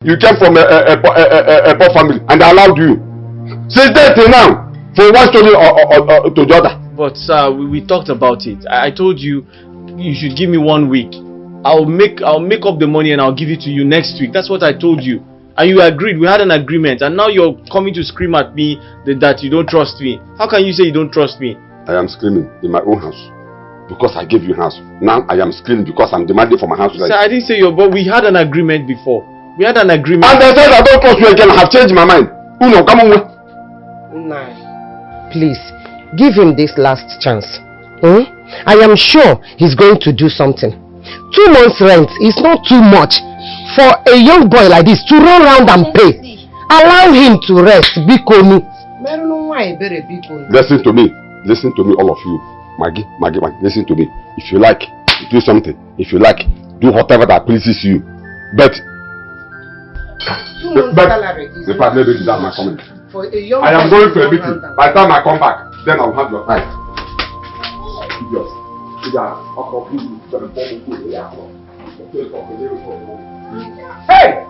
You came from a poor family and they allowed you. Since then till now, for one story or to the other. But sir, we talked about it. I told you you should give me 1 week. I'll make up the money and I'll give it to you next week. That's what I told you. And you agreed. We had an agreement. And now you're coming to scream at me that you don't trust me. How can you say you don't trust me? I am screaming in my own house because I gave you house. Now I am screaming because I'm demanding for my house. Sir, I didn't say your, but we had an agreement before. We had an agreement. And they said I don't trust you again. I have changed my mind. Uno, come on. Nah. Please, give him this last chance. I am sure he's going to do something. 2 months rent is not too much for a young boy like this to run around and pay. Allow him to rest. Bikonu. Listen to me. Listen to me, all of you. Maggie, listen to me. If you like, do something. If you like, do whatever that pleases you. But the partner is not my comment. I am going for a meeting. By the time I come back, then I'll have your time. Hey!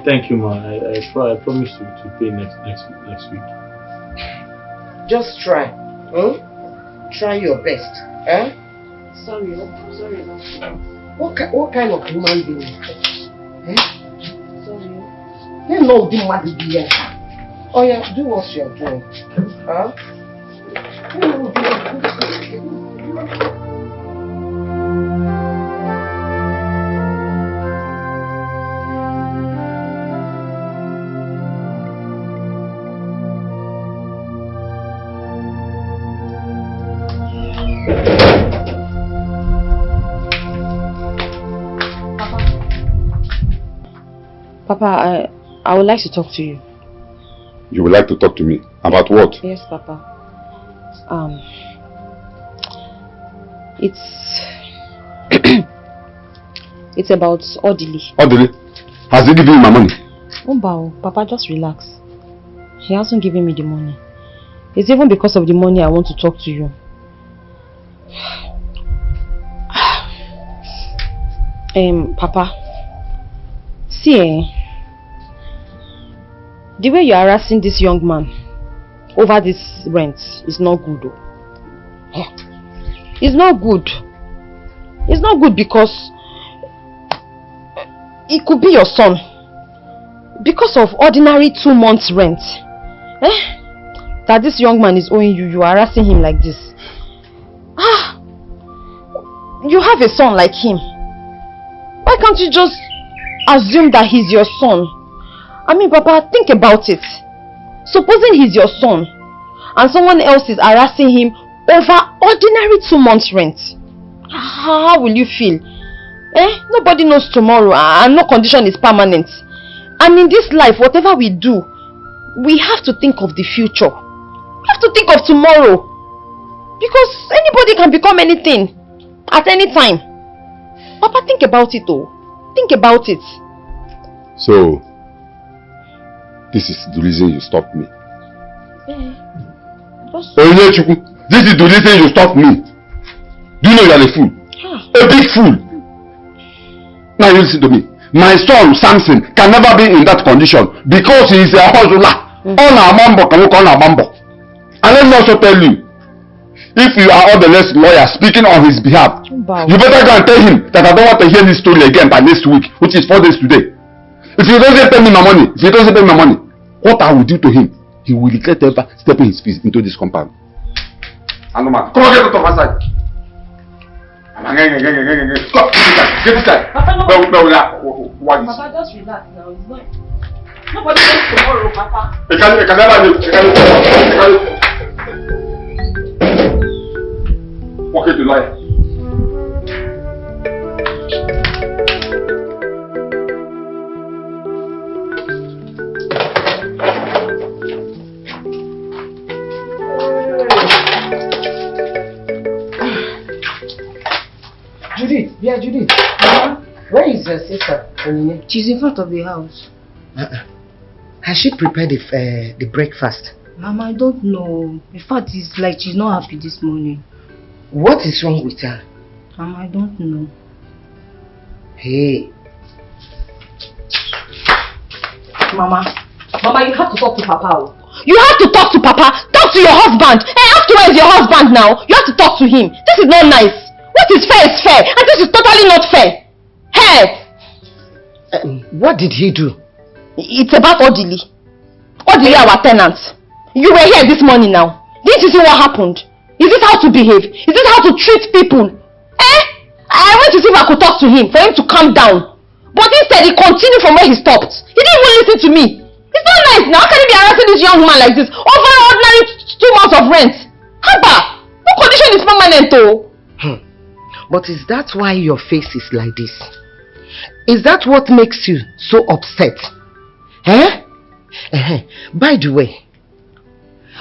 Thank you, man. I promise to pay next week. Just try. Try your best. Sorry. What kind of human being? Sorry. You know the mad idea. Oh yeah, do what you're doing. Papa, I would like to talk to you. You would like to talk to me? About what? Yes, Papa. It's it's about Odili. Odili? Has he given you my money? Oh, Papa, just relax. He hasn't given me the money. It's even because of the money I want to talk to you. Papa, see, the way you're harassing this young man over this rent is not good. It's not good. It's not good because it could be your son. Because of ordinary 2 months rent, that this young man is owing you, you are harassing him like this. You have a son like him. Why can't you just assume that he's your son? I mean, Papa, think about it. Supposing he's your son and someone else is harassing him over ordinary 2 months rent, how will you feel? Nobody knows tomorrow and no condition is permanent. And in this life, whatever we do, we have to think of the future. We have to think of tomorrow. Because anybody can become anything at any time. Papa, think about it though. Think about it. So, this is the reason you stopped me. This is the reason you stopped me. Do you know you are a fool? A big fool. Now you listen to me. My son Samson can never be in that condition because he is a hustler. And let me also tell you, if you are all the next lawyer speaking on his behalf, you better go and tell him that I don't want to hear this story again by next week, which is 4 days today. If he doesn't pay me my money, what I will do to him, he will regret ever stepping his feet into this compound. Come on, get out of my side. Get this guy. Papa, Papa, just relax now. It's not. Nobody knows tomorrow, Papa. Walk into life. Judith, yeah, Judith. Where is your sister? She's in front of the house. Has she prepared the breakfast? Mama, I don't know. In fact, it's like she's not happy this morning. What is wrong with her? Mama, I don't know. Hey, Mama, you have to talk to Papa. You have to talk to Papa. Talk to your husband. Hey, afterwards, your husband now. You have to talk to him. This is not nice. What is fair is fair, and this is totally not fair. Hey! What did he do? It's about Odili. Odili, our tenant. You were here this morning now. Didn't you see what happened? Is this how to behave? Is this how to treat people? I went to see if I could talk to him, for him to calm down. But instead, he continued from where he stopped. He didn't even listen to me. It's not nice now. How can he be harassing this young woman like this over ordinary 2 months of rent? Haba! No condition is permanent though. But is that why your face is like this? Is that what makes you so upset? By the way,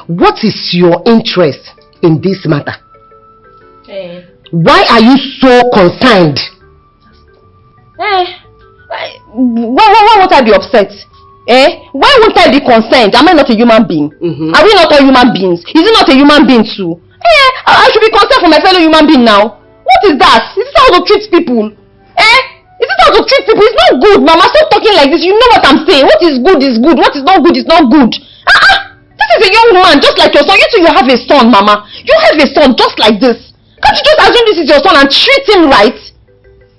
what is your interest in this matter? Why are you so concerned? Why won't I be upset? Why won't I be concerned? Am I not a human being? Are we not all human beings? Is it not a human being too? I should be concerned for my fellow human being now. What is that? Is this how to treat people? Is this how to treat people? It's not good, Mama. Stop talking like this. You know what I'm saying. What is good is good. What is not good is not good. This is a young man just like your son. You too, you have a son, Mama. You have a son just like this. Can't you just assume this is your son and treat him right?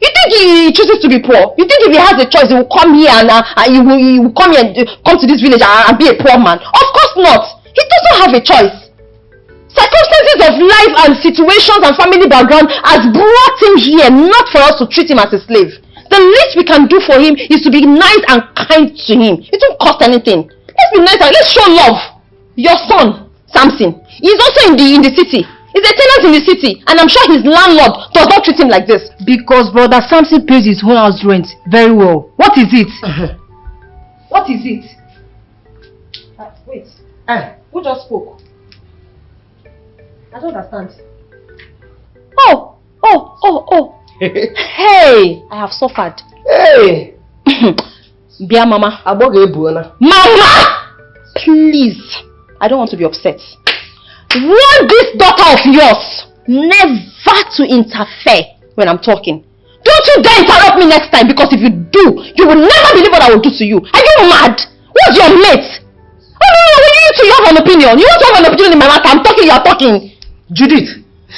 You think he chooses to be poor? You think if he has a choice, he will come here and he will come here and come to this village and be a poor man? Of course not. He doesn't have a choice. Circumstances of life and situations and family background has brought him here, not for us to treat him as a slave. The least we can do for him is to be nice and kind to him. It won't cost anything. Let's be nice and let's show love. Your son, Samson, he's also in the city. He's a tenant in the city, and I'm sure his landlord does not treat him like this. Because Brother Samson pays his whole house rent very well. What is it? What is it? Wait. Who just spoke? I don't understand. Oh. Hey, I have suffered. Hey! Bia Mama. Mama! Please. I don't want to be upset. Warn this daughter of yours never to interfere when I'm talking. Don't you dare interrupt me next time, because if you do, you will never believe what I will do to you. Are you mad? What's your mate? Oh no, you have an opinion. You want to have an opinion in my matter. I'm talking, you are talking. Judith,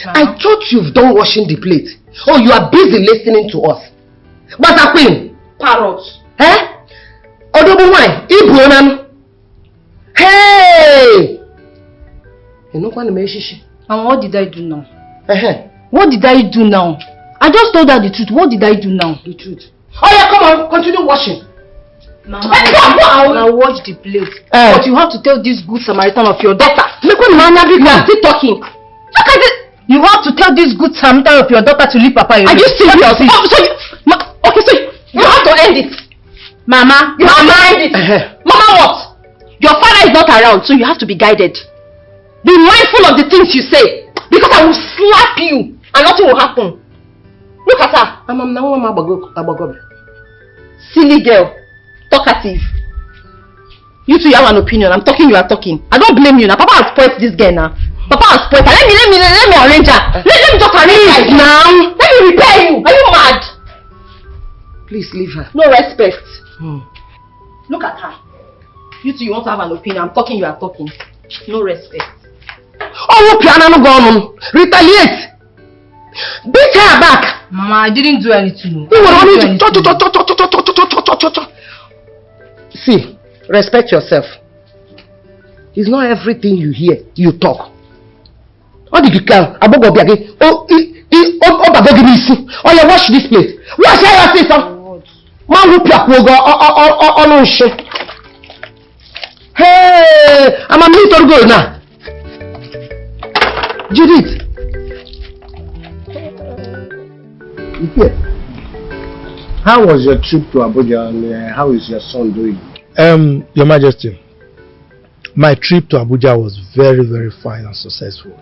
I thought you've done washing the plate. Oh, you are busy listening to us. What's happening? Parrot. Odobu wine, Ibuonan. Hey! Mama, what did I do now? What did I do now? I just told her the truth. What did I do now? The truth. Oh yeah, come on, continue washing. Mama, I'll wash the plate. But you have to tell this good Samaritan of your daughter. You are still talking. Look at it. You have to tell this good Samaritan of your daughter to leave Papa away. Are you serious? So you have to end it. Mama, you have to end it. Mama, what? Your father is not around, so you have to be guided. Be mindful of the things you say, because I will slap you and nothing will happen. Look at her. Silly girl. Talkative. You two, you have an opinion. I'm talking, you are talking. I don't blame you now. Papa has spoiled this girl now. Papa has spoiled her. Let me arrange her. Let me just arrange her now. Let me repair you. Are you mad? Please leave her. No respect. Look at her. You two, you want to have an opinion. I'm talking, you are talking. No respect. Oh, piano gone. Retaliate. Beat her back. Mama, I didn't do anything. See, respect yourself. It's not everything you hear, you talk. What did you tell? Oh, you wash this plate. Wash your sister. Man, whoop your shit. Hey, I'm a little girl now. Judith. Yes. How was your trip to Abuja, and how is your son doing? Your Majesty, my trip to Abuja was very, very fine and successful.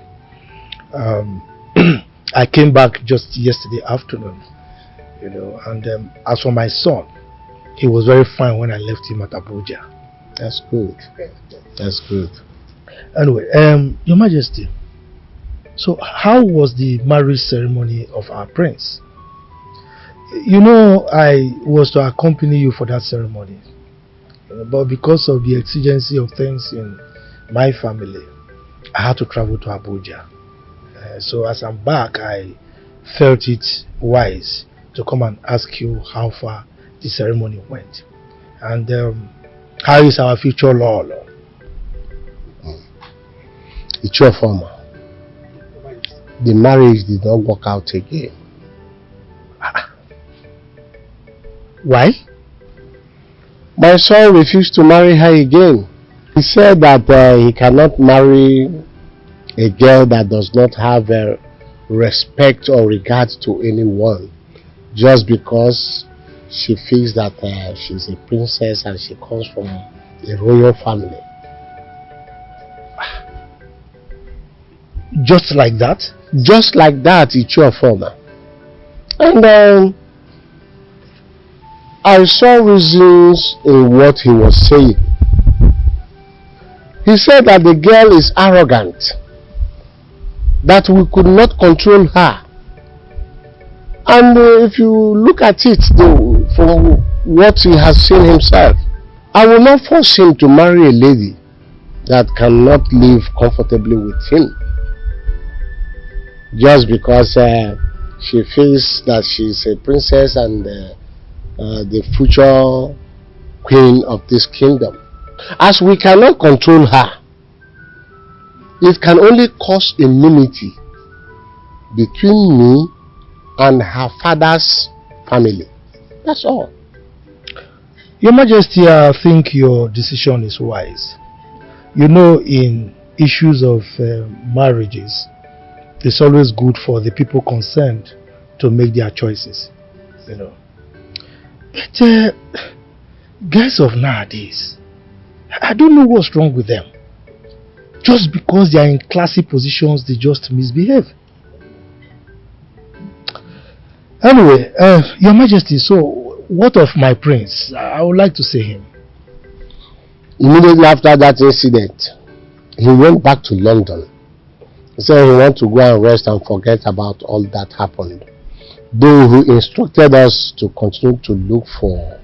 I came back just yesterday afternoon, and as for my son, he was very fine when I left him at Abuja. That's good. That's good. Anyway, Your Majesty, so how was the marriage ceremony of our prince? I was to accompany you for that ceremony. But because of the exigency of things in my family, I had to travel to Abuja. So as I'm back, I felt it wise to come and ask you how far the ceremony went. And how is our future law? It's your former. The marriage did not work out again. Why? My son refused to marry her again. He said that he cannot marry a girl that does not have respect or regard to anyone just because she feels that she's a princess and she comes from a royal family. Just like that? Just like that, it's your former. And I saw reasons in what he was saying. He said that the girl is arrogant, that we could not control her. And if you look at it though, from what he has seen himself, I will not force him to marry a lady that cannot live comfortably with him. Just because she feels that she's a princess and the future queen of this kingdom. As we cannot control her, it can only cause enmity between me and her father's family. That's all. Your Majesty, I think your decision is wise. You know, in issues of marriages, it's always good for the people concerned to make their choices, you know. But girls of nowadays, I don't know what's wrong with them. Just because they are in classy positions, they just misbehave. Anyway, Your Majesty, so what of my prince? I would like to see him. Immediately after that incident, he went back to London. He said he wanted to go and rest and forget about all that happened. Though he instructed us to continue to look for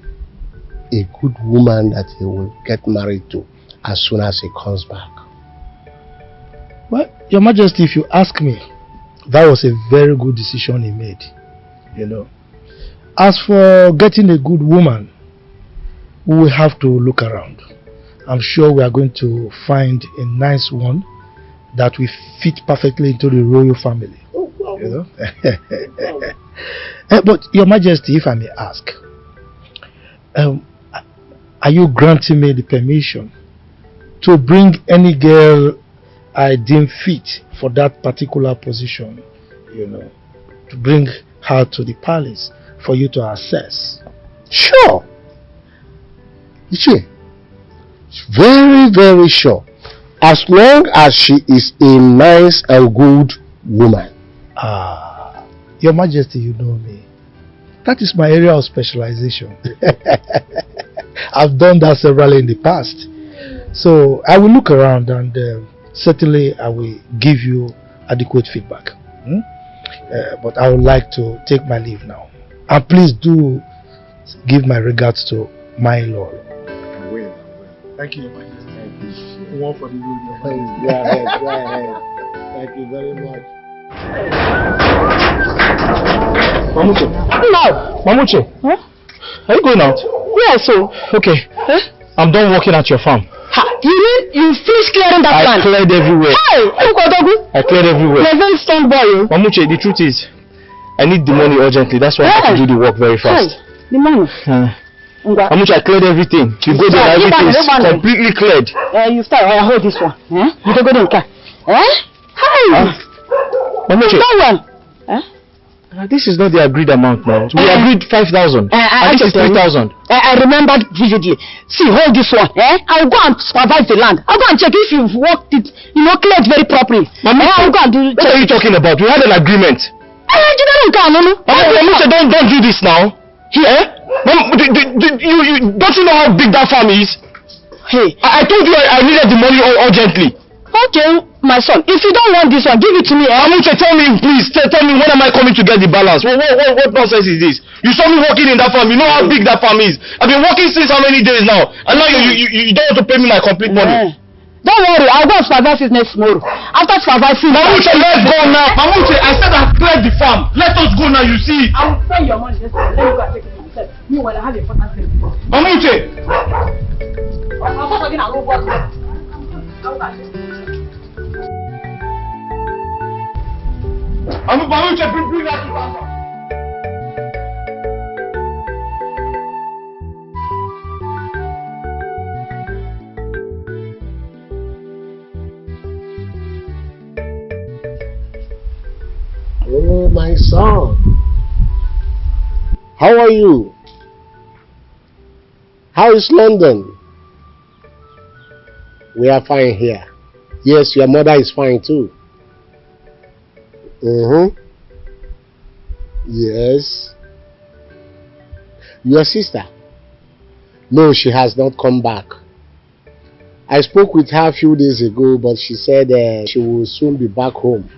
a good woman that he will get married to as soon as he comes back. Well, Your Majesty, if you ask me, that was a very good decision he made, you know. As for getting a good woman, we will have to look around. I'm sure we are going to find a nice one that will fit perfectly into the royal family, you know. But Your Majesty, if I may ask, are you granting me the permission to bring any girl I deem fit for that particular position, you know, to bring her to the palace for you to assess? Sure. Very, very sure. As long as she is a nice and good woman. Your Majesty, you know me. That is my area of specialization. I've done that severally in the past. So I will look around and certainly I will give you adequate feedback. But I would like to take my leave now. And please do give my regards to my lord. I will. Thank you, Your Majesty. Thank you. One for the road. Go ahead. Thank you very much. Mamuche. No. Mamuche. Huh? Are you going out? Yeah, so. Okay. Huh? I'm done working at your farm. You mean you finished clearing that land? I cleared everywhere. Hey, I cleared everywhere. You're a very strong boy. Mamuche, the truth is, I need the money urgently. That's why I have to do the work very fast. The money. Mamuche, I cleared everything. You go there, everything is completely cleared. You start. I hold this one. You can go there and car. Hi. Mamuche. That one. This is not the agreed amount now. We agreed 5,000. And this is 3,000. I remembered vividly. See, hold this one. I'll go and supervise the land. I'll go and check if you've worked it, cleared very properly. I'll go and do. What are you talking about? We had an agreement. Mamuche, don't do this now. Here? Don't you know how big that farm is? Hey. I told you I needed the money urgently. Okay. my son, if you don't want this one, give it to me. Amuche, tell me, please. Tell me, when am I coming to get the balance? What nonsense is this? You saw me working in that farm. You know how big that farm is. I've been working since how many days now? And now you don't want to pay me my complete money. Don't worry, I'll go and supervise it next tomorrow. After supervising... Mamuche, let's go now. Mamuche, I said I've cleared the farm. Let us go now, you see. I will send your money next time. Let me go and take it to myself. Meanwhile, I have a important thing. Mamuche! I'll go again and go work. Mamuche, bring that to us. Oh, my son. How are you? How is London? We are fine here. Yes, your mother is fine too. Yes. Your sister? No, she has not come back. I spoke with her a few days ago, but she said she will soon be back home.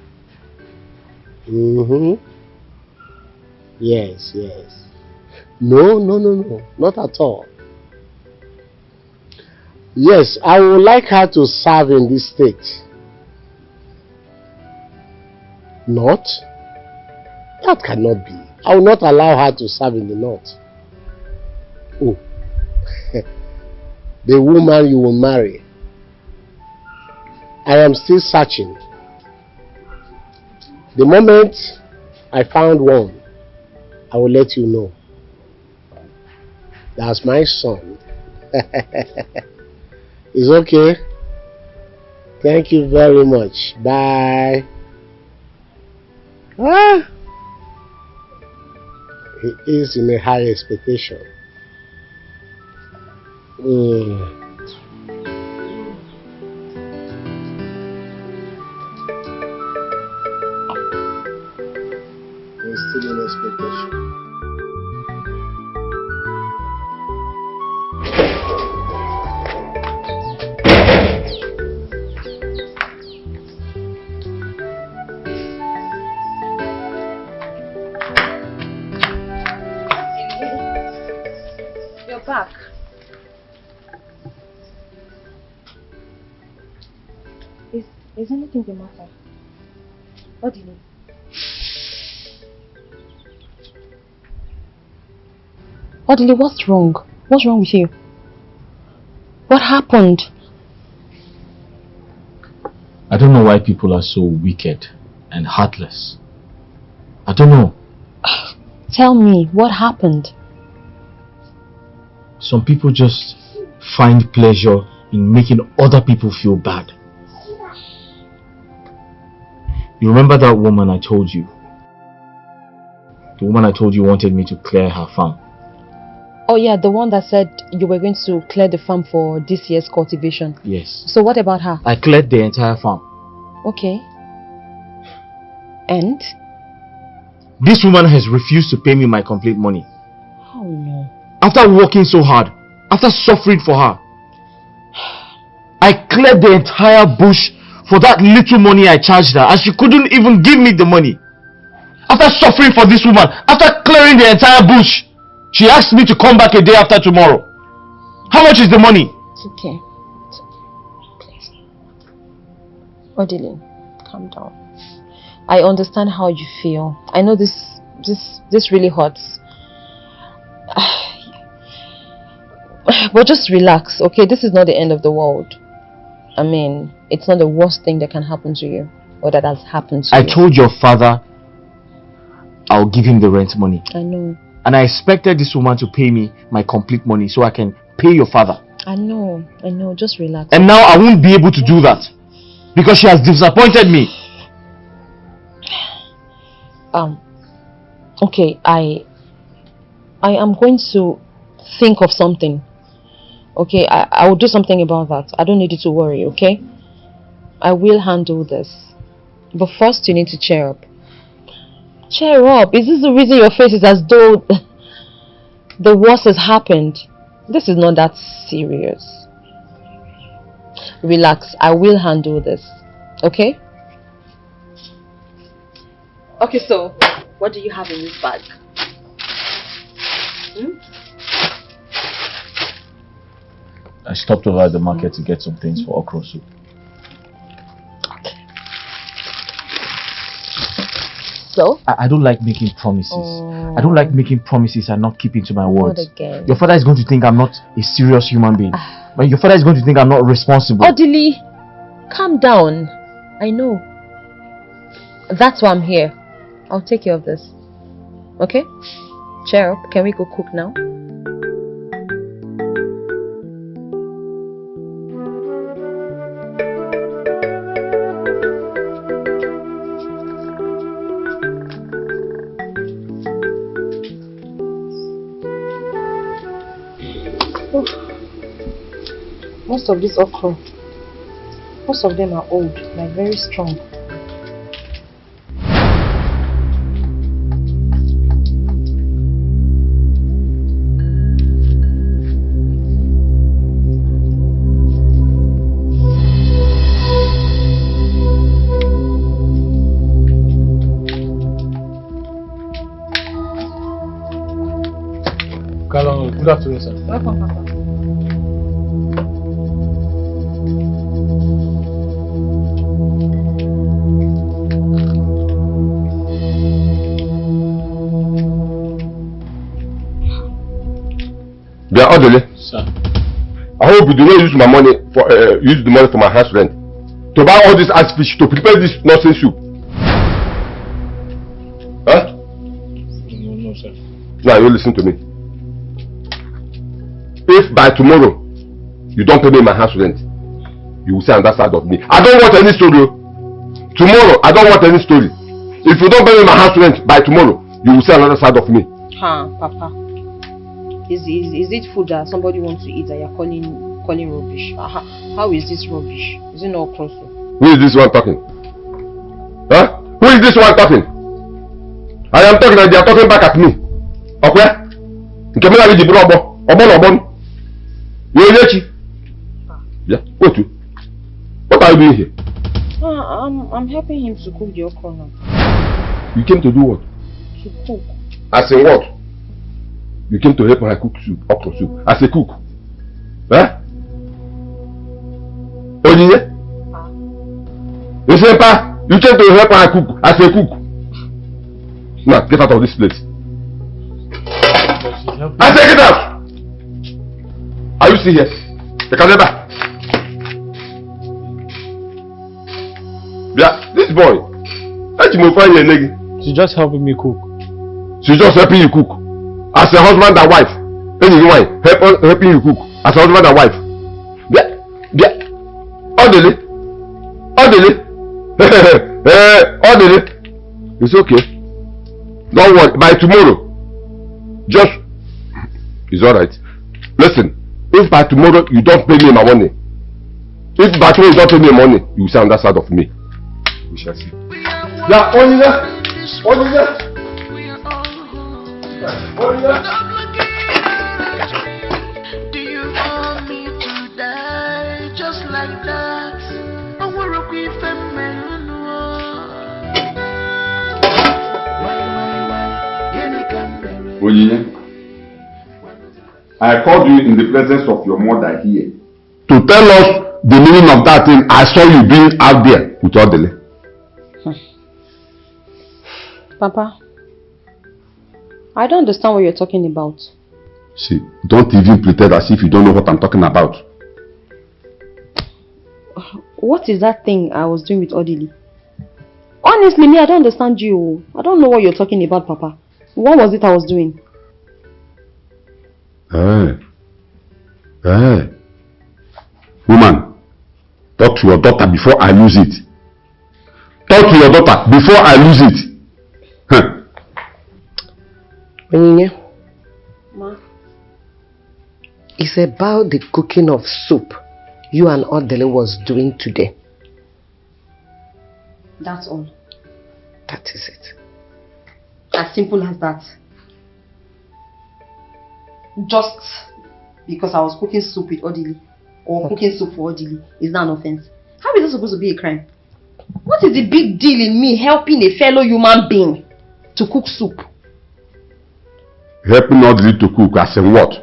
Yes. No, not at all. Yes, I would like her to serve in this state. Not? That cannot be. I will not allow her to serve in the north. Oh, the woman you will marry. I am still searching. The moment I found one, I will let you know. That's my son. It's okay. Thank you very much. Bye. He is in a high expectation. He's still in expectation. Back. Is anything the matter? What do you need? Odile, what's wrong? What's wrong with you? What happened? I don't know why people are so wicked and heartless. I don't know. Tell me, what happened? Some people just find pleasure in making other people feel bad. You remember that woman I told you? The woman I told you wanted me to clear her farm. Oh yeah, the one that said you were going to clear the farm for this year's cultivation. Yes. So what about her? I cleared the entire farm. Okay. And? This woman has refused to pay me my complete money. Oh no. After working so hard, after suffering for her, I cleared the entire bush for that little money I charged her, and she couldn't even give me the money. After suffering for this woman, after clearing the entire bush, she asked me to come back a day after tomorrow. How much is the money? It's okay. It's okay. Please. Odile, calm down. I understand how you feel. I know this really hurts. But just relax, okay? This is not the end of the world. I mean, it's not the worst thing that can happen to you, or that has happened to you. I told your father I'll give him the rent money. I know. And I expected this woman to pay me my complete money so I can pay your father. I know. Just relax. And now I won't be able to do that because she has disappointed me. Okay, I am going to think of something. Okay, I will do something about that. I don't need you to worry, okay? I will handle this. But first you need to cheer up. Cheer up. Is this the reason your face is as though the worst has happened? This is not that serious. Relax. I will handle this. Okay? Okay, so what do you have in this bag? I stopped over at the market to get some things for okra soup. So? I don't like making promises. I don't like making promises and not keeping to my words. Again. Your father is going to think I'm not a serious human being. But your father is going to think I'm not responsible. Odili, calm down. I know. That's why I'm here. I'll take care of this. Okay? Cheer up. Can we go cook now? Most of this okra, most of them are old, like very strong. Good afternoon, sir. Welcome, Papa. They are orderly. Sir. I hope you do not use my money for use the money for my house rent to buy all this ice fish to prepare this nonsense soup. Huh? No, sir. Now you listen to me. If by tomorrow you don't pay me my house rent, you will say on that side of me. I don't want any story. Tomorrow I don't want any story. If you don't pay me my house rent by tomorrow, you will say another side of me. Papa. Is it food that somebody wants to eat that you're calling rubbish? How is this rubbish? Is it not cross? Who is this one talking? Huh? Who is this one talking? I am talking and they are talking back at me. Okay? Yeah, what are you doing here? I'm helping him to cook the okra now. You came to do what? To cook. As in what? You came to help her cook soup, okra soup, as a cook. Huh? Onyinye? You say, Pa, you came to help her cook, as a cook. Now, get out of this place. I say get out! Are you still here? You can never. Yeah, this boy. She's just helping me cook. She's just helping you cook. As a husband and wife. Anyway, helping you cook. As a husband and wife. Yeah. Orderly. Orderly. It's okay. Don't worry. By tomorrow. It's alright. Listen. If by tomorrow you don't pay me my money. If by tomorrow you don't pay me money, you will say on that side of me. We shall see. Yeah, Oliver. Do you want me to die just like that? I wanna be Onyinye, I called you in the presence of your mother here to tell us the meaning of that thing I saw you doing out there with Odele. Papa, I don't understand what you're talking about. See, don't even pretend as if you don't know what I'm talking about. What is that thing I was doing with Odili? Honestly, me, I don't understand you. I don't know what you're talking about, Papa. What was it I was doing? Woman, talk to your daughter before I lose it. Talk to your daughter before I lose it. Onyinye, Ma? It's about the cooking of soup you and Odele was doing today. That's all. That is it. As simple as that. Just because I was cooking soup with Odili or cooking soup for Odili is that an offense? How is that supposed to be a crime? What is the big deal in me helping a fellow human being to cook soup? Helping Audley to cook as in what?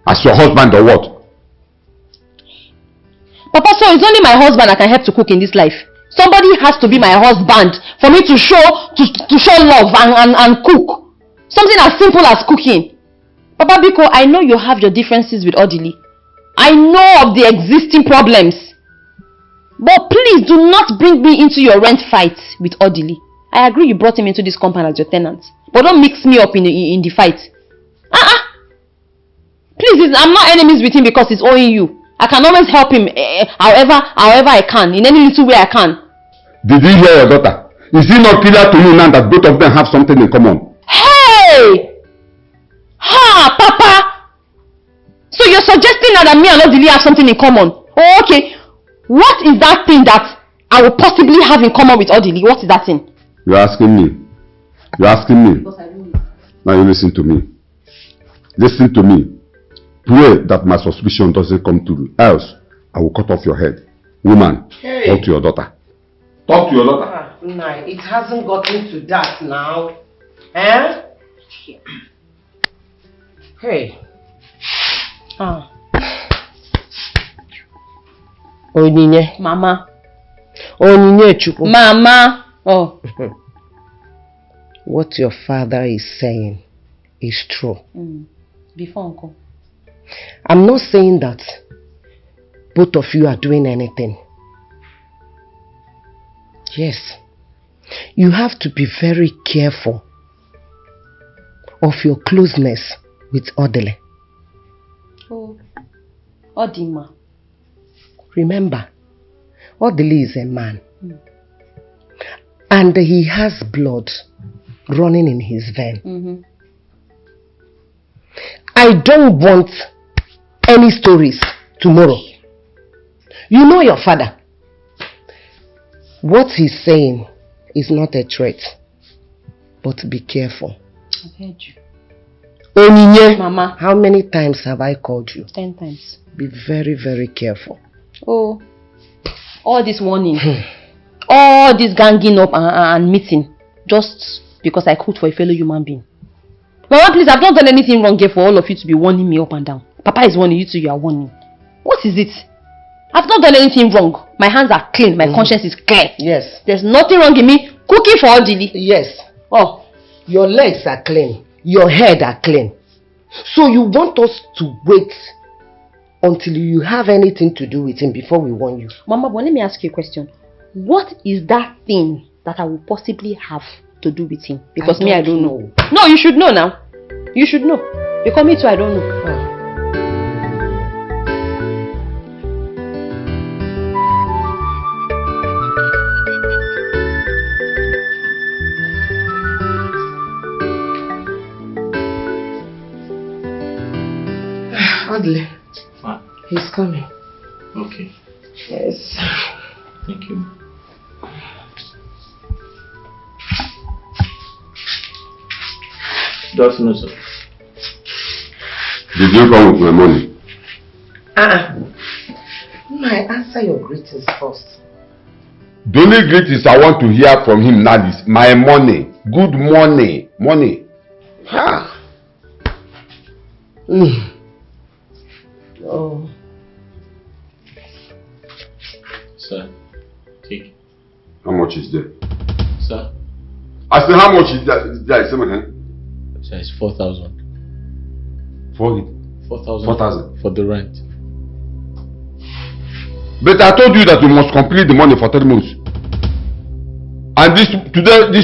As your husband or what? Papa, so it's only my husband I can help to cook in this life. Somebody has to be my husband for me to show love and cook. Something as simple as cooking. Papa Biko, I know you have your differences with Audley. I know of the existing problems. But please do not bring me into your rent fight with Audley. I agree you brought him into this compound as your tenant. But don't mix me up in the fight. Please, I'm not enemies with him because he's owing you. I can always help him however I can, in any little way I can. Did you hear your daughter? Is it not clear to you now that both of them have something in common? Hey! Ha, Papa! So you're suggesting now that me and Audley have something in common? Oh, okay. What is that thing that I will possibly have in common with Audley? What is that thing? You're asking me. You're asking me. Now you listen to me. Listen to me. Pray that my suspicion doesn't come true. Else, I will cut off your head. Woman, hey. Talk to your daughter. Talk to your daughter. No, it hasn't gotten to that now. Eh? Hey. Onyinye. Mama. Onyinye Chukwu. Mama. Oh. What your father is saying is true. Before Uncle. I'm not saying that both of you are doing anything. Yes. You have to be very careful of your closeness with Audley. Oh. Odima. Remember, Audley is a man. And he has blood running in his vein. I don't want any stories tomorrow. You know your father. What he's saying is not a threat. But be careful. I've heard you. Onyinye, Mama. How many times have I called you? 10 times. Be very, very careful. Oh. All this warning. All this ganging up and meeting. Just because I cooked for a fellow human being. Mama, please, I've not done anything wrong here for all of you to be warning me up and down. Papa is warning you too, you are warning. What is it? I've not done anything wrong. My hands are clean, my conscience is clear. Yes. There's nothing wrong in me cooking for Audley. Yes. Oh. Your legs are clean. Your head are clean. So you want us to wait until you have anything to do with him before we warn you? Mama, but let me ask you a question. What is that thing that I will possibly have to do with him? Because I don't know. No, you should know now. You should know. Because me too, I don't know. Audley. He's coming. Okay. Yes. Thank you. Good afternoon, sir. Did you come with my money? No, I answer your greetings first. The only greetings I want to hear from him now is my money. Good money. Money. Ha. Oh. Sir, take. How much is there? Sir? I said, how much is there? Sir, it's 4,000. For it? 4,000. 4,000. For the rent. But I told you that you must complete the money for 3 months. And this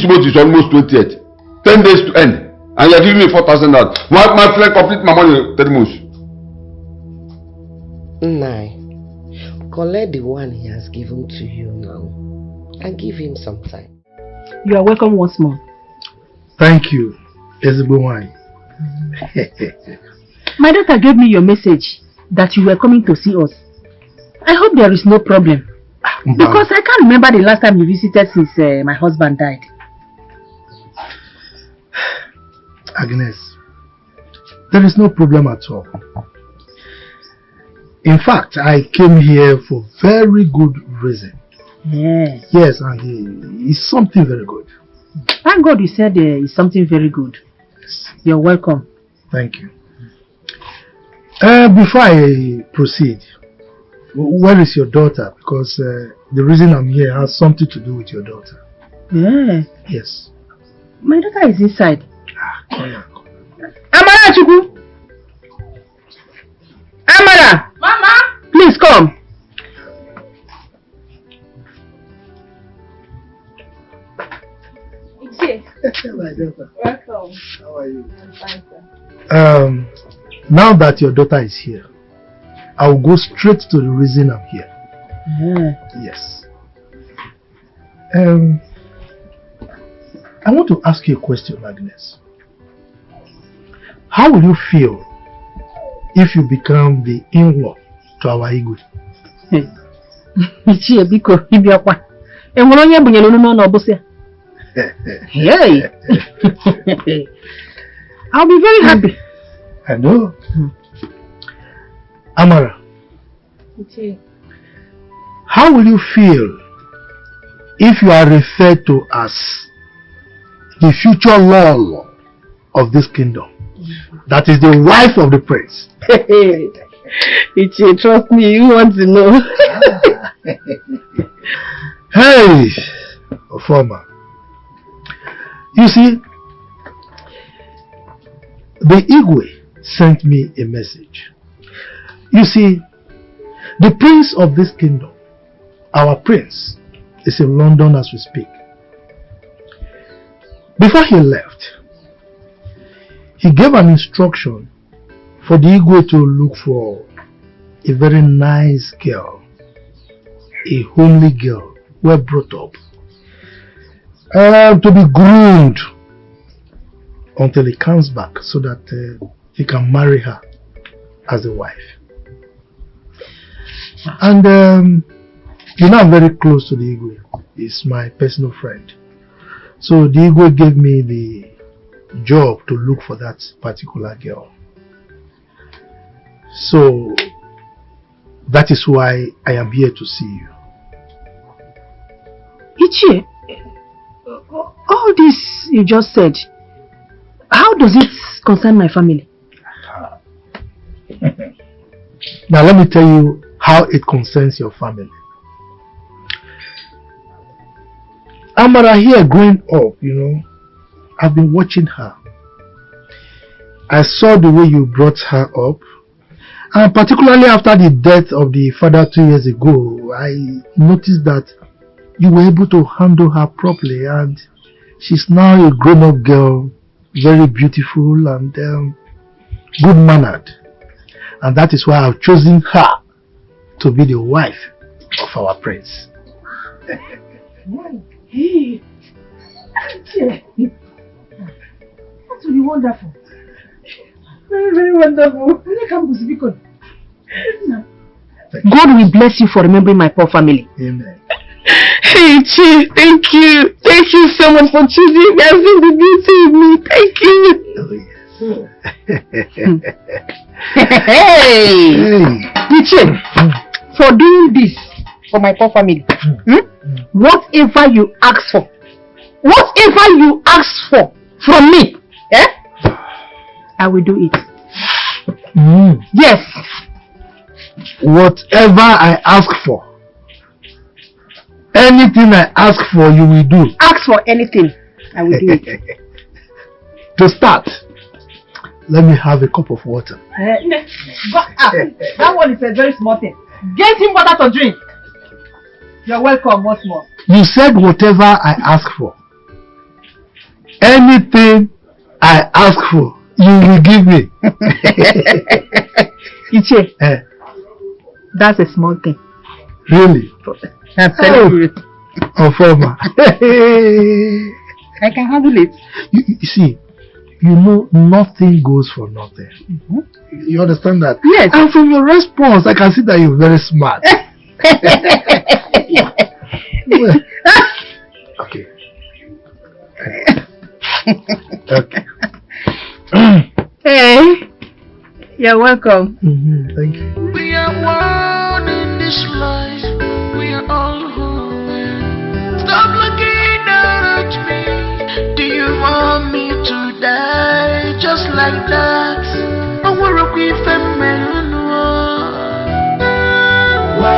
month is almost 28. 10 days to end. And you are giving me 4,000. My friend complete my money in 3 months. Nine. Collect the one he has given to you now. And give him some time. You are welcome once more. Thank you, Ezebo wine. My daughter gave me your message that you were coming to see us. I hope there is no problem. Because I can't remember the last time you visited since my husband died. Agnes, there is no problem at all. In fact, I came here for very good reason. Yeah. Yes, and it's something very good. Thank God you said it's something very good. Yes. You're welcome. Thank you. Before I proceed, where is your daughter? Because the reason I'm here has something to do with your daughter. Yeah. Yes. My daughter is inside. Yeah. Amara Chuku! Amara! Mama! Please come. My daughter. Welcome. How are you? I'm fine, sir. Now that your daughter is here, I'll go straight to the reason I'm here. Yeah. Yes. I want to ask you a question, Agnes. How will you feel if you become the in-law to our Igwe? Ichie biko ibiakwa. Enwere onye bunyere unu n'ọnụ ọbụsị. Hey. I'll be very happy. I know. Amara, Ichie. how will you feel if you are referred to as the future law of this kingdom? That is the wife of the prince. Ichie, trust me, you want to know. Hey, Ofoma. You see, the Igwe sent me a message. You see, the prince of this kingdom, our prince, is in London as we speak. Before he left, he gave an instruction for the Igwe to look for a very nice girl, a homely girl, well brought up, to be groomed until he comes back so that he can marry her as a wife. And you know, I'm very close to the Igwe. He's my personal friend. So the Igwe gave me the job to look for that particular girl. So that is why I am here to see you. Ichie, all this you just said, how does it concern my family? Now let me tell you how it concerns your family. Amara here growing up, you know, I've been watching her. I saw the way you brought her up, and particularly after the death of the father 2 years ago, I noticed that you were able to handle her properly, and she's now a grown-up girl, very beautiful and good-mannered. And that is why I've chosen her to be the wife of our prince. Hey, that will be wonderful. Very, very wonderful. God will bless you for remembering my poor family. Amen. Hey, Chief, thank you. Thank you so much for choosing me. I've seen the beauty in me. Thank you. Hey, Chief, for doing this for my poor family, whatever you ask for, from me, I will do it. Yes. Whatever I ask for, anything I ask for, you will do. Ask for anything, I will do it. To start, let me have a cup of water. That one is a very small thing. Get him water to drink. You're welcome once more. You said whatever I ask for. Anything I ask for, you will give me. Ichie, that's a small thing. Really? I'm telling you. Ofoma. I can handle it. You see, you know nothing goes for nothing. You understand that? Yes. And from your response, I can see that you're very smart. Okay. Okay. Hey, you're welcome. Thank you. We are one in this life. We are all who we like that. I wanna be feminine. Why?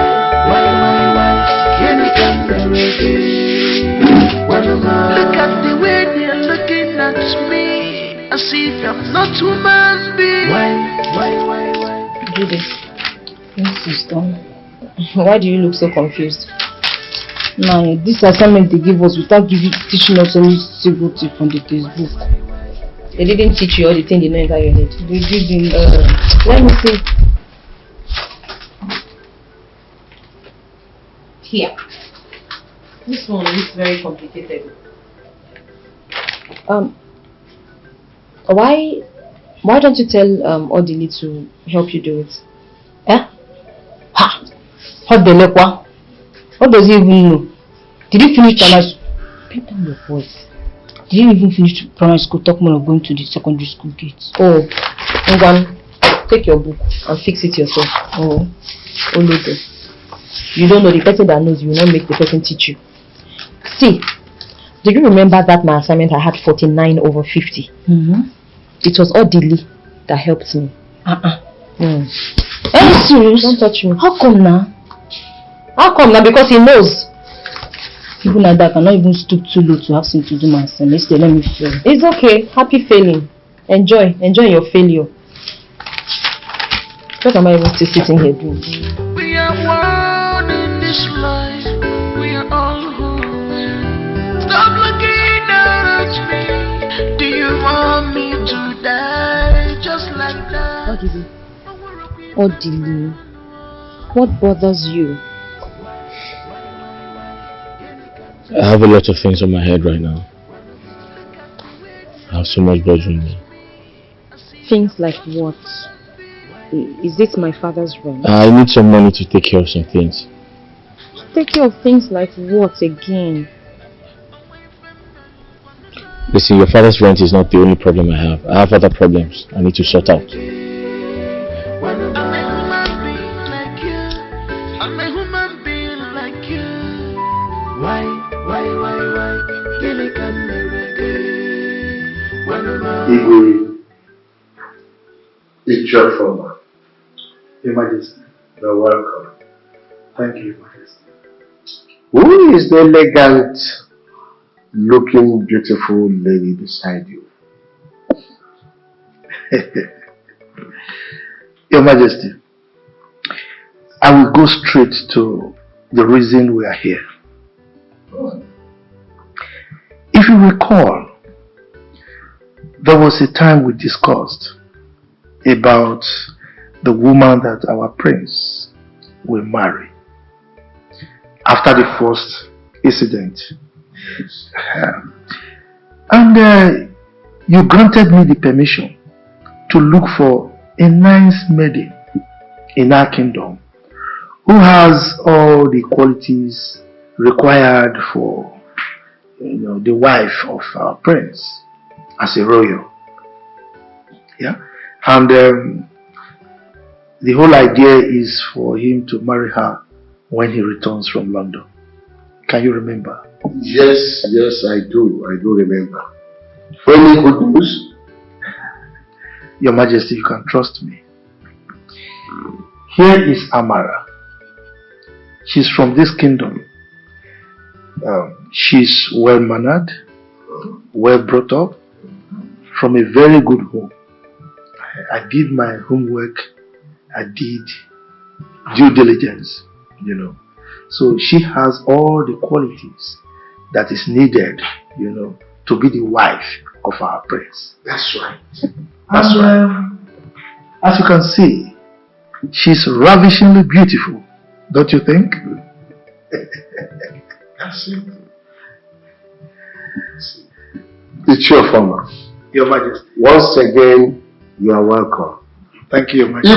Can you come there again? Look at the way they're looking at me, as if I'm not human being. Why? Do this. This is done. Why do you look so confused? Nah, this assignment they give us without teaching us any single tip from the textbook. They didn't teach you all the things they know inside your head. They didn't. Let me see. Here. This one is very complicated. Why don't you tell Odili to help you do it? Eh? Ha! What does he even know? Did you finish primary school? Pick down your voice. Did you even finish primary school? Talk more of going to the secondary school gates. Oh, Ngwan, take your book and fix it yourself. Oh, Olodo. You don't know the person that knows you will not make the person teach you. See, do you remember that my assignment I had 49 over 50? It was Odili that helped me. Are you serious? Don't touch me. How come now? Because he knows. Even at that, I cannot even stoop too low to ask him to do my assignment. Instead, let me fail. It's okay. Happy failing. Enjoy your failure. What am I even still sitting here doing? We are one in this life. We are all human. Stop looking at me. Do you want me to die just like that? Odili, what bothers you? I have a lot of things on my head right now. I have so much bothering me. Things like what? Is it my father's rent? I need some money to take care of some things. Take care of things like what again? Listen, your father's rent is not the only problem I have. I have other problems I need to sort out. Igwe, it's your former. Your Majesty. You're welcome. Thank you, Your Majesty. Who is the elegant looking beautiful lady beside you? Your Majesty, I will go straight to the reason we are here. If you recall, there was a time we discussed about the woman that our prince will marry after the first incident. And you granted me the permission to look for a nice maiden in our kingdom who has all the qualities required for the wife of our prince as a royal. Yeah, and the whole idea is for him to marry her when he returns from London. Can you remember? Yes, I do remember. Any good news? Your Majesty, you can trust me. Here is Amara. She's from this kingdom. She's well mannered, well brought up, from a very good home. I did my homework, I did due diligence, So she has all the qualities that is needed, to be the wife of our prince. That's right. That's right. As you can see, she's ravishingly beautiful, don't you think? That's it. It's your former. Your Majesty. Once again, you are welcome. Thank you, Your Majesty.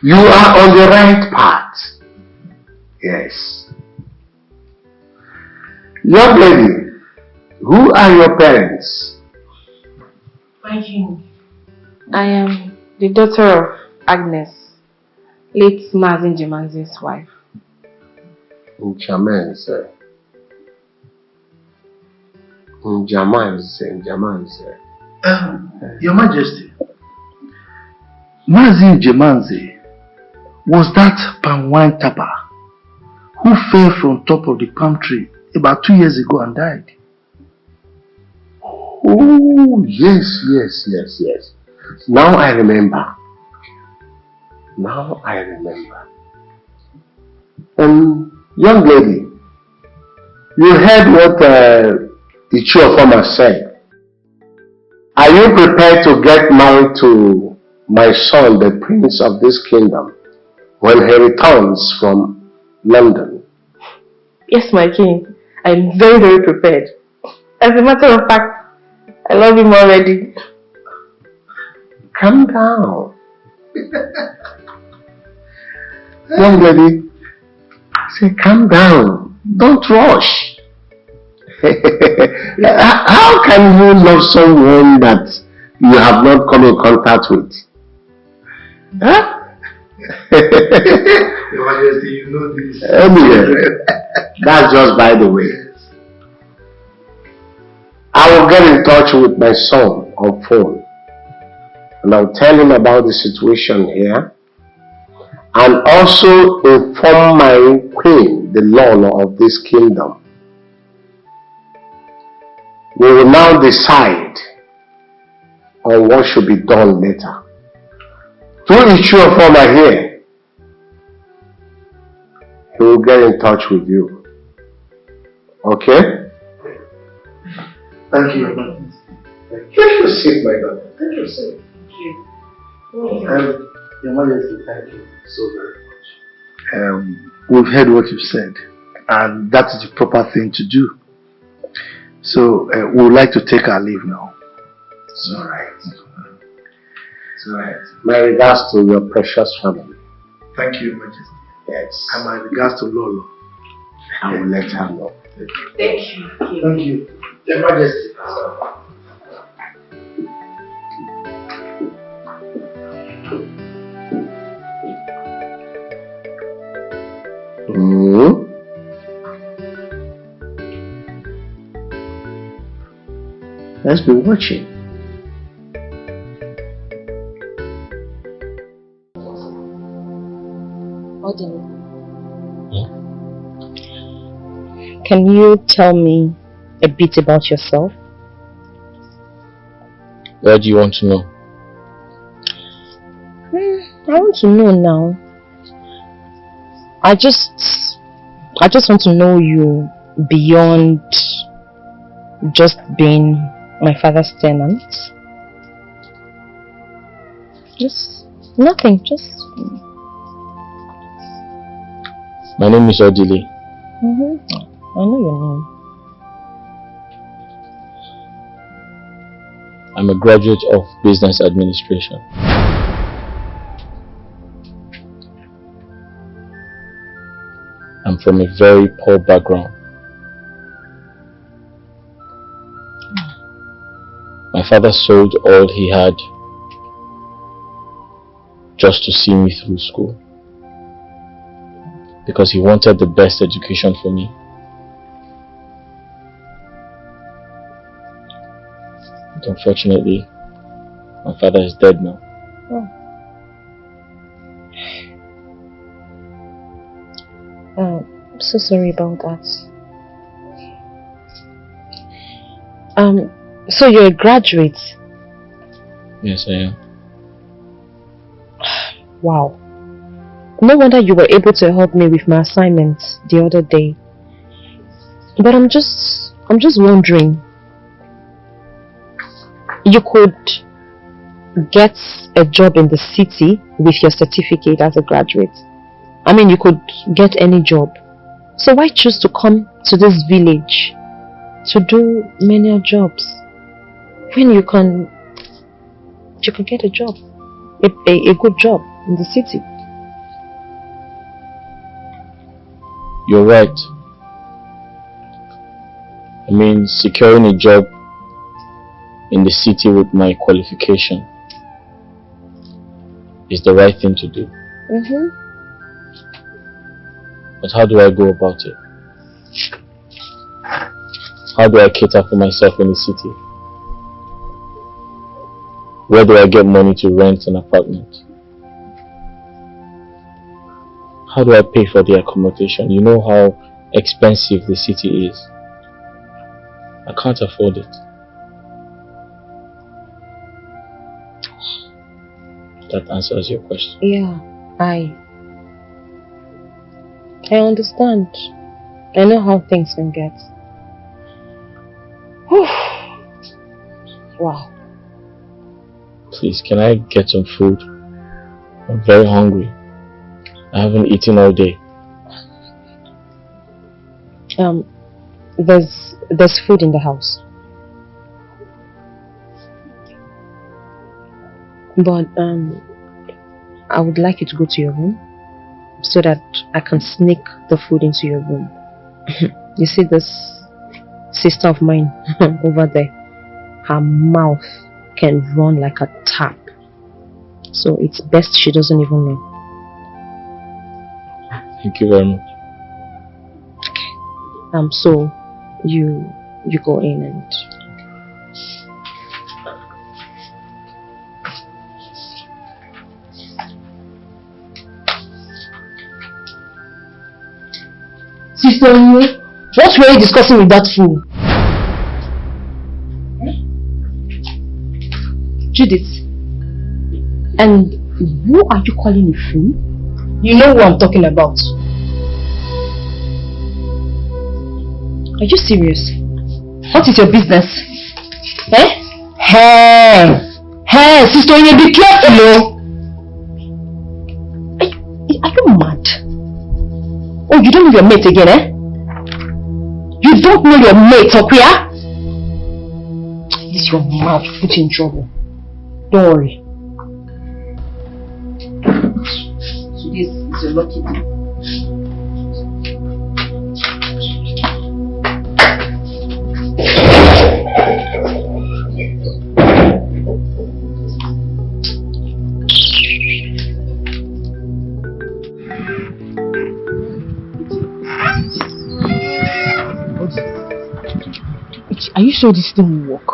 You are on the right path. Yes. Young lady, who are your parents? Thank you. I am the daughter of Agnes, late Mazin Jemanzi's wife. Njamanze. Your Majesty, Mazin Jemanze was that palm wine tapper who fell from top of the palm tree about 2 years ago and died. Oh, yes. Now I remember. Young lady, you heard what the Chiofoma said. Are you prepared to get married to my son, the prince of this kingdom, when he returns from London? Yes, my king. I'm very, very prepared. As a matter of fact, I love him already. Calm down. Young lady, say calm down. Don't rush. How can you love someone that you have not come in contact with? Huh? Your Majesty, you know this. Anyway, that's just by the way. I will get in touch with my son on phone and I'll tell him about the situation here and also inform my queen, the Lolo of this kingdom. We will now decide on what should be done later. Through Ichuofoma here, he will get in touch with you. Okay? Thank you. Take your seat, my daughter. Take your seat. Your Majesty, thank you so very much. We've heard what you've said, and that is the proper thing to do. So we would like to take our leave now. It's alright. It's alright. My regards to your precious family. Thank you, Your Majesty. Yes. And my regards to Lolo. I will let her know. Thank you. Thank you. Your Majesty. Let's be watching. Can you tell me a bit about yourself? What do you want to know? I want to know now. I just want to know you beyond just being my father's tenant. Just nothing, just... My name is Odili. I know your name. I'm a graduate of business administration. I'm from a very poor background. My father sold all he had just to see me through school, because he wanted the best education for me. But unfortunately, my father is dead now. I'm so sorry about that. So you're a graduate? Yes, I am. Wow. No wonder you were able to help me with my assignments the other day. But I'm just wondering, you could get a job in the city with your certificate as a graduate. I mean, you could get any job. So why choose to come to this village to do menial jobs when you can get a job, a good job in the city? You're right. I mean, securing a job in the city with my qualification is the right thing to do. But how do I go about it? How do I cater for myself in the city? Where do I get money to rent an apartment? How do I pay for the accommodation? You know how expensive the city is. I can't afford it. That answers your question. Yeah, I understand. I know how things can get. Wow. Please, can I get some food? I'm very hungry. I haven't eaten all day. There's food in the house. But I would like you to go to your room so that I can sneak the food into your room. You see this sister of mine over there? Her mouth can run like a tap. So it's best she doesn't even know. Thank you very much. Okay. So you go in and Sister, what were you discussing with that fool? Judith, and who are you calling a fool? You know who I'm talking about. Are you serious? What is your business? Hey, sister, you be careful. Are you mad? Oh, you don't know your mate again, eh? You don't know your mate, Okuya? This your mouth put you in trouble. Don't worry. So this is your lucky day. Are you sure this thing will work?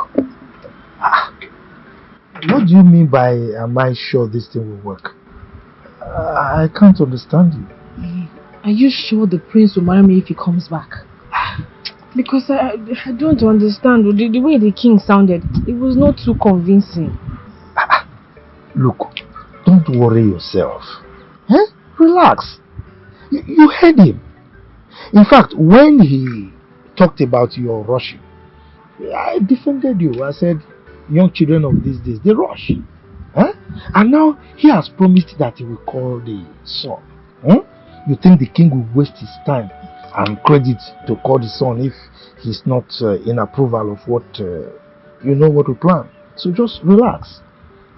What do you mean by am I sure this thing will work? I can't understand you. Are you sure the prince will marry me if he comes back? Because I don't understand. The way the king sounded, it was not too convincing. Look, don't worry yourself. Relax. You heard him. In fact, when he talked about your rushing, I defended you. I said, young children of these days, they rush. And now he has promised that he will call the son. You think the king will waste his time and credit to call the son if he's not in approval of what you know what we plan? So just relax.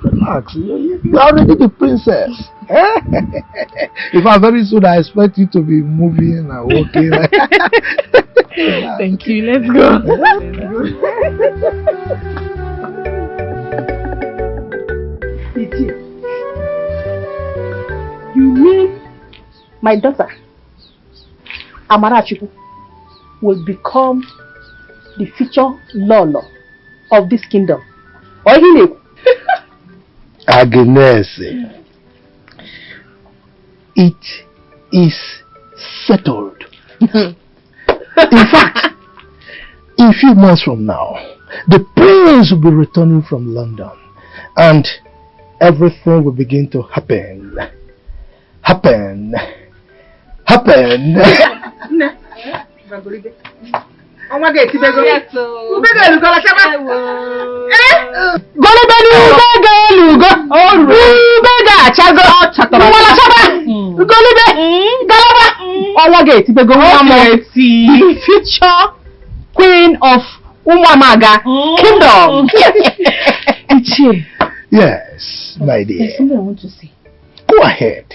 Relax. You are already the princess. If I'm very soon, I expect you to be moving and walking. Thank you. Let's go. You mean my daughter, Amarachi, will become the future Lolo of this kingdom? Or he knew? Agnes, it is settled. In fact, in a few months from now, the prince will be returning from London and everything will begin to happen. The future queen of Umamaga kingdom. Yes, my dear. There's something I want to say. Go ahead.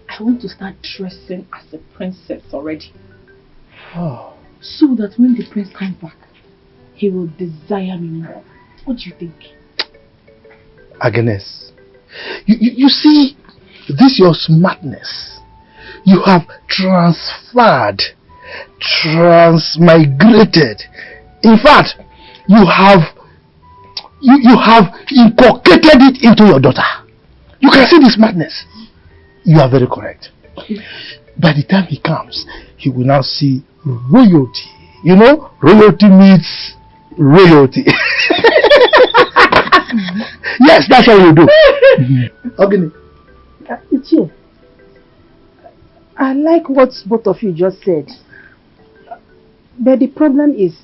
I want to start dressing as a princess already. Oh. So that when the prince comes back, he will desire me more. What do you think? Agnes, you see, this your smartness. You have transmigrated. In fact, you have You have inculcated it into your daughter. You can see this madness. You are very correct. By the time he comes, he will now see royalty. You know, royalty meets royalty. Yes, that's what you do. Okay. Ichie, I like what both of you just said. But the problem is,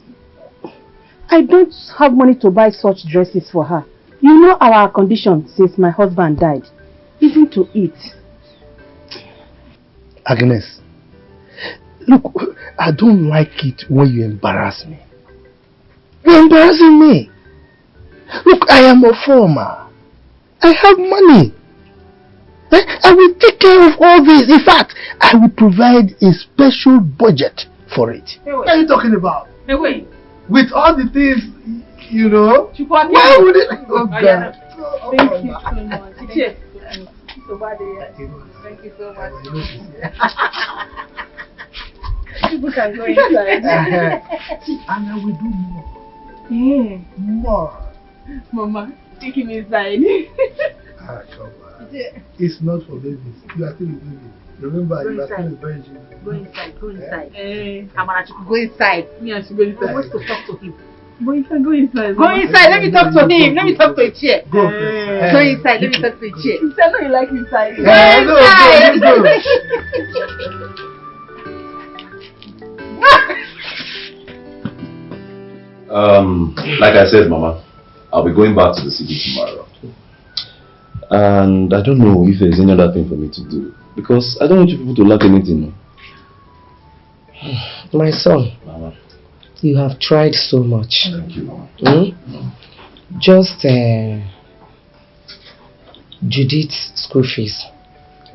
I don't have money to buy such dresses for her. You know our condition since my husband died. Even to eat. Agnes, look, I don't like it when you embarrass me. You're embarrassing me. Look, I am a farmer. I have money. I will take care of all this. In fact, I will provide a special budget for it. Hey, what are you talking about? Hey, wait. With all the things, you know, why would it? Oh, God. Thank you so much. Cheers. Thank you so much. People can go inside. And I will do more. Yeah. More. Mama, take him inside. Come on. It's not for babies. You are still a baby. Remember, you are still a virgin. Go inside. Go inside. Go inside. Me, I should go inside. I want to talk to him. Go inside. Go inside. Go inside. Let me talk to him. Let me talk to a chair. Go inside. Let me talk to a chair. You said no, you like inside. Like I said, Mama, I'll be going back to the city tomorrow. And I don't know if there's any other thing for me to do. Because I don't want you people to lack anything. My son, Mama. You have tried so much. Thank you, Mama. Just Judith's school fees.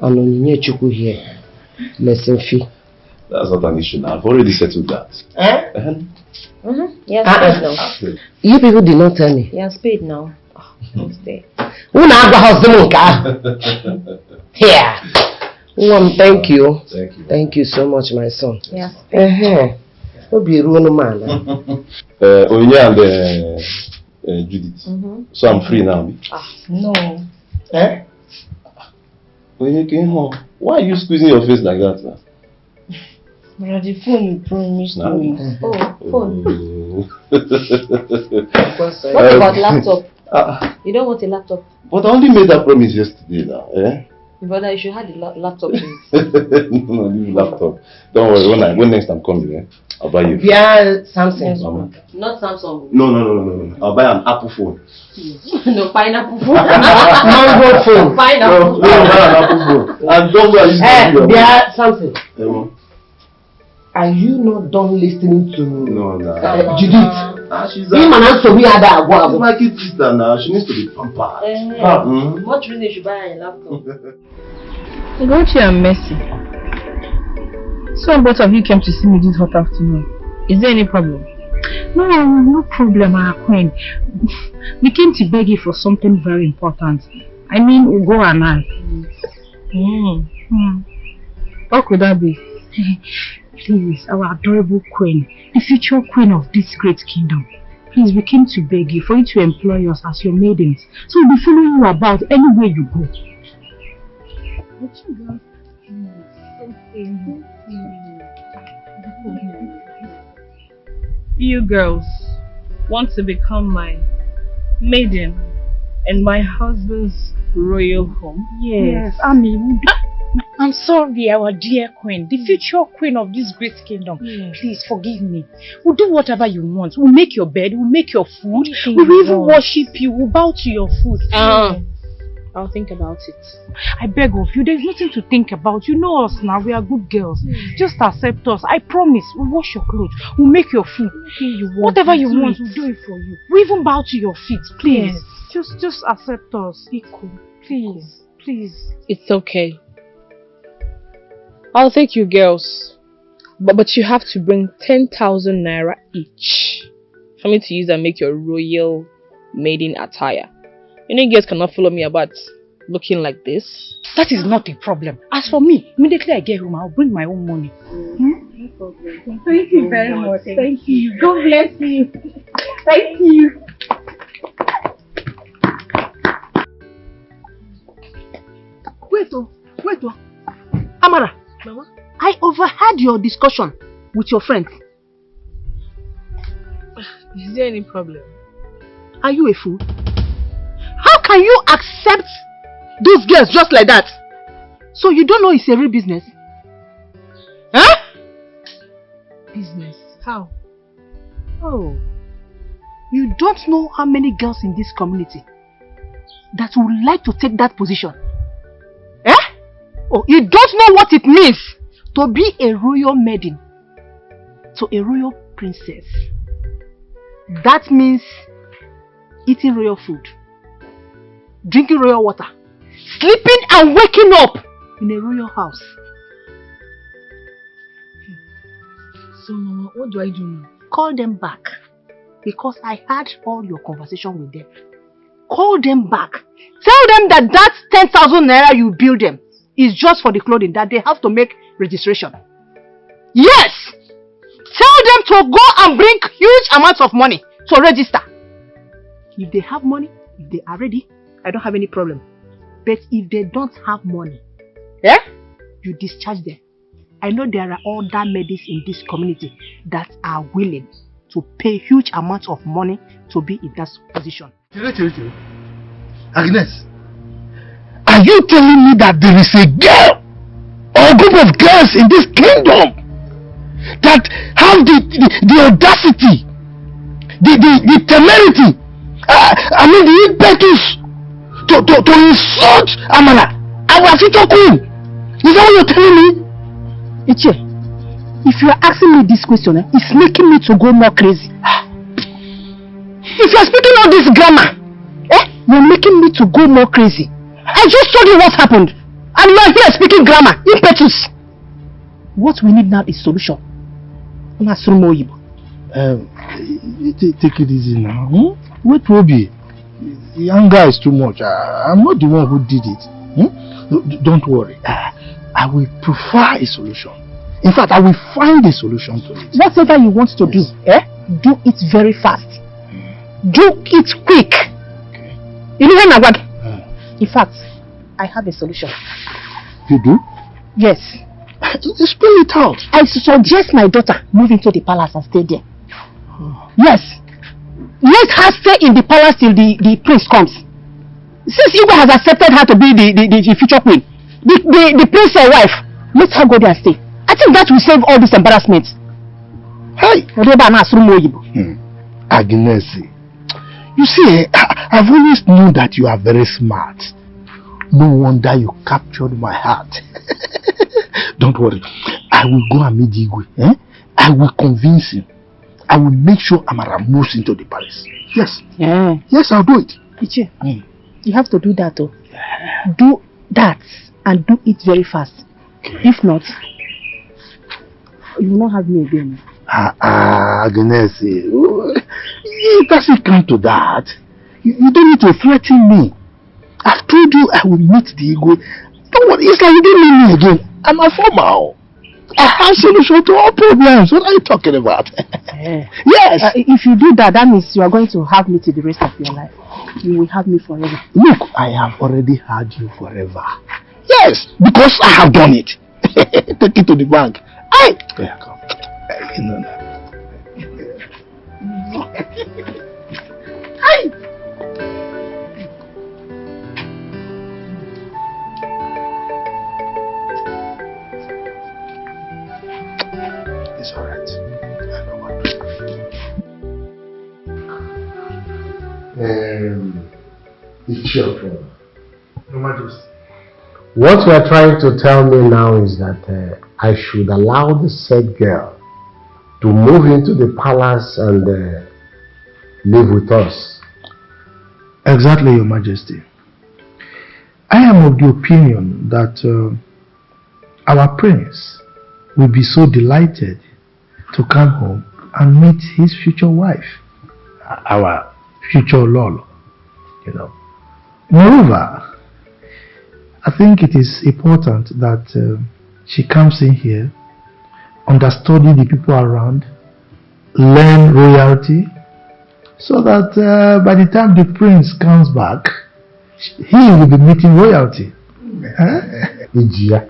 And Onyinye Chukwu here. Lesson fee. That's not an issue now. I've already settled that. He has paid now. You people did not tell me. He has paid now. Stay. Here. Thank you. Thank you. Thank you so much, my son. Yes. Onyinye and Judith. So I'm free now. No. Onyinye, why are you squeezing your face like that now? The phone you promised me. Oh, phone. What about laptop? You don't want a laptop? But I only made that promise yesterday now. But I should have the laptop. No, leave laptop. Don't worry, when next I'm coming, I'll buy you. Yeah, Samsung. Mama. Not Samsung. No. I'll buy an Apple phone. No, pineapple phone. Mango phone. Pineapple. No, I'll buy an Apple phone. And don't go and use yeah, Samsung. Are you not done listening to Judith? She's my kid sister now. She needs to be pampered. What reason you should buy a laptop? Gucci and Mercy. So both of you came to see me this hot afternoon. Is there any problem? No problem, our queen. We came to beg you for something very important. I mean, Ugo and I. What could that be? Please, our adorable queen, the future queen of this great kingdom. Please, we came to beg you for you to employ us as your maidens, so we'll be following you about anywhere you go. You girls want to become my maiden and my husband's royal home? Yes, I mean... I'm sorry, our dear queen, the future queen of this great kingdom. Please forgive me. We'll do whatever you want. We'll make your bed, we'll make your food, we'll even worship you, we'll bow to your food. I'll think about it. I beg of you, there's nothing to think about. You know us now, we are good girls. Just accept us. I promise, we'll wash your clothes, we'll make your food. Whatever you want, we'll do it for you. We'll even bow to your feet, please. Just accept us. Be cool. Please. It's okay. I'll take you girls, but you have to bring 10,000 naira each for me to use and make your royal maiden attire. You know, you guys cannot follow me about looking like this. That is not a problem. As for me, immediately I get home, I'll bring my own money. No problem. Thank you very much. Thank you. God bless you. Thank you. Wait, Amara. Mama? I overheard your discussion with your friends. Is there any problem? Are you a fool? How can you accept those girls just like that? So you don't know it's a real business? Huh? Business? How? Oh. You don't know how many girls in this community that would like to take that position. Eh? Oh, you don't know what it means to be a royal maiden, to a royal princess. That means eating royal food, drinking royal water, sleeping and waking up in a royal house. So, Mama, what do I do now? Call them back, because I had all your conversation with them. Call them back. Tell them that 10,000 naira you bill them is just for the clothing, that they have to make registration. Yes! Tell them to go and bring huge amounts of money to register. If they have money, if they are ready, I don't have any problem. But if they don't have money, you discharge them. I know there are other maidens in this community that are willing to pay huge amounts of money to be in that position. Agnes, are you telling me that there is a girl or a group of girls in this kingdom that have the audacity, the temerity, the impetus to insult Amara, our future queen? Is that what you're telling me? Iche, if you are asking me this question, it's making me to go more crazy. If you are speaking all this grammar, you're making me to go more crazy. I just told you what happened, and you are here speaking grammar, impetus. What we need now is solution. Take it easy now. Wait, Robbie. The anger is too much. I'm not the one who did it. Don't worry. I will prefer a solution. In fact, I will find a solution to it. Whatever you want to do, do it very fast. Do it quick. Okay. In fact, I have a solution. You do? Yes. Spell it out. I suggest my daughter move into the palace and stay there. Yes. Let her stay in the palace till the prince comes. Since Igwe has accepted her to be the future queen, the prince's wife, let her go there and stay. I think that will save all this embarrassment. Hey! Agnes, you see, I've always known that you are very smart. No wonder you captured my heart. Don't worry. I will go and meet Igwe. I will convince him. I will make sure Amara moves into the palace. Yes. Yeah. Yes, I'll do it. Iche, you have to do that though. Do that and do it very fast. Okay. If not, you will not have me again. Agnes, it doesn't come to that. You don't need to threaten me. I've told you I will meet the Igwe. Don't worry, it's like you didn't meet me again. I'm a formal. I have solution to all problems. What are you talking about? Yes. If you do that, that means you are going to have me to the rest of your life. You will have me forever. Look, I have already had you forever. Yes, because I have done it. Take it to the bank. Here, come. It's alright. I know what. It's your turn. Your Majesty. What you are trying to tell me now is that I should allow the said girl to move into the palace and live with us. Exactly, Your Majesty. I am of the opinion that our prince will be so delighted to come home and meet his future wife, our future Lolo, you know. Moreover, I think it is important that she comes in here, understudy the people around, learn royalty, so that by the time the prince comes back, he will be meeting royalty. Ijia.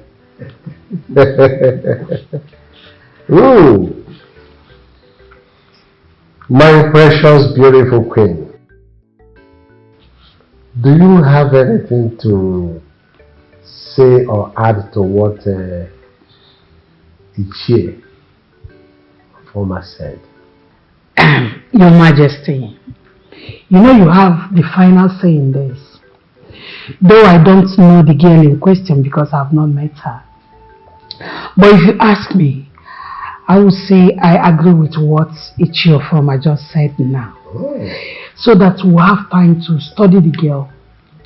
Ooh. My precious, beautiful queen. Do you have anything to say or add to what Ichie former said? Your Majesty, you know you have the final say in this. Though I don't know the girl in question because I have not met her. But if you ask me, I would say I agree with what Ichie Ofroma just said now. So that we'll have time to study the girl,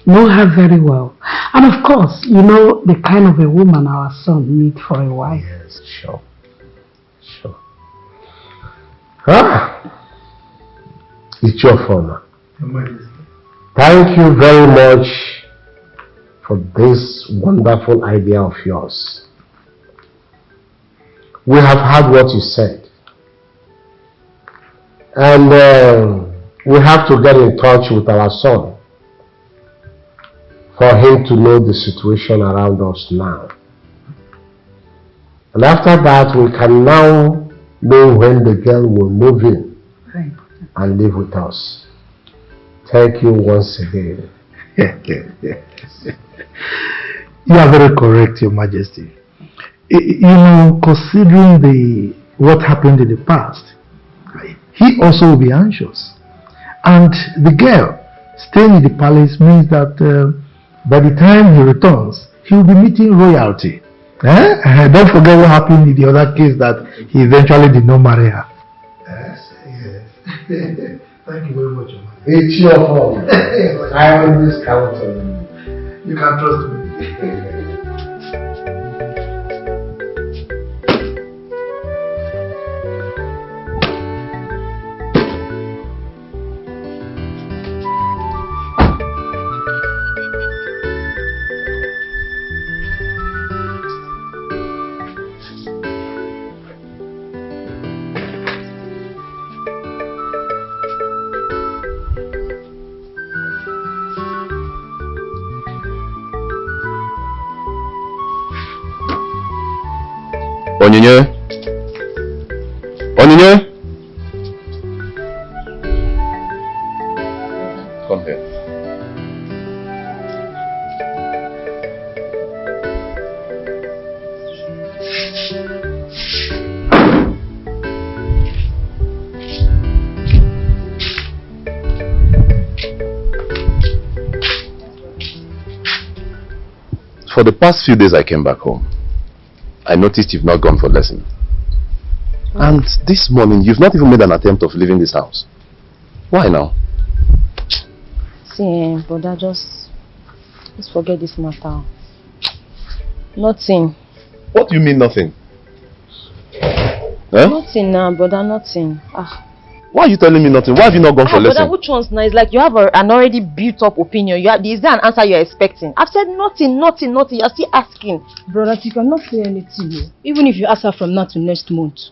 know her very well. And of course, you know the kind of a woman our son needs for a wife. Yes, sure. Sure. Ichie Ofroma. Thank you very much for this wonderful idea of yours. We have heard what you said. And we have to get in touch with our son for him to know the situation around us now. And after that, we can now know when the girl will move in and live with us. Thank you once again. You are very correct, Your Majesty. You know, considering what happened in the past, he also will be anxious. And the girl staying in the palace means that by the time he returns, he will be meeting royalty. Don't forget what happened in the other case that he eventually did not marry her. Yes. Thank you very much, Your Majesty. It's your fault. I always count on you. You can trust me. Onyinye? Onyinye? Come here. For the past few days I came back home. I noticed you've not gone for lesson. And this morning, you've not even made an attempt of leaving this house. Why now? See, brother, just forget this matter. Nothing. What do you mean nothing? Nothing now, brother, nothing. Why are you telling me nothing? Why have you not gone for lesson? Brother, which one's now? It's like you have an already built up opinion. Is there an answer you're expecting? I've said nothing. You're still asking. Brother, you cannot say anything. Even if you ask her from now to next month.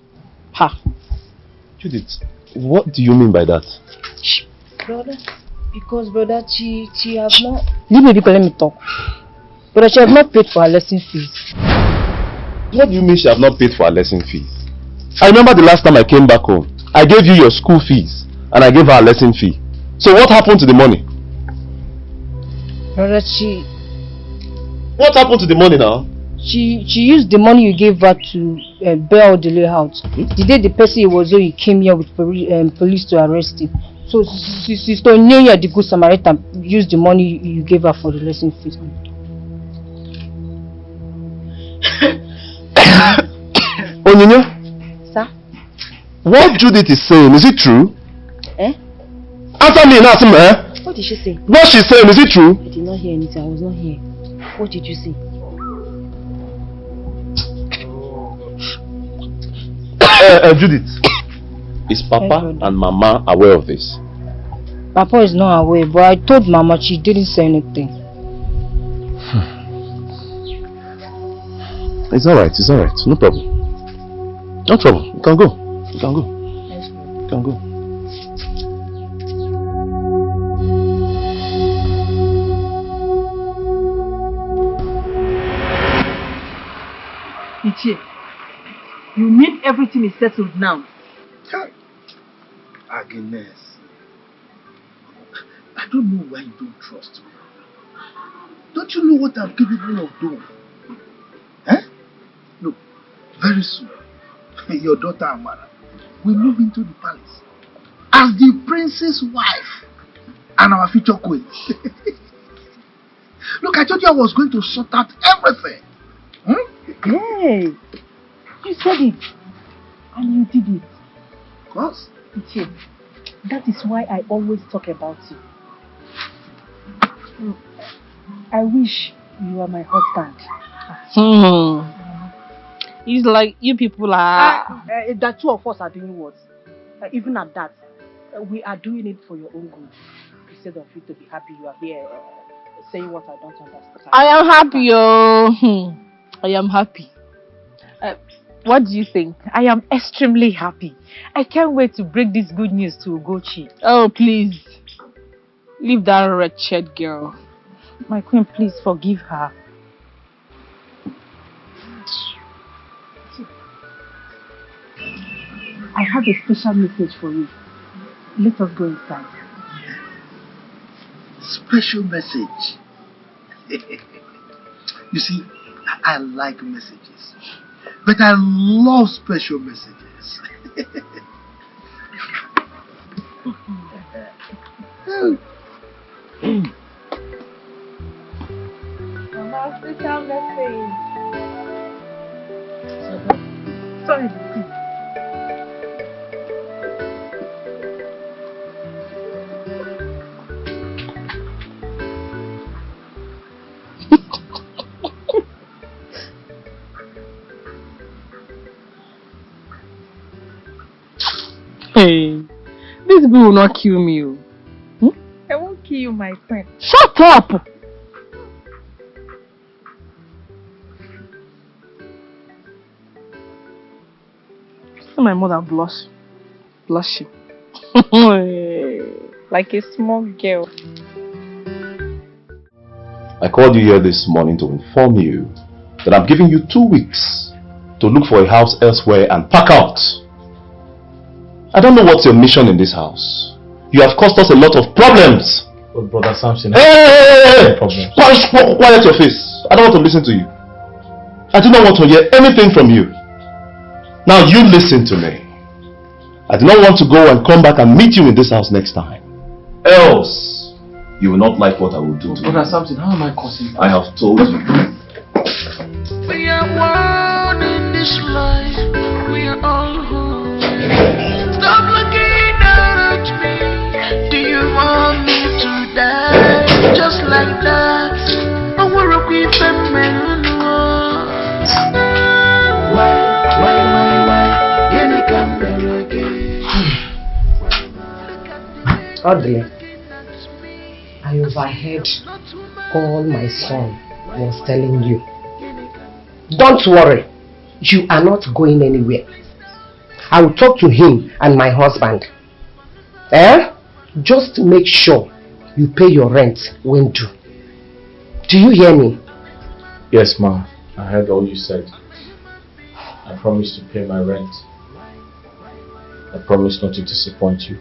Judith, what do you mean by that? Brother, because brother, she have not... Leave me, people, let me talk. Brother, she have not paid for her lesson fees. What do you mean she have not paid for her lesson fees? I remember the last time I came back home. I gave you your school fees and I gave her a lesson fee. So what happened to the money? Brother, what happened to the money now? She used the money you gave her to bail the layout. The day the person he was he came here with police to arrest him. So Sister Nyonya, the good Samaritan, used the money you gave her for the lesson fees. Onyinye? Sir? What Judith is saying, is it true? Answer me now, What did she say? What she's saying, is it true? I did not hear anything, I was not here. What did you say? Judith, is Papa and Mama aware of this? Papa is not aware, but I told Mama, she didn't say anything. It's alright, no problem. No trouble, you can go. You can go. You can go. Ichie, you mean everything is settled now? Agnes, I don't know why you don't trust me. Don't you know what I'm capable of doing? Look, very soon, your daughter Amara will move into the palace as the princess wife and our future queen. Look, I told you I was going to sort out everything. Hey, you said it, and you did it. Of course. Ichie, that is why I always talk about you. I wish you were my husband. It's like you people are... the two of us are doing what? Even at that, we are doing it for your own good. Instead of you to be happy, you are here saying what I don't understand. I am happy, oh. I am happy. What do you think? I am extremely happy. I can't wait to break this good news to Ugochi. Oh, please. Leave that wretched girl. My queen, please forgive her. I have a special message for you. Let us go inside. Special message. You see, I like messages, but I love special messages. Mama, special message. Sorry. Hey, this bee will not kill me. I won't kill you, my friend. Shut up! See my mother blushing. Like a small girl. I called you here this morning to inform you that I'm giving you 2 weeks to look for a house elsewhere and pack out. I don't know what's your mission in this house. You have caused us a lot of problems. But Brother Samson, hey! Quiet your face. I don't want to listen to you. I do not want to hear anything from you. Now you listen to me. I do not want to go and come back and meet you in this house next time. Else, you will not like what I will do to you. Brother Samson, how am I causing? I have told you. We are one in this life. We are all home. Stop looking at me. Do you want me to die just like that? I want to keep them men. Why? Can you come back again? Oddly, I overheard all my son was telling you. Don't worry, you are not going anywhere. I will talk to him and my husband. Just make sure you pay your rent when due. Do you hear me? Yes, Ma. I heard all you said. I promise to pay my rent. I promise not to disappoint you.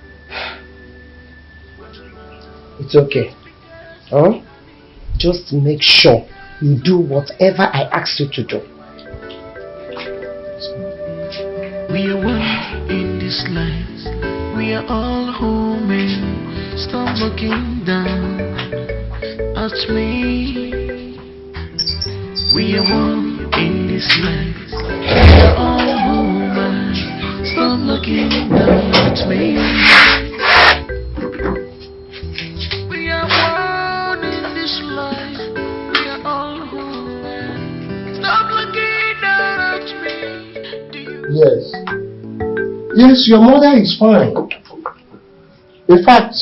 It's okay. Just make sure you do whatever I asked you to do. We are one in this life. We are all human. Stop looking down at me. We are one in this life. We are all human. Stop looking down at me. We are one in this life. We are all human. Stop looking down at me. Yes. Yes, your mother is fine. In fact,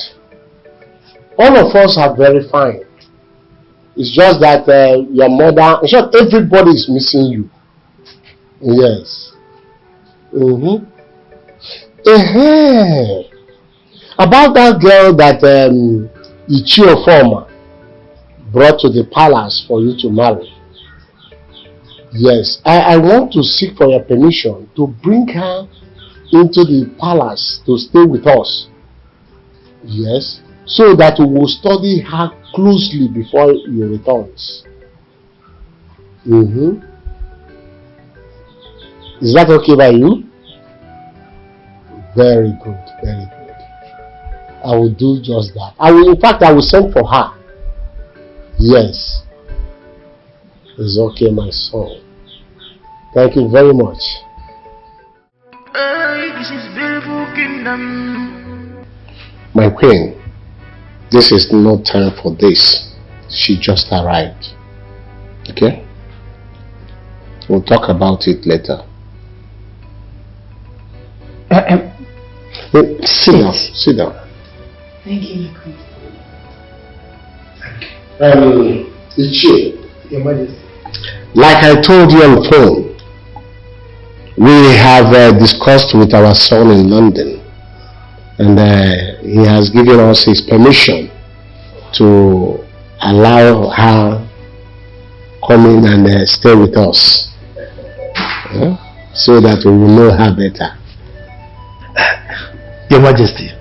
all of us are very fine. It's just that your mother, in short, everybody is missing you. Yes. About that girl that Ichio Former brought to the palace for you to marry. Yes, I want to seek for your permission to bring her into the palace to stay with us. Yes, so that we will study her closely before you returns. Is that okay by you? Very good, very good. I will do just that. In fact, I will send for her. Yes. It's okay, my son. Thank you very much. This is beautiful kingdom. My queen, this is no time for this. She just arrived. Okay? We'll talk about it later. Sit down. Sit down. Thank you, my queen. Ichie, Your Majesty. Like I told you on the phone, we have discussed with our son in London, and he has given us his permission to allow her come in and stay with us, so that we will know her better. Your Majesty,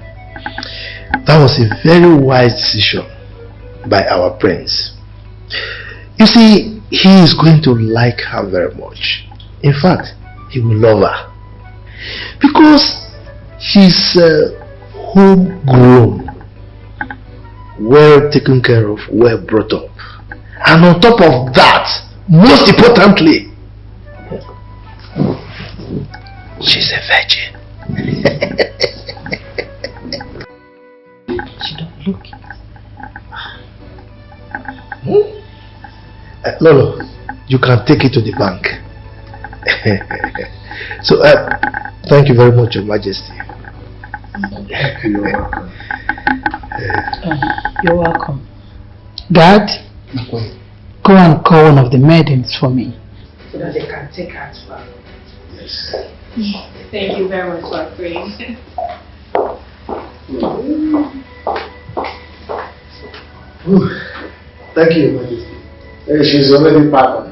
that was a very wise decision by our prince. You see, he is going to like her very much. In fact, he will love her because she's homegrown, well taken care of, well brought up, and on top of that, most importantly, she's a virgin. She don't look it. No, you can take it to the bank. So, thank you very much, Your Majesty. You're welcome. You're welcome. Guard, go and call one of the maidens for me, so that they can take her to her. Yes. Thank you very much, my queen. Thank you, Your Majesty. She's already packed.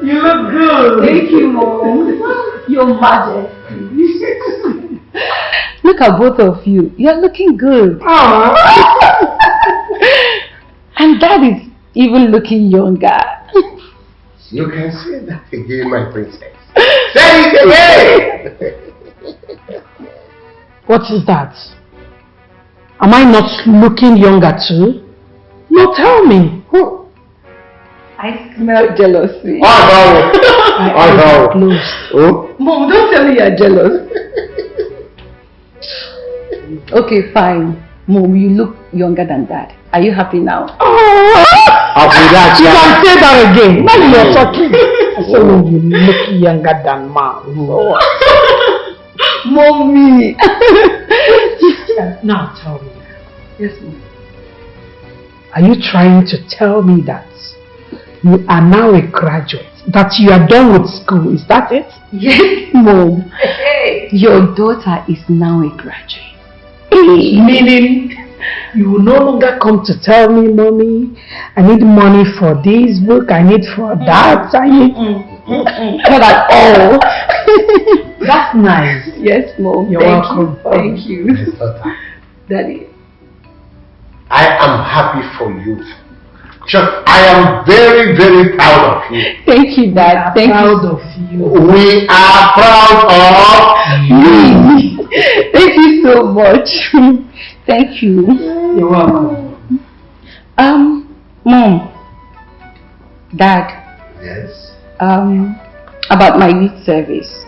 You look good. Thank you, Mom. Your Majesty. Look at both of you. You're looking good. And Dad is even looking younger. You can say that again, my princess. Say it again! What is that? Am I not looking younger too? No, tell me. I smell jealousy. I know. Oh. Mom, don't tell me you're jealous. Okay, fine. Mom, you look younger than Dad. Are you happy now? You can say that again. Now you're talking. So you look younger than Mom. Mommy. Now tell me. Yes, Mom. Are you trying to tell me that you are now a graduate? That you are done with school? Is that it? Yes, Mom. Hey. Your daughter is now a graduate. Meaning you will no longer come to tell me, Mommy, I need money for this book, I need for that, I need... Not at all. That's nice. Yes, Mom. You're welcome. Thank you. Daddy. I am happy for you. I am very, very proud of you. Thank you, Dad. Thank proud you. of you. We are proud of you. Thank you so much. Thank you. You're welcome. Mom. Dad. Yes. About my youth service.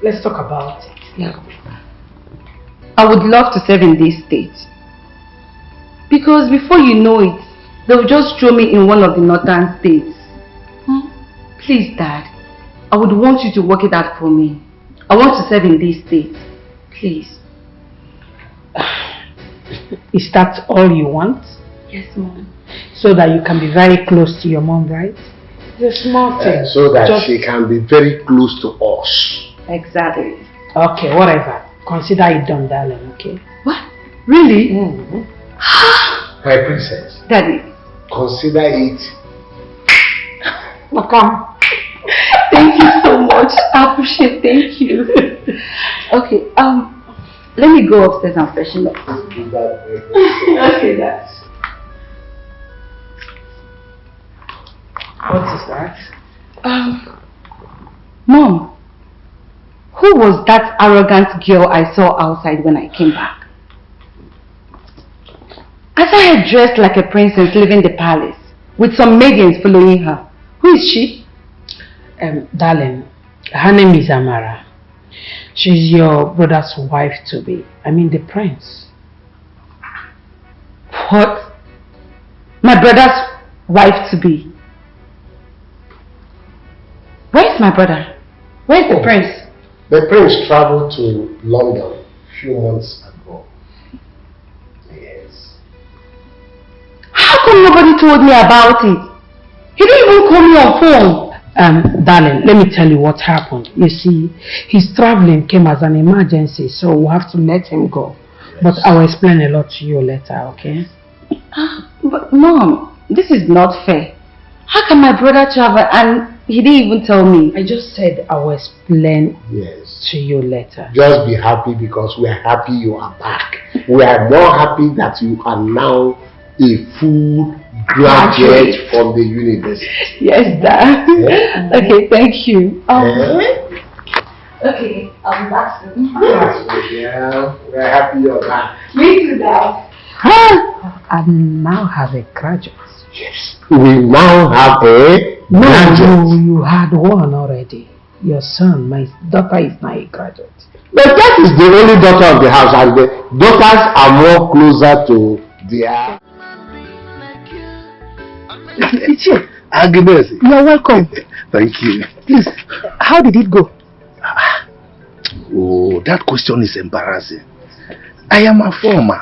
Let's talk about it. Yeah. I would love to serve in this state. Because before you know it, they'll just throw me in one of the northern states. Please, Dad. I would want you to work it out for me. I want to serve in this state. Please. Is that all you want? Yes, Mom. So that you can be very close to your mom, right? It's a small thing. So that she can be very close to us. Exactly. Okay, whatever. Consider it done, darling, okay? What? Really? My princess. Daddy. Consider it. Welcome. Thank you so much. I appreciate it. Thank you. Okay, let me go upstairs and freshen up. Okay, Dad. What is that? Mom, who was that arrogant girl I saw outside when I came back? I saw her dressed like a princess leaving the palace, with some maidens following her. Who is she? Darling, her name is Amara. She's your brother's wife-to-be. I mean, the prince. What? My brother's wife-to-be? Where's my brother? Where's the prince? The prince traveled to London a few months ago. Yes. How come nobody told me about it? He didn't even call me on phone. Darling, let me tell you what happened. You see, his traveling came as an emergency, so we'll have to let him go. Yes. But I will explain a lot to you later, okay? But Mom, this is not fair. How can my brother travel and he didn't even tell me? I just said I will explain to you later. Just be happy because we are happy you are back. We are more happy that you are now a full graduate from the university. Yes, Dad. Yeah. Okay, thank you. Okay, I'll be back soon. Yeah, we're happy you're back. Me too, Dad. I now have a graduate. Yes, we now have a graduate. No, you had one already. Your son, my daughter, is now a graduate. But that is the only daughter of the house, and the daughters are more closer to their... Agnes. You're welcome. Thank you. Please, how did it go? Oh, that question is embarrassing. I am a former.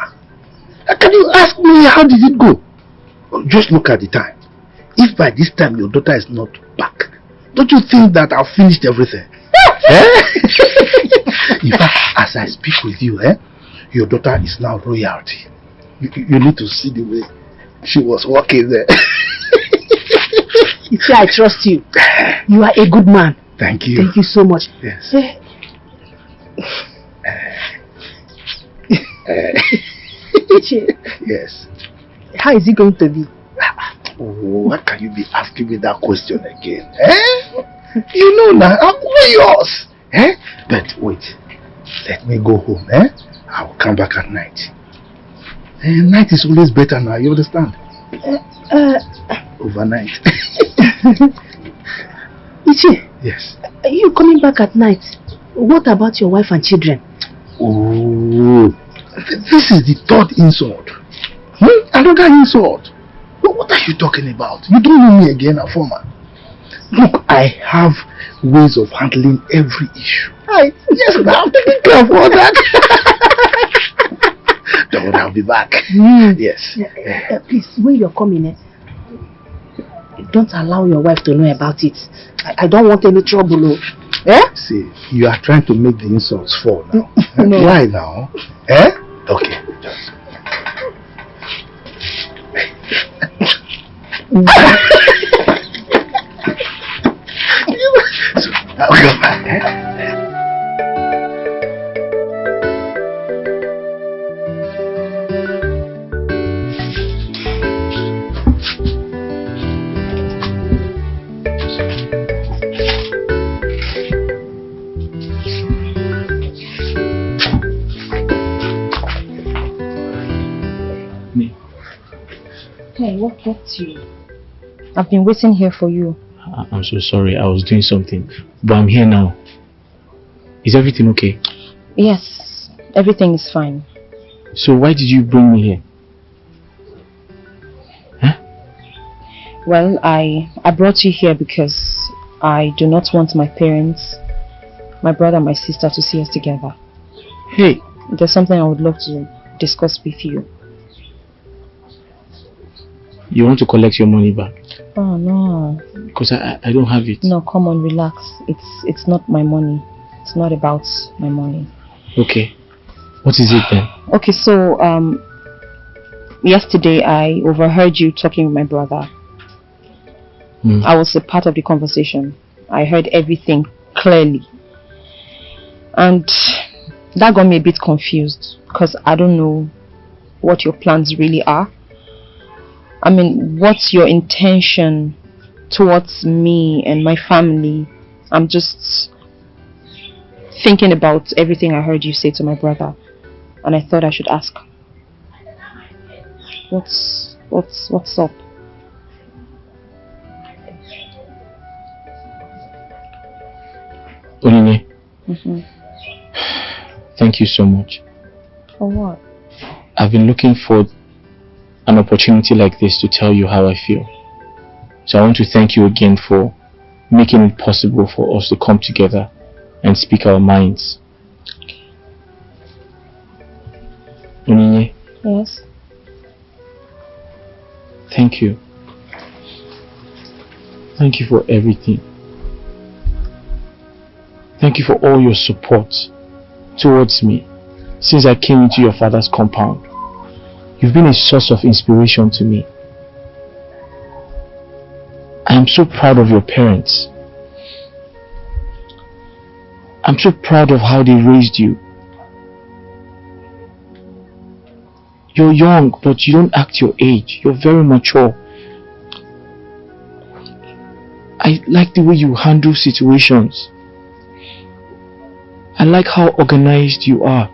Can you ask me how did it go? Just look at the time. If by this time your daughter is not back, don't you think that I've finished everything? In fact, as I speak with you, your daughter is now royalty. You need to see the way she was walking there. You see, I trust you. You are a good man. Thank you. Thank you so much. Yes. Yes. How is it going to be? Oh, why can you be asking me that question again? You know now, I'm yours. But wait, let me go home. I will come back at night. Night is always better now, you understand? Overnight. Ichi. Yes. Are you coming back at night? What about your wife and children? Oh, This is the third insult. Another insult. What are you talking about? You don't know me again, Afoma. Look, I have ways of handling every issue. Yes, now I'm taking care of all that. Don't worry, I'll be back. Yes. Please, when you're coming, don't allow your wife to know about it. I don't want any trouble. See, you are trying to make the insults fall now. No. Why now? Okay. So, I'll come back. Hey, what's you? I've been waiting here for you. I'm so sorry. I was doing something. But I'm here now. Is everything okay? Yes, everything is fine. So why did you bring me here? Well, I brought you here because I do not want my parents, my brother and my sister to see us together. Hey! There's something I would love to discuss with you. You want to collect your money back? Oh no. Because I don't have it. No, come on, relax. It's not my money. It's not about my money. Okay. What is it then? Okay, so yesterday I overheard you talking with my brother. I was a part of the conversation. I heard everything clearly. And that got me a bit confused because I don't know what your plans really are. I mean, what's your intention towards me and my family? I'm just thinking about everything I heard you say to my brother, and I thought I should ask. What's up? Ini, thank you so much. For what? I've been looking for an opportunity like this to tell you how I feel. So I want to thank you again for making it possible for us to come together and speak our minds. Onyinye. Yes? Thank you. Thank you for everything. Thank you for all your support towards me since I came into your father's compound. You've been a source of inspiration to me. I am so proud of your parents. I'm so proud of how they raised you. You're young, but you don't act your age. You're very mature. I like the way you handle situations. I like how organized you are.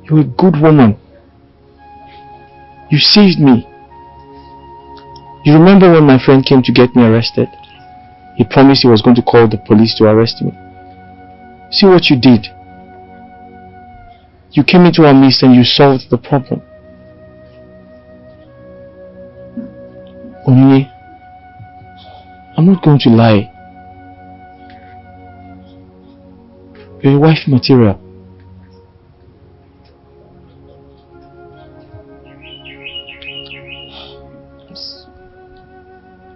You're a good woman. You saved me. You remember when my friend came to get me arrested? He promised he was going to call the police to arrest me. See what you did. You came into our midst and you solved the problem. Onyinye, I'm not going to lie. You're a wife material.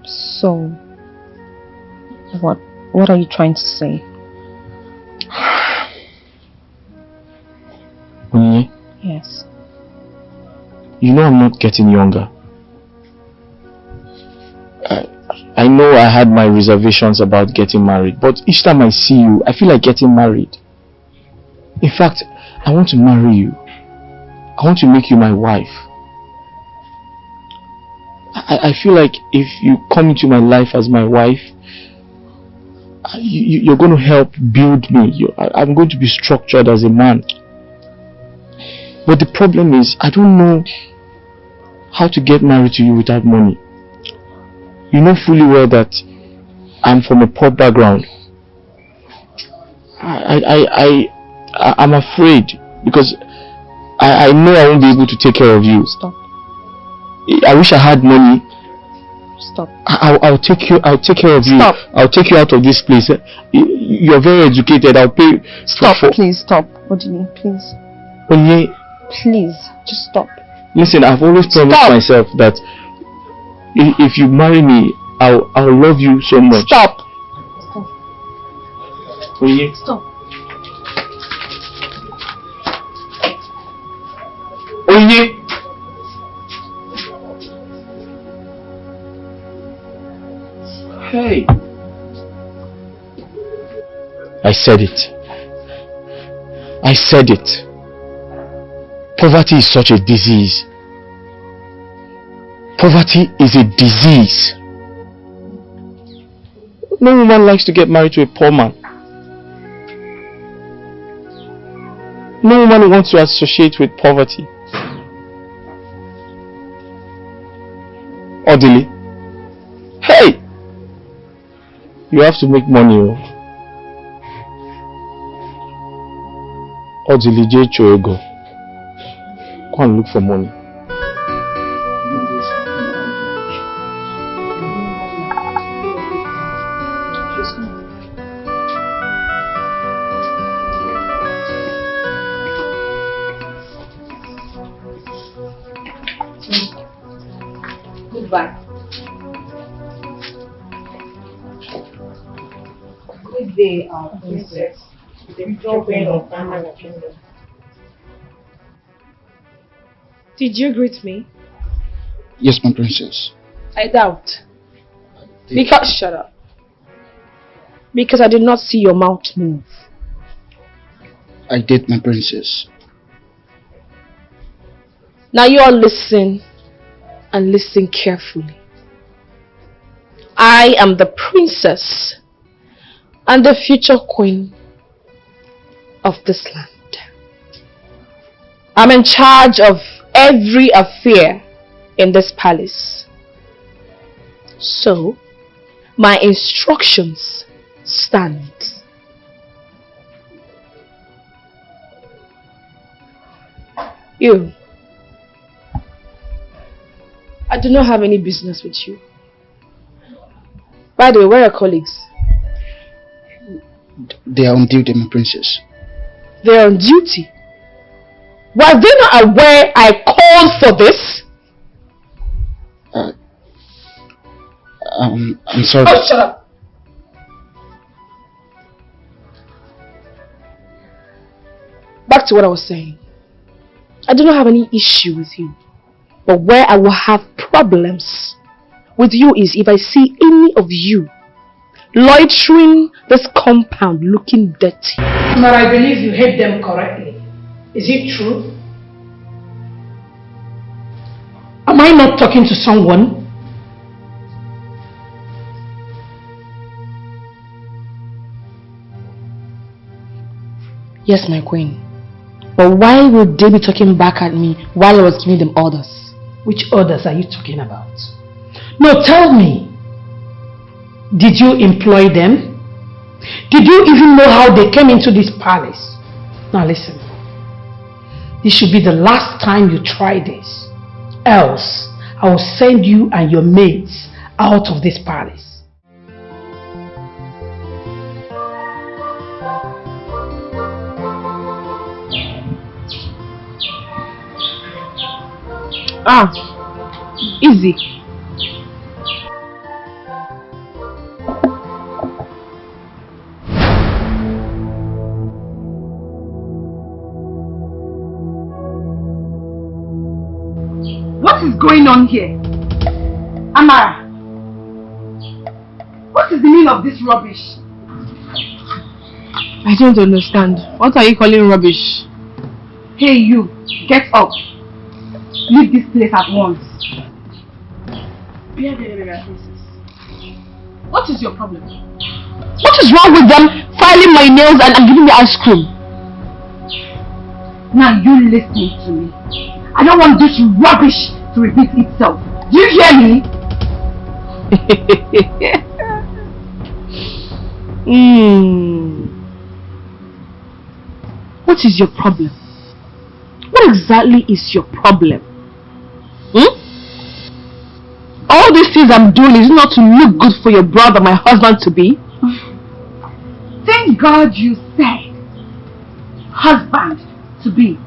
So, what are you trying to say? Onyinye? Yes. You know I'm not getting younger. I know I had my reservations about getting married, but each time I see you, I feel like getting married. In fact, I want to marry you. I want to make you my wife. I feel like if you come into my life as my wife, you're going to help build me. I'm going to be structured as a man. But the problem is, I don't know how to get married to you without money. You know fully well that I'm from a poor background. I'm afraid because I know I won't be able to take care of you. Stop. I wish I had money. Stop. I'll take care of you. Stop. I'll take you out of this place. You're very educated. I'll pay. Stop, please stop. What do you mean, please? Onye, please, just stop. Listen, I've always promised myself that if you marry me, I'll love you so much. Stop. Onye. Stop. Onye. Hey. I said it. I said it. Poverty is such a disease. Poverty is a disease. No woman likes to get married to a poor man. No woman wants to associate with poverty. Orderly. Hey! You have to make money. Orderly J. Choego. Go and look for money. Goodbye. Good day, princess. Did you greet me? Yes, my princess. I doubt. Because shut up. Because I did not see your mouth move. I did, my princess. Now you all listen and listen carefully. I am the princess and the future queen of this land. I'm in charge of every affair in this palace. So, my instructions stand. You. I do not have any business with you. By the way, where are your colleagues? They are on duty, my princess. They are on duty? Were they not aware I called for this? I'm sorry. Oh, shut up! Back to what I was saying. I do not have any issue with you. But where I will have problems with you is if I see any of you loitering this compound looking dirty. But I believe you hate them correctly. Is it true? Am I not talking to someone? Yes, my queen. But why would they be talking back at me while I was giving them orders? Which orders are you talking about? No, tell me. Did you employ them? Did you even know how they came into this palace? Now listen. This should be the last time you try this. Else, I will send you and your mates out of this palace. Ah, easy. What is going on here? Amara, what is the meaning of this rubbish? I don't understand. What are you calling rubbish? Hey you, get up. Leave this place at once. What is your problem? What is wrong with them filing my nails and giving me ice cream? Now you listen to me. I don't want this rubbish to repeat itself. Do you hear me? What is your problem? What exactly is your problem? All these things I'm doing is not to look good for your brother, my husband to be. Thank God you said husband to be.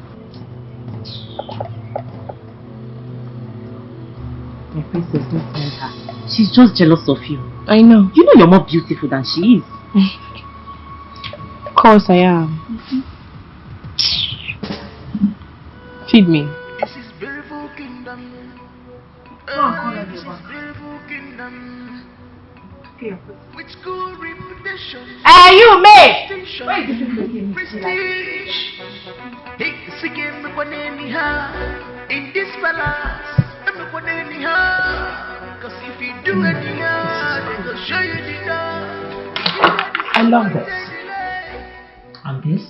My princess, don't mind her. She's just jealous of you. I know. You know you're more beautiful than she is. Of course I am. Feed me. This is beautiful kingdom. This is beautiful kingdom. With school reputation. Hey, you mate! Prestige. Hey, singing me one anyhow. In this palace, I'm me one anyhow. Cause if you do anyhow, they will show you the door. I love this. And this?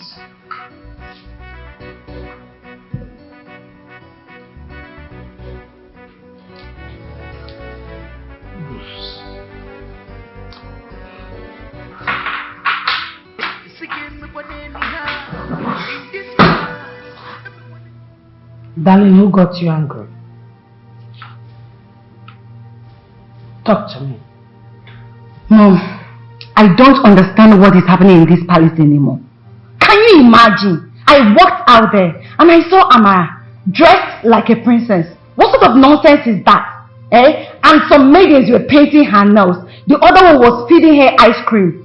Darling, who got you angry? Talk to me. Mom, I don't understand what is happening in this palace anymore. Can you imagine? I walked out there and I saw Amara dressed like a princess. What sort of nonsense is that? And some maidens were painting her nails. The other one was feeding her ice cream.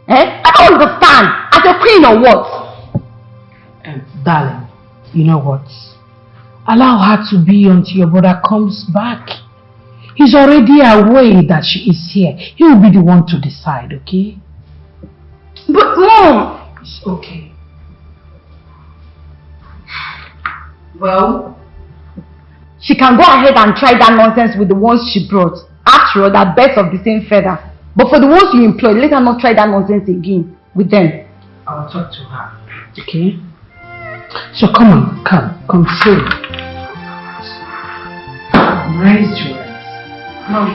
I don't understand. As a queen or what? Darling, you know what? Allow her to be until your brother comes back. He's already aware that she is here. He will be the one to decide, okay? But Mom! It's okay. Well, she can go ahead and try that nonsense with the ones she brought. After all, they're birds of the same feather. But for the ones you employ, let her not try that nonsense again with them. I'll talk to her, okay? So come on, come sit. Raise your eyes. Mom,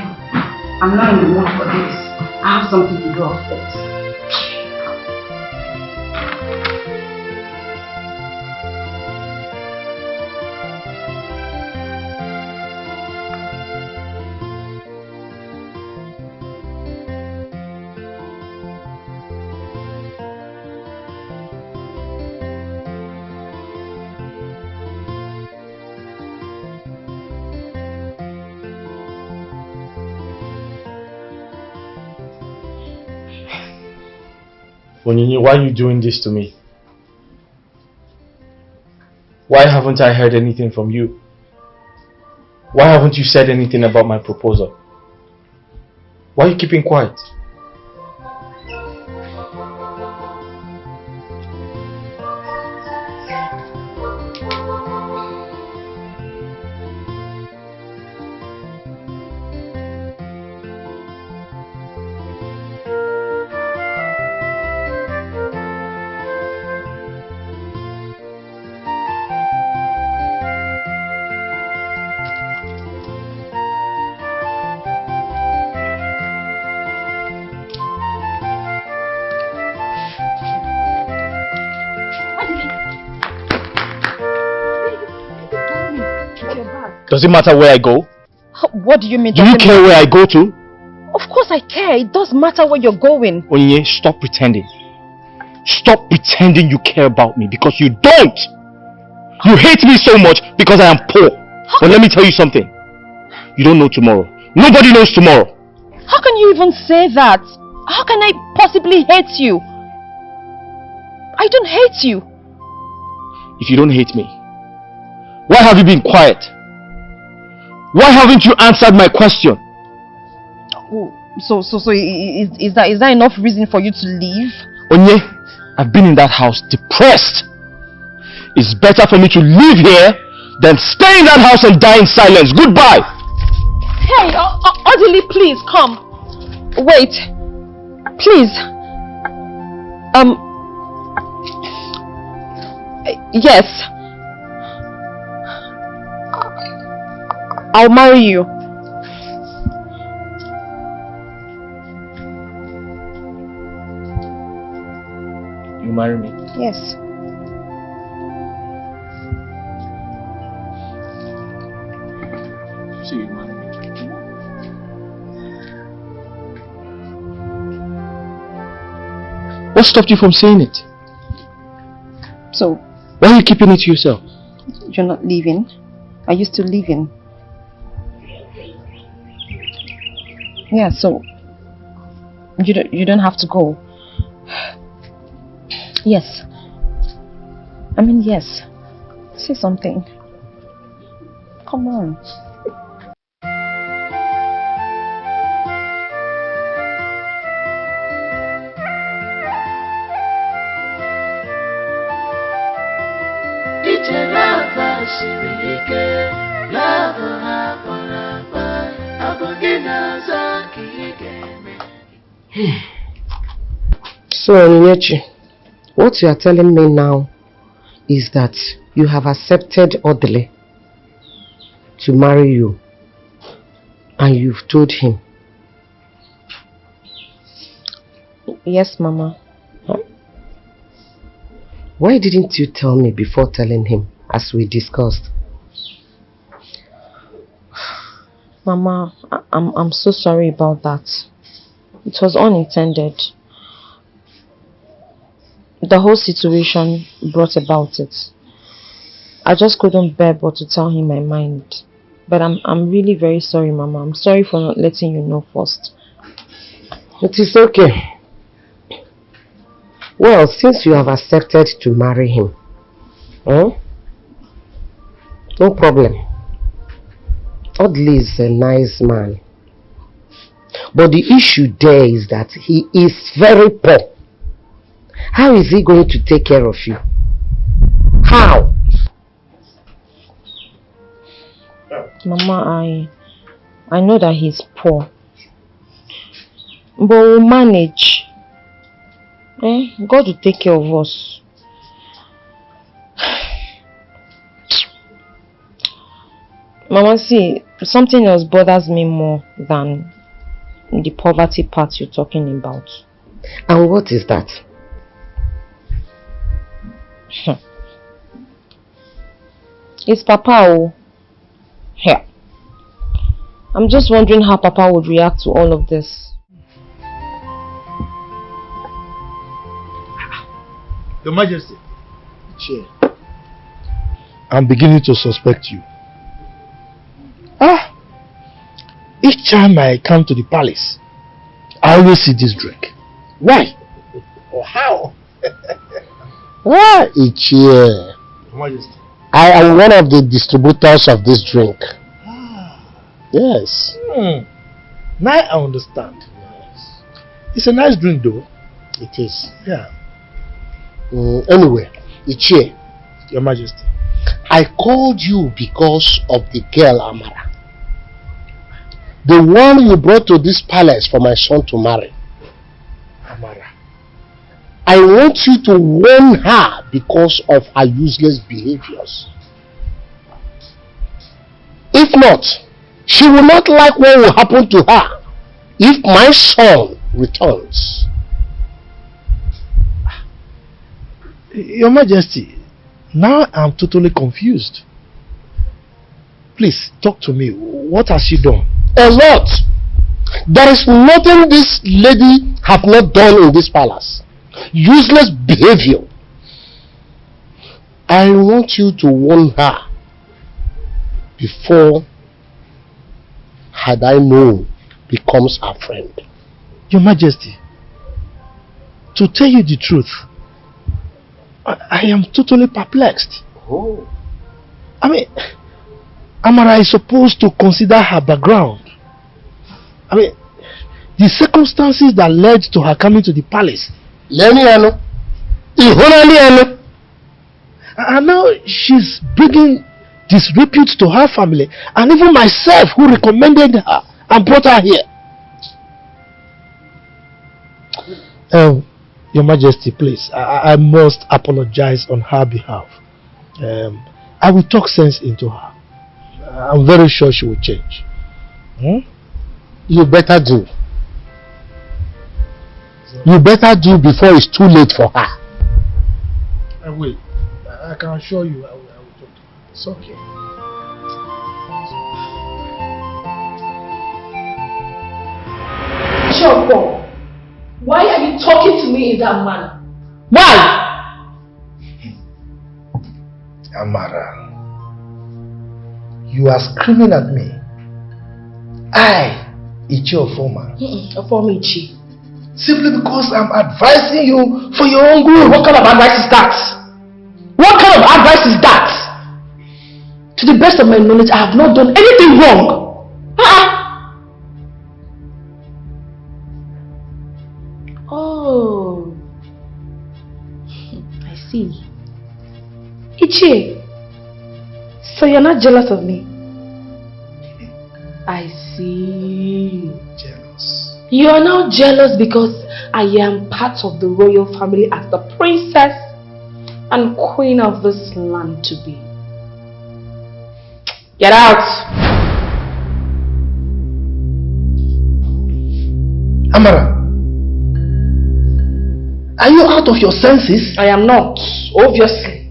I'm not in the mood for this. I have something to do upstairs. Onyinye, why are you doing this to me? Why haven't I heard anything from you? Why haven't you said anything about my proposal? Why are you keeping quiet? Does it matter where I go? What do you mean? Do you care where I go to? Of course I care. It does matter where you're going. Onyinye, stop pretending. Stop pretending you care about me, because you don't. You hate me so much because I am poor. But let me tell you something. You don't know tomorrow. Nobody knows tomorrow. How can you even say that? How can I possibly hate you? I don't hate you. If you don't hate me, why have you been quiet? Why haven't you answered my question? Oh, so is that enough reason for you to leave? Onye, I've been in that house depressed. It's better for me to live here than stay in that house and die in silence. Goodbye. Hey, Odili, please come. Wait, please. Yes. I'll marry you. You marry me? Yes. So you marry me. What stopped you from saying it? So, why are you keeping it to yourself? You're not leaving? Are you still leaving? Yeah, so you don't have to go. Yes. I mean, yes. Say something. Come on. So, Nyechi, what you are telling me now is that you have accepted Odile to marry you, and you've told him. Yes, Mama. Huh? Why didn't you tell me before telling him, as we discussed? Mama, I'm so sorry about that. It was unintended. The whole situation brought about it. I just couldn't bear but to tell him my mind. But I'm really very sorry, Mama. I'm sorry for not letting you know first. It is okay. Well, since you have accepted to marry him, no problem. Odile is a nice man. But the issue there is that he is very poor. How is he going to take care of you? How? Mama, I know that he's poor. But we'll manage. God will take care of us. Mama, see, something else bothers me more than the poverty part you're talking about. And what is that? It's Papa. Here. I'm just wondering how Papa would react to all of this. Your Majesty. Chair. I'm beginning to suspect you. Each time I come to the palace, I always see this drink. Why? Or how? Ichie. Your Majesty. I am one of the distributors of this drink. Yes. Now I understand. Yes. It's a nice drink though. It is. Yeah. Anyway, Ichie. Your Majesty. I called you because of the girl Amara. The one you brought to this palace for my son to marry. Amara. I want you to warn her because of her useless behaviors. If not, she will not like what will happen to her if my son returns. Your Majesty, now I'm totally confused. Please, talk to me. What has she done? A lot. There is nothing this lady have not done in this palace. Useless behavior. I want you to warn her before had I known becomes her friend. Your Majesty, to tell you the truth, I am totally perplexed. Oh. I mean, Amara is supposed to consider her background. I mean, the circumstances that led to her coming to the palace. And now she's bringing disrepute to her family and even myself who recommended her and brought her here. Your Majesty, please, I must apologize on her behalf. I will talk sense into her. I'm very sure she will change. You better do. You better do before it's too late for her. I will. I can assure you I will talk to her. It's okay. Ichoko, why are you talking to me in that manner? Why? Amara, you are screaming at me. I, Ichi Ofoma. Ofoma Ichi. Simply because I'm advising you for your own good. What kind of advice is that? What kind of advice is that? To the best of my knowledge, I have not done anything wrong. Oh, I see. Ichi, so you're not jealous of me? I see. Jealous. You are now jealous because I am part of the royal family as the princess and queen of this land to be. Get out! Amara, are you out of your senses? I am not, obviously.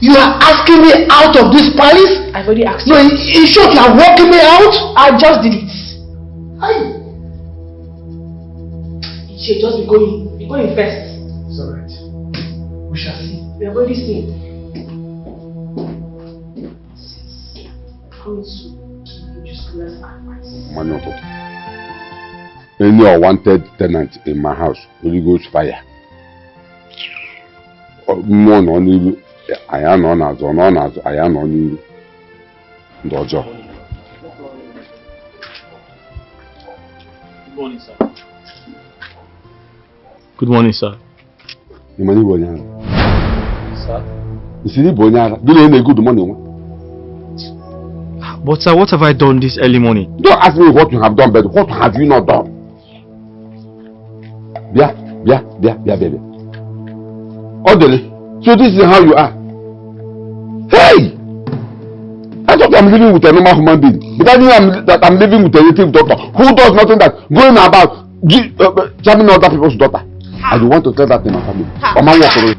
You are asking me out of this palace? I've already asked you. No, in short, you are walking me out? I just did it. Aye. She just be going. Be going first. It's alright. We shall see. We have already seen. Coming to give you useless advice. Any unwanted tenant in my house will go to fire. One only. I am on as I am on you. Dojo. Good morning, sir. Good morning, sir. You money Bonyara. Sir? You see Bonyara. Do you need good morning? But sir, what have I done this early morning? Don't ask me what you have done, but what have you not done? Yeah. Baby. Orderly. So this is how you are. Hey! I thought I'm living with a normal human being. Because I'm living with a native doctor who does nothing that going about charming other people's daughter. And you want to tell that in my family.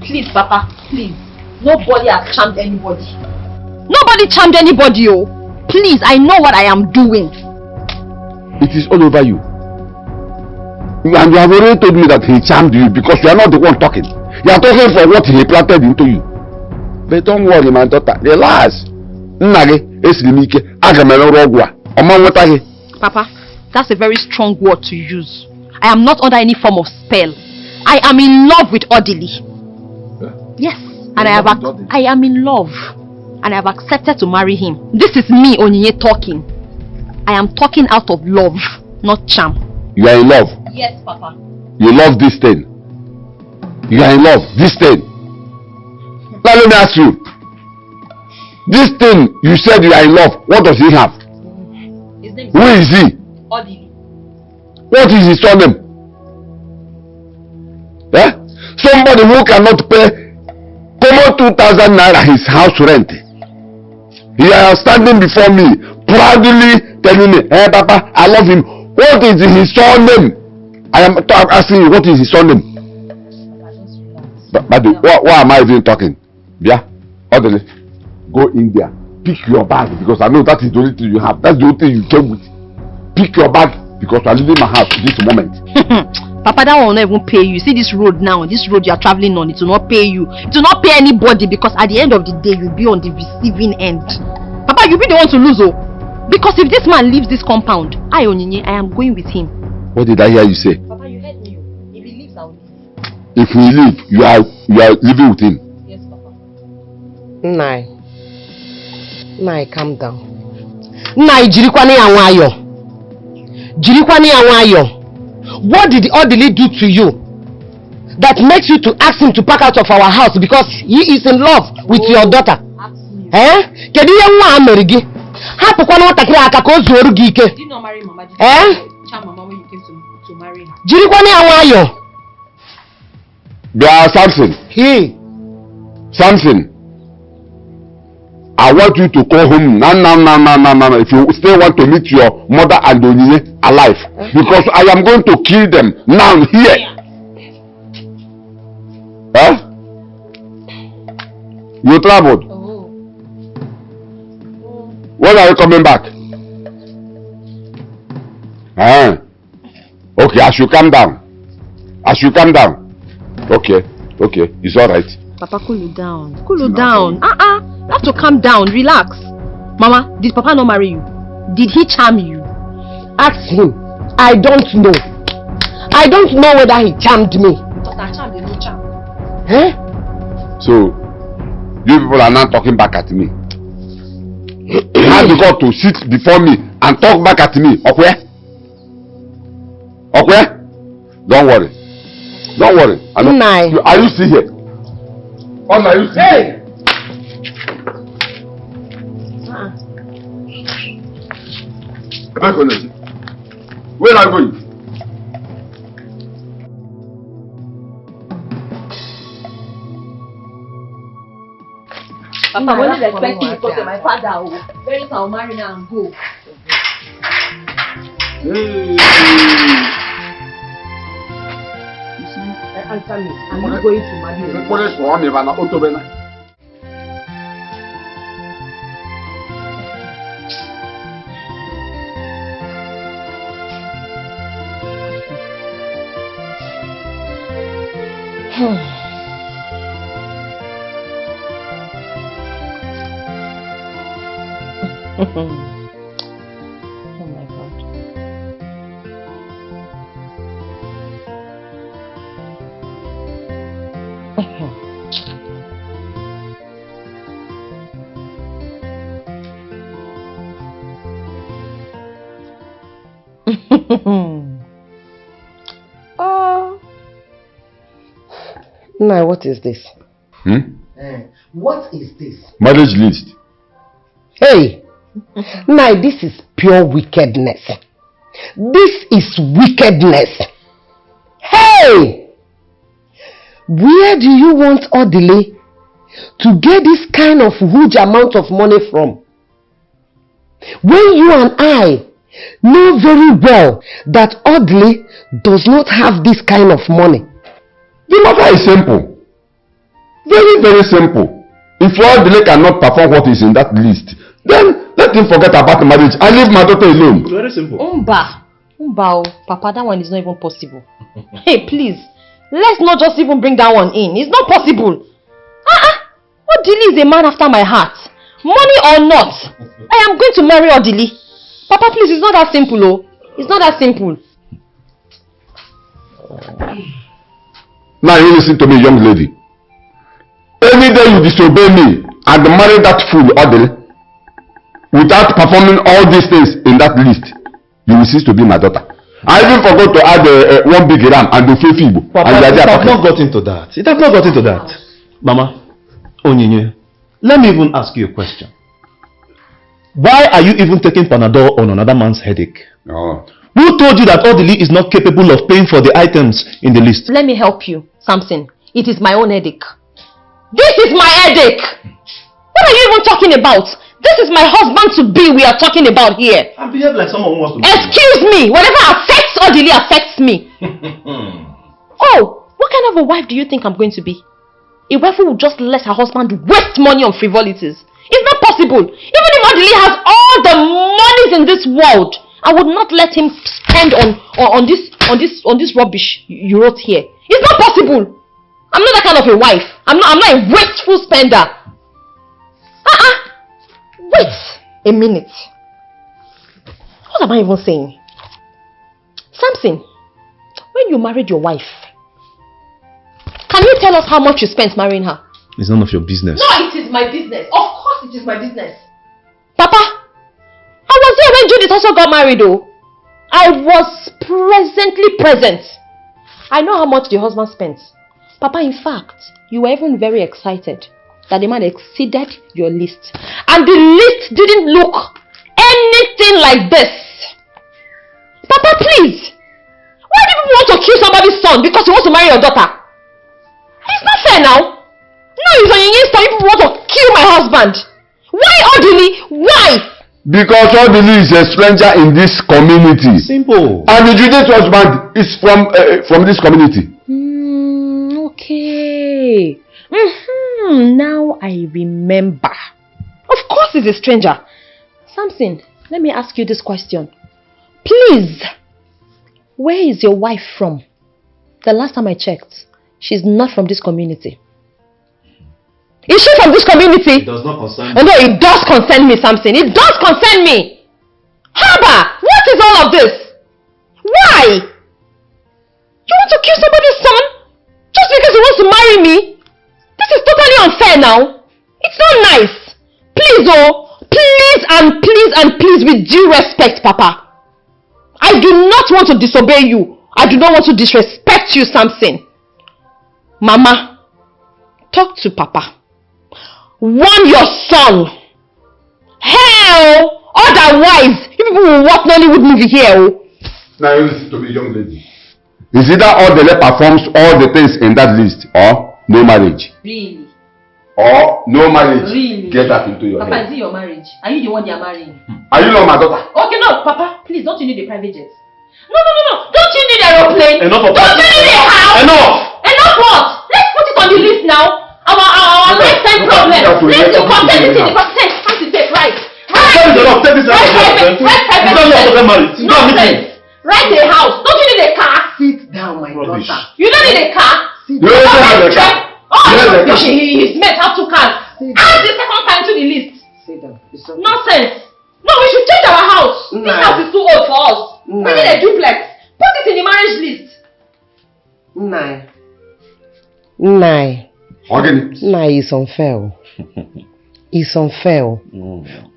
Please, Papa, please. Nobody has charmed anybody. Nobody charmed anybody, oh. Please, I know what I am doing. It is all over you. And you have already told me that he charmed you because you are not the one talking. You are talking for what he planted into you. But don't worry, my daughter. Relax. Papa, that's a very strong word to use. I am not under any form of spell. I am in love with Odili. Yes, and I am in love. And I have accepted to marry him. This is me, Onyinye, talking. I am talking out of love, not charm. You are in love? Yes, Papa. You love this thing? You are in love, this thing? Now let me ask you. This thing you said you are in love, what does he have? His name is Who is he? Odili. What is his surname? Eh? Somebody who cannot pay common 2,000 naira his house rent. He is standing before me, proudly telling me, hey Papa, I love him. What is his surname? I am asking you, what is his surname? But why am I even talking? Yeah, orderly. Go in there, pick your bag because I know that is the only thing you have. That's the only thing you came with. Pick your bag because you are leaving my house at this moment. Papa, that will not even pay you. See this road now, this road you are traveling on, it will not pay you. It will not pay anybody because at the end of the day, you'll be on the receiving end. Papa, you'll be the one to lose, oh. Because if this man leaves this compound, I am going with him. What did I hear you say? Papa, you heard me. If he leaves, I'll leave. If we leave, you are living with him. Yes, Papa. Nai, calm down. Nai, jirikwane ya wayo. Jirikwane ya wayo. What did Odili do to you that makes you to ask him to pack out of our house because he is in love with your daughter? Eh? Kedu ye nwa amerigi? Hapukwa na watakiri aka ka o zuoru gi ike. Did you not marry Mama? Did you charm Mama when you came to marry her? Jirikwane ya wayo. They are Samson. Samson. I want you to call home now. If you still want to meet your mother and Onyinye alive, because I am going to kill them now here. Huh? You traveled. When are you coming back? Okay, I should calm down. I should calm down. Okay, okay, it's alright. Papa, cool you down. Cool you down. You have to calm down, relax. Mama, did Papa not marry you? Did he charm you? Ask him. I don't know. I don't know whether he charmed me. But I charmed him, no charm. Eh? So, you people are now talking back at me. You have got to sit before me and talk back at me. Okay? Okay? Don't worry. Don't worry. Are you still here? Oh, are you still here? Where are you going? Papa, when is expecting you because you're my father? Very soon I'll marry now and go. Answer me. I'm not going to marry you. Oh my God. Now, what is this? What is this? Marriage list. Hey! Now, this is pure wickedness. This is wickedness. Hey! Where do you want Odile to get this kind of huge amount of money from? When you and I know very well that Odile does not have this kind of money. The matter is simple. Very, very simple. If Odile cannot perform what is in that list, then let him forget about the marriage. I leave my daughter alone. Very simple. Umba, Papa, that one is not even possible. Hey, please, let's not just even bring that one in. It's not possible. Odile is a man after my heart. Money or not, I am going to marry Odile. Papa, please, it's not that simple, oh. It's not that simple. Now you listen to me, young lady. Any day you disobey me and marry that fool Odile, without performing all these things in that list, you will cease to be my daughter. I even forgot to add one big ram and the Fibo. Papa, it has not got into that. It has not got into that. Mama, Onyinye, let me even ask you a question. Why are you even taking Panadol on another man's headache? Oh. Who told you that Odile is not capable of paying for the items in the list? Let me help you, Samson. It is my own headache. This is my headache! What are you even talking about? This is my husband-to-be we are talking about here. I behave like someone who wants to... Excuse me! Whatever affects Odile affects me. Oh, what kind of a wife do you think I'm going to be? A wife who will just let her husband waste money on frivolities. It's not possible. Even if Odile has all the monies in this world, I would not let him spend on this rubbish you wrote here. It's not possible. I'm not that kind of a wife. I'm not a wasteful spender. Wait a minute. What am I even saying? Samson, when you married your wife, can you tell us how much you spent marrying her? It's none of your business. No, it is my business. Of course it is my business. Papa, I was here when Judith also got married though. I was presently present. I know how much the husband spent. Papa, in fact, you were even very excited that the man exceeded your list. And the list didn't look anything like this. Papa, please. Why do people want to kill somebody's son because he wants to marry your daughter? It's not fair now. Now it's on your Insta, people want to kill my husband. Why Odile? Why? Because Odile is a stranger in this community. Simple. And the Judith's husband is from this community. Okay. Now I remember. Of course he's a stranger. Samson, let me ask you this question. Please, Where is your wife from? The last time I checked, she's not from this community. Is she from this community? It does not concern me. Oh no, it does concern me, Samson. It does concern me. Haba, what is all of this? Why? You want to kill somebody's son? Just because he wants to marry me? This is totally unfair now. It's not nice. Please, oh, please and please and please, with due respect, Papa. I do not want to disobey you. I do not want to disrespect you, Samson. Mama, talk to Papa. Warn your son. Hell, otherwise, you people will watch Nollywood movie here. Oh. Now you listen to me, young lady. Is either Odele performs all the things in that list or no marriage? Really? Or no marriage? Really? Get that into your Papa, head. is it your marriage? Are you the one they are marrying? Are you not my daughter? Okay, no, Papa, please, don't you need a private jet? No. Don't you need an aeroplane? Enough of Don't you need a house? Enough! Enough what? Let's put it on the list now. Our lifetime problem. Let's do consent in the consent. Come to take, right? Take this Nonsense. Write a house. Don't you need a car? Sit down, my daughter. You don't need a car? You don't have a car. His mate have 2 cars. Add the second car into the list. Sit down. Nonsense. No, we should change our house. This house is too old for us. We need a duplex. Put it in the marriage list. Nah, it's unfair. It's unfair.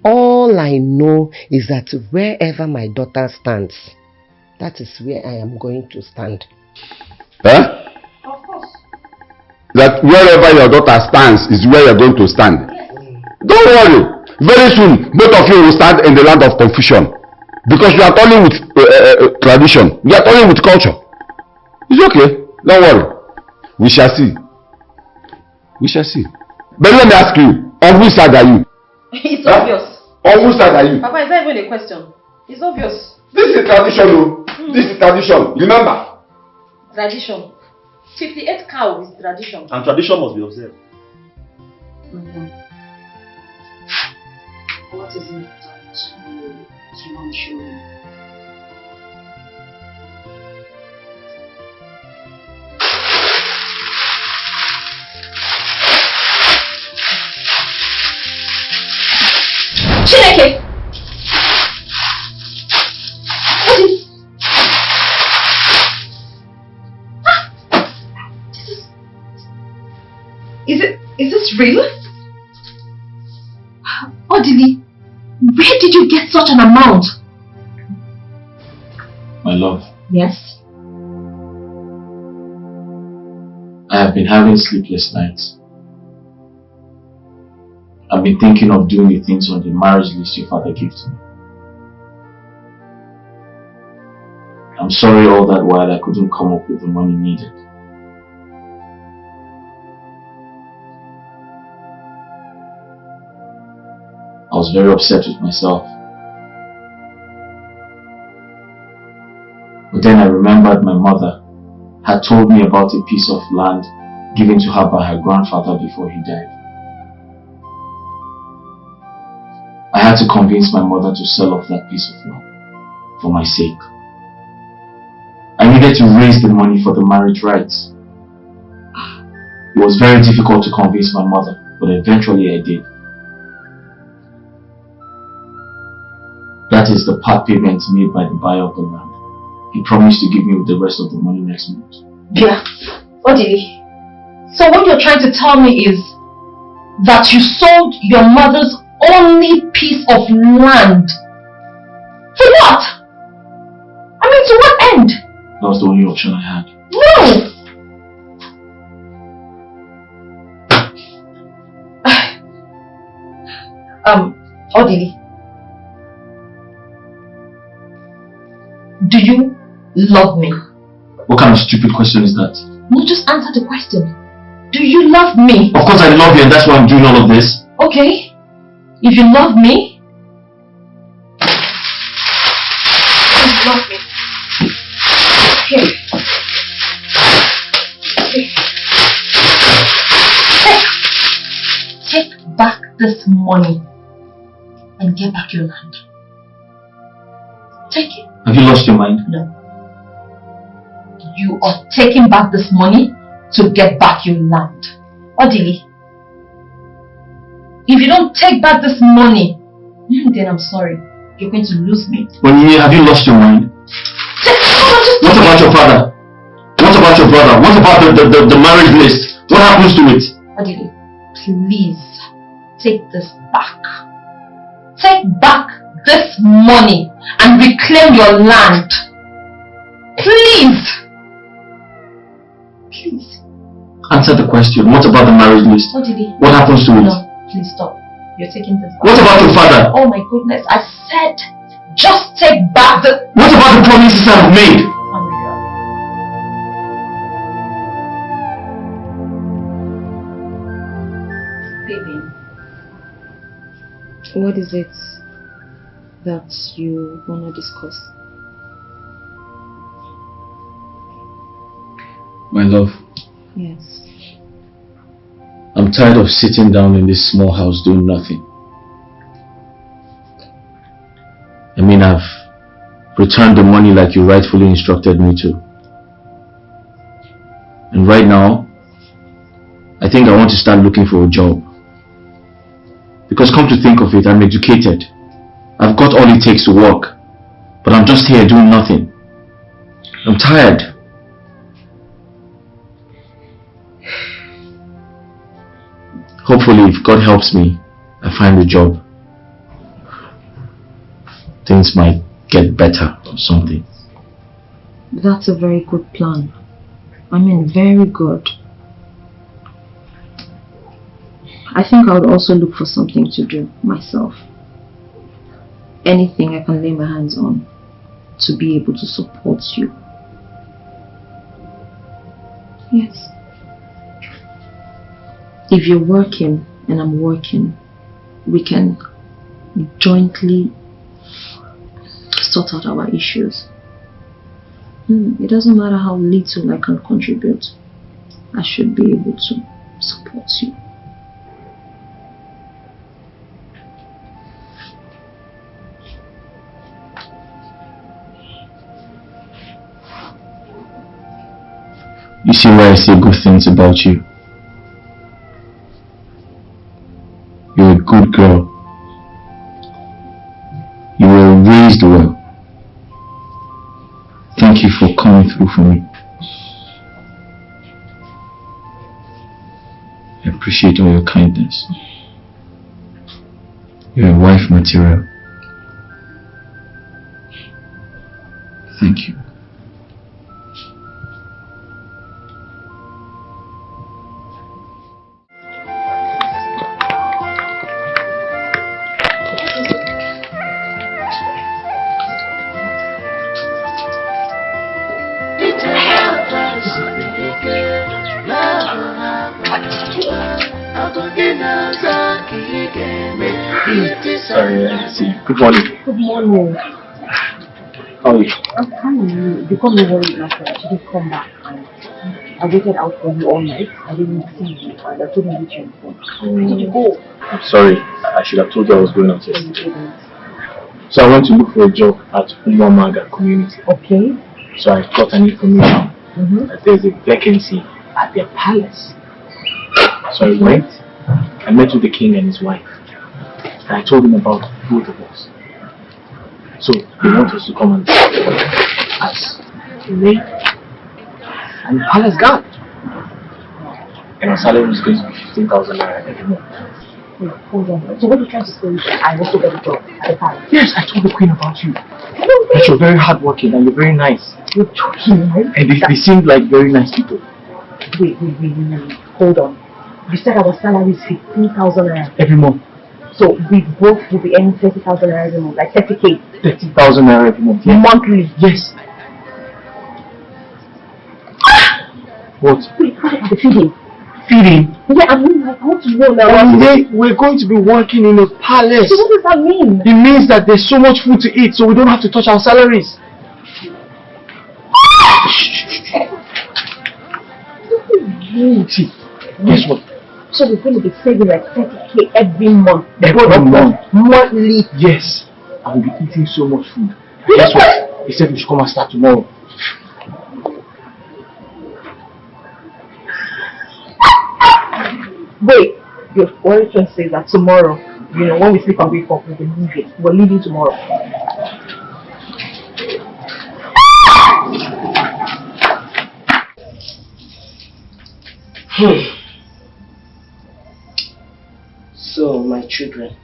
All I know is that wherever my daughter stands, that is where I am going to stand. Huh? Of course. That wherever your daughter stands is where you're going to stand. Yes. Don't worry. Very soon, both of you will stand in the land of confusion. Because you are turning with tradition. You are turning with culture. It's okay. Don't worry. We shall see. We shall see. But let me ask you, on which side are you? It's obvious. On which side are you? Papa, it's not even a question. It's obvious. This is tradition, oh. This is tradition. Remember? Tradition. 58 cow is tradition. And tradition must be observed. What is it that you want to show me? Chineke! What is... Is this real? Odili, where did you get such an amount? My love. Yes? I have been having sleepless nights. I've been thinking of doing the things on the marriage list your father gave to me. I'm sorry all that while I couldn't come up with the money needed. I was very upset with myself. But then I remembered my mother had told me about a piece of land given to her by her grandfather before he died. I had to convince my mother to sell off that piece of land for my sake. I needed to raise the money for the marriage rights. It was very difficult to convince my mother, but eventually I did. That is the part payment made by the buyer of the land. He promised to give me the rest of the money next month. Yeah. Odili, so what you're trying to tell me is that you sold your mother's only piece of land. For what? I mean, to what end? That was the only option I had. No! Odili, do you love me? What kind of stupid question is that? No, just answer the question. Do you love me? Of course I love you, and that's why I'm doing all of this. Okay. If you love me, Here. Take back this money and get back your land. Take it. Have you lost your mind? No. you are taking back this money to get back your land. Odili, if you don't take back this money, then I'm sorry, you're going to lose me. Onyinye, have you lost your mind? What about your father? What about your brother? What about the marriage list? What happens to it? Odili, please take this back. Take back this money and reclaim your land. Please. Please. Answer the question. What about the marriage list? Odili, what happens to it? No, please stop. You're taking this back. What about your father? Oh my goodness, I said just take back the... What about the promises I've made? Oh my God. Baby, what is it that you want to discuss? My love. Yes. I'm tired of sitting down in this small house doing nothing. I mean, I've returned the money like you rightfully instructed me to. And right now, I think I want to start looking for a job. Because come to think of it, I'm educated. I've got all it takes to work. But I'm just here doing nothing. I'm tired. Hopefully, if God helps me, I find a job. Things might get better or something. That's a very good plan. I mean, very good. I think I would also look for something to do myself. Anything I can lay my hands on to be able to support you. Yes. If you're working and I'm working, we can jointly sort out our issues. It doesn't matter how little I can contribute. I should be able to support you. You see why I say good things about you. You're a good girl. You were raised well. Thank you for coming through for me. I appreciate all your kindness. You're a wife material. Thank you. Good morning. Good morning. How are you? I'm fine. You got me worried last night. You didn't come back. I waited out for you all night. I didn't see you and I couldn't reach your phone. Where did you go? I'm sorry. I should have told you I was going out yesterday. So I went to look for a job at Umuamaga community. Okay. So I got an information that there's a vacancy at their palace. So I went. I met with the king and his wife. And I told him about both of us. So they want us to come and as maid and palace guard. And our salary is going to be 15,000 naira every month. Wait, hold on. So what are you trying to say is that I also got a job at the palace? Yes, I told the queen about you. That you're very hardworking and you're very nice. You're joking, right? And they seem like very nice people. Wait. Hold on. You said our salary is 15,000 naira every month. So we both will be earning 30,000 naira every month, like 30k. 30,000 naira every month. Yeah. Monthly. Yes. What? Wait, how about the feeding? Feeding? Yeah, I mean, like, I want to know now. We're going to be working in a palace. So what does that mean? It means that there's so much food to eat, so we don't have to touch our salaries. See, guess what? So we're going to be saving like 30k every month. Every month. Monthly. Yes. I will be eating so much food. Guess what? He said we should come and start tomorrow. Wait, your boyfriend says that tomorrow, you know, when we sleep and wake up, we'll be leaving. We're leaving tomorrow. So, my children,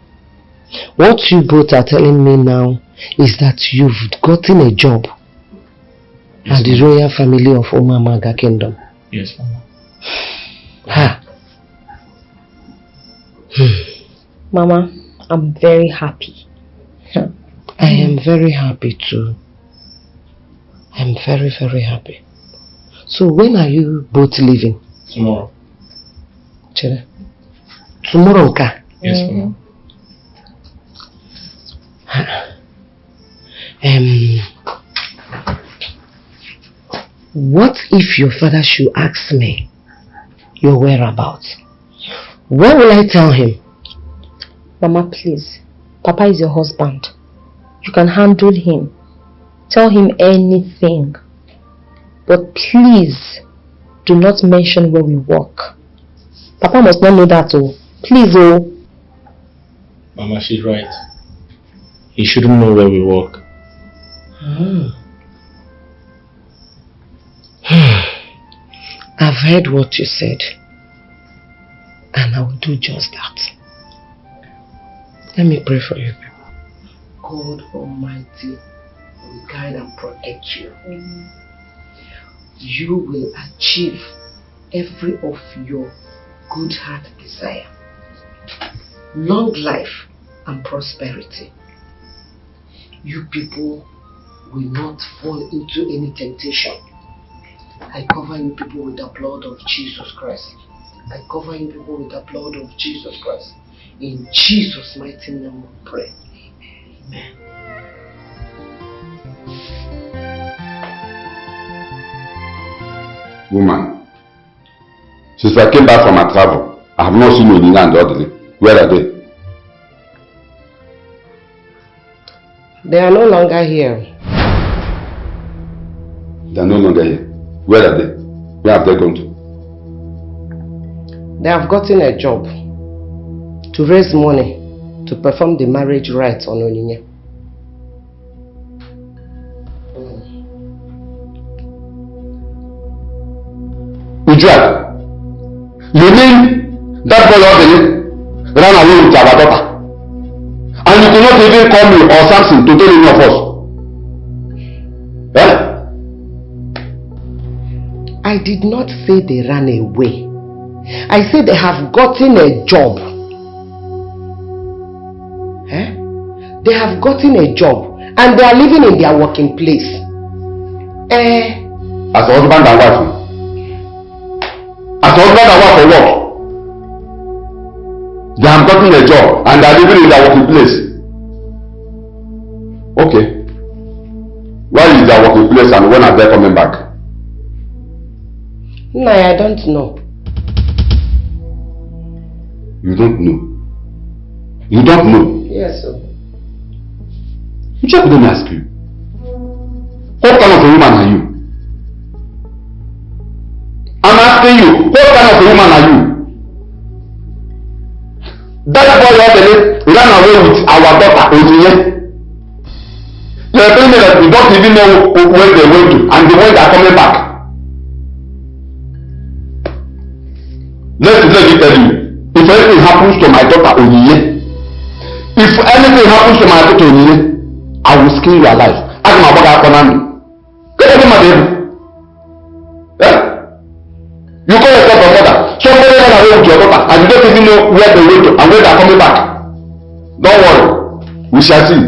what you both are telling me now is that you've gotten a job at the royal family of Omamaga Kingdom. Yes, Mama. Ha. Mama, I'm very happy. I am very happy too. I'm very, very happy. So when are you both leaving? Tomorrow. Chere. Tomorrow, Nka? Yes, Mama. What if your father should ask me your whereabouts? What will I tell him? Mama, please. Papa is your husband. You can handle him. Tell him anything. But please, do not mention where we work. Papa must not know that, oh. Please, oh. Mama, she's right. He shouldn't know where we work. I've heard what you said, and I will do just that. Let me pray for you. God Almighty will guide and protect you. You will achieve every of your good heart desire. Long life and prosperity. You people will not fall into any temptation. I cover you people with the blood of Jesus Christ. I cover you people with the blood of Jesus Christ. In Jesus' mighty name we pray. Amen. Woman, since I came back from my travel, I have not seen you in England or Italy. Where are they? They are no longer here. They are no longer here. Where are they? Where have they gone to? They have gotten a job to raise money to perform the marriage rites on Onyinye. Ujuat, you mean that boy ran away with our daughter? And you could not even call me or Samson to tell any of us? Eh? I did not say they ran away. I said they have gotten a job. Eh? They have gotten a job and they are living in their working place. As a husband and wife. As a husband and wife for work. They have gotten a job and they are living in their working place. Okay. Where is their working place and when are they coming back? No, I don't know. You don't know? You don't know? Yes, sir. Just let me ask you. What kind of a woman are you? I'm asking you, what kind of a woman are you? That boy ran away with our daughter, Onyinye. You are telling me that you don't even know where they went to and the ones that are coming back. Let me tell you, if anything happens to my daughter Onyinye, if anything happens to my daughter Onyinye, I will skin you alive. Ask my brother Konami. Get my baby. Yeah? You call yourself a mother. Somebody ran away with your daughter and you don't even know where they went to and where they are coming back. Don't worry. We shall see.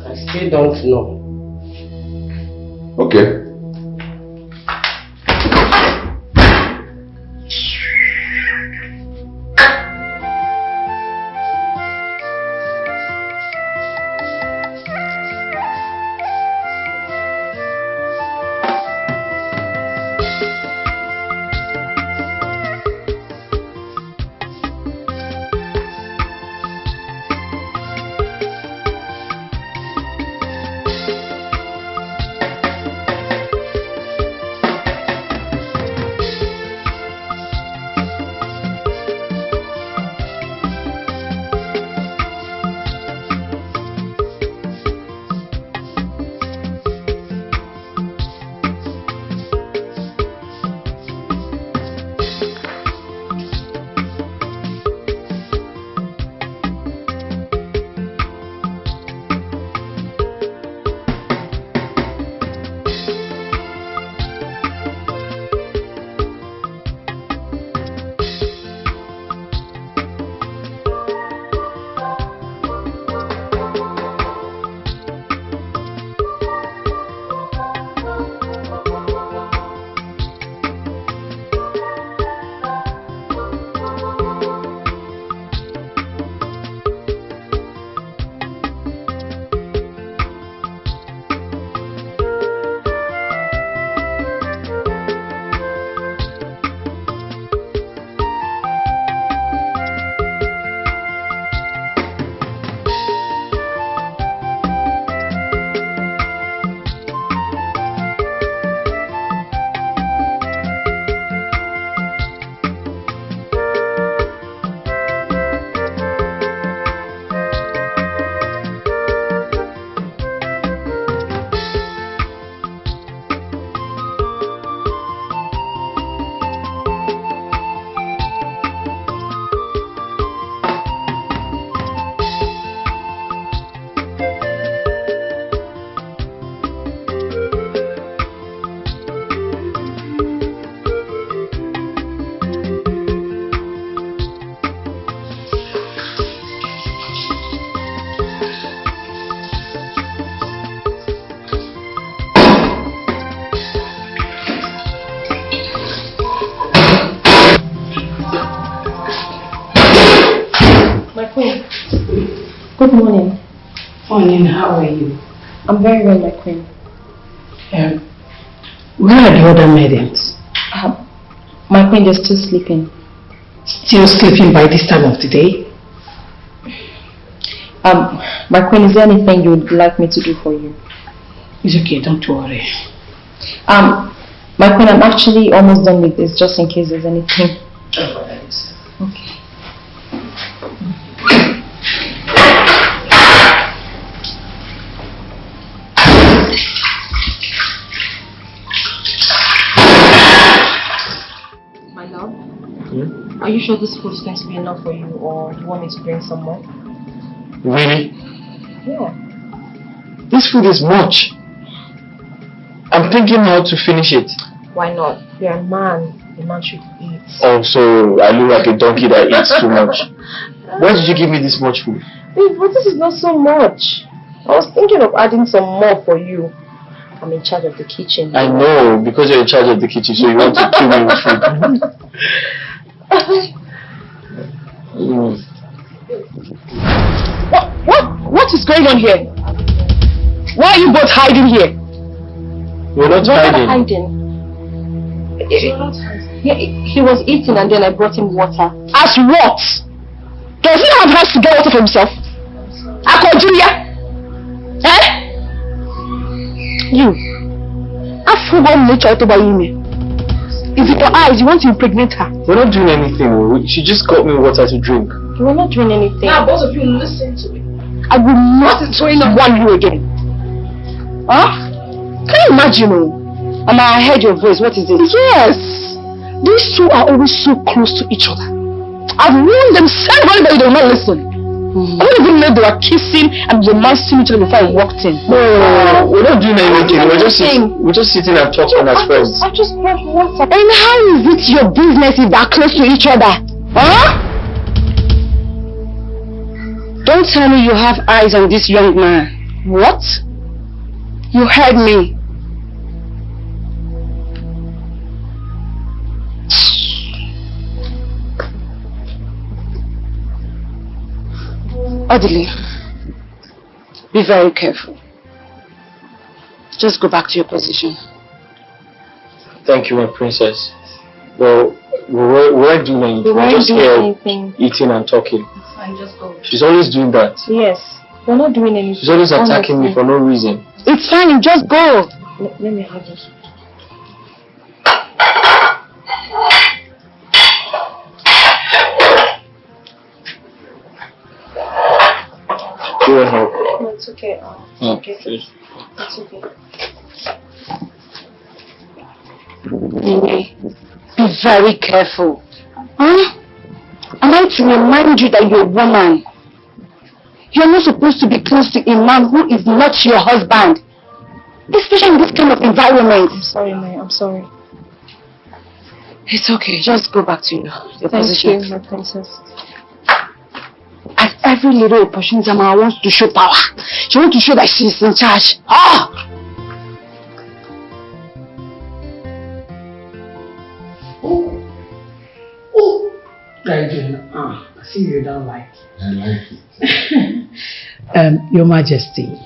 I still don't know. Okay. Good morning. Morning, how are you? I'm very well, my queen. Where are the other maidens? My queen, they're still sleeping. Still sleeping by this time of the day? My queen, is there anything you would like me to do for you? It's okay, don't worry. My queen, I'm actually almost done with this, just in case there's anything. Okay. My love? Hmm? Are you sure this food is going to be enough for you, or do you want me to bring some more? Really? Yeah. This food is much. I'm thinking how to finish it. Why not? You're a man. A man should eat. Oh, so I look like a donkey that eats too much. Why did you give me this much food? Babe, but this is not so much. I was thinking of adding some more for you. I'm in charge of the kitchen. I know, because you're in charge of the kitchen, so you want to kill me with food. What is going on here? Why are you both hiding here? We're not hiding. He was eating and then I brought him water. As what? Does he have rights to get water for himself? Akojulia? Eh? You. Afro-born nature Otobayime. Is it your eyes? You want to impregnate her? We're not doing anything. She just got me water to drink. We're not doing anything. Now both of you listen to me. I will not warn you again. Huh? Can you imagine? I heard your voice. What is it? Yes. These two are always so close to each other. I've warned them several times, but they will not listen. I don't even know they were kissing and romancing each other before I walked in. No, we're not doing anything. We're just sitting and talking as friends. I just brought water. And how is it your business if they're close to each other? Huh? Don't tell me you have eyes on this young man. What? You heard me. Odile, be very careful. Just go back to your position. Thank you, my princess. Well, we weren't doing anything. We were just here eating and talking. Fine, just go. She's always doing that. Yes, we're not doing anything. She's always attacking me for no reason. It's fine, just go. Let me have this. You want help? No, it's okay. Okay. It's okay. Be very careful. Huh? I want to remind you that you're a woman. You're not supposed to be close to a man who is not your husband. Especially in this kind of environment. I'm sorry, Maya. I'm sorry. It's okay. Just go back to your position. Thank you, my princess. At every little opportunity, Mama wants to show power. She wants to show that she's in charge. Ah! I see you don't like it. I like it. Your Majesty,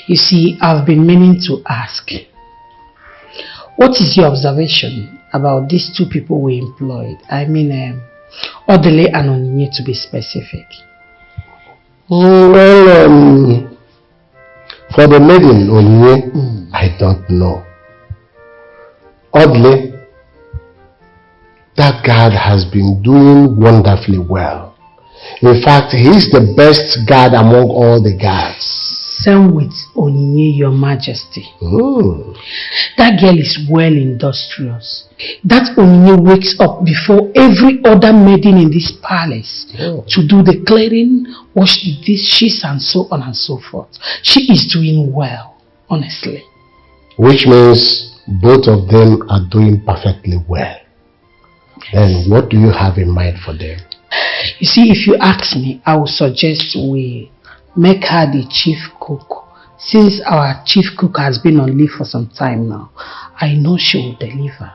you see, I've been meaning to ask, what is your observation about these two people we employed? I mean, Odile and Onyinye, to be specific. Well, for the maiden Onyinye, I don't know. Oddly, that guard has been doing wonderfully well. In fact, he's the best guard among all the guards. Same with Onyinye, Your Majesty. That girl is well industrious. That Onyinye wakes up before every other maiden in this palace to do the cleaning, wash the dishes, and so on and so forth. She is doing well, honestly. Which means both of them are doing perfectly well. Then what do you have in mind for them? You see, if you ask me, I would suggest we make her the chief cook. Since our chief cook has been on leave for some time now, I know she will deliver.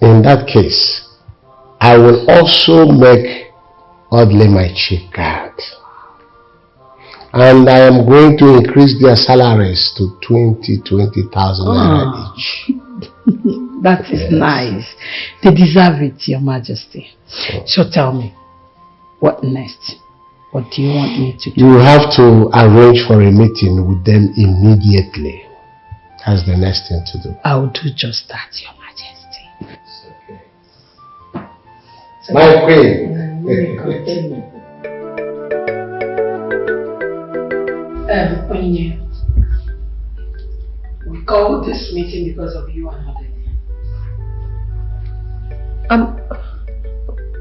In that case, I will also make oddly my chief guard. And I am going to increase their salaries to 20,000 naira each. That is nice. They deserve it, Your Majesty. So tell me, what next? What do you want me to do? You have to arrange for a meeting with them immediately. That's the next thing to do. I will do just that, Your Majesty. Okay. My queen. Onyinye, we called this meeting because of you and Adele.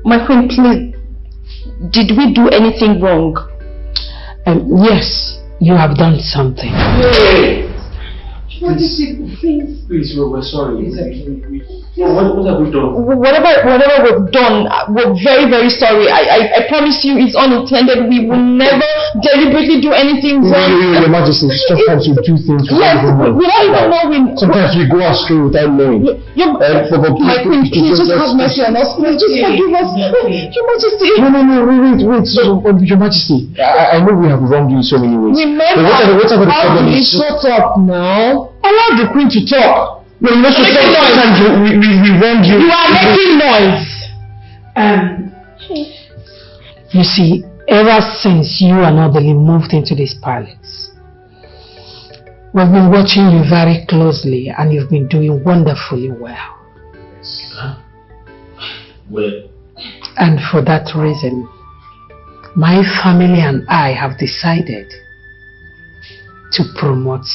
My queen, please, did we do anything wrong? Yes, you have done something. Hey! Please, we're sorry. What have we done? Whatever we've done, we're very, very sorry. I promise you it's unintended. We will never deliberately do anything wrong. Your Majesty, sometimes we do things without even knowing. Sometimes we go astray without knowing. My queen, please just have mercy on us. Please just forgive us. Your Majesty. No, wait. So, Your Majesty, I know we have wronged you in so many ways. Remember, whatever the problem is. Shut up now. Allow the queen to talk. No, you know, sometimes we wronged you. You are making noise. You see, ever since you and Odili moved into this palace, we've been watching you very closely and you've been doing wonderfully well. Well. And for that reason, my family and I have decided to promote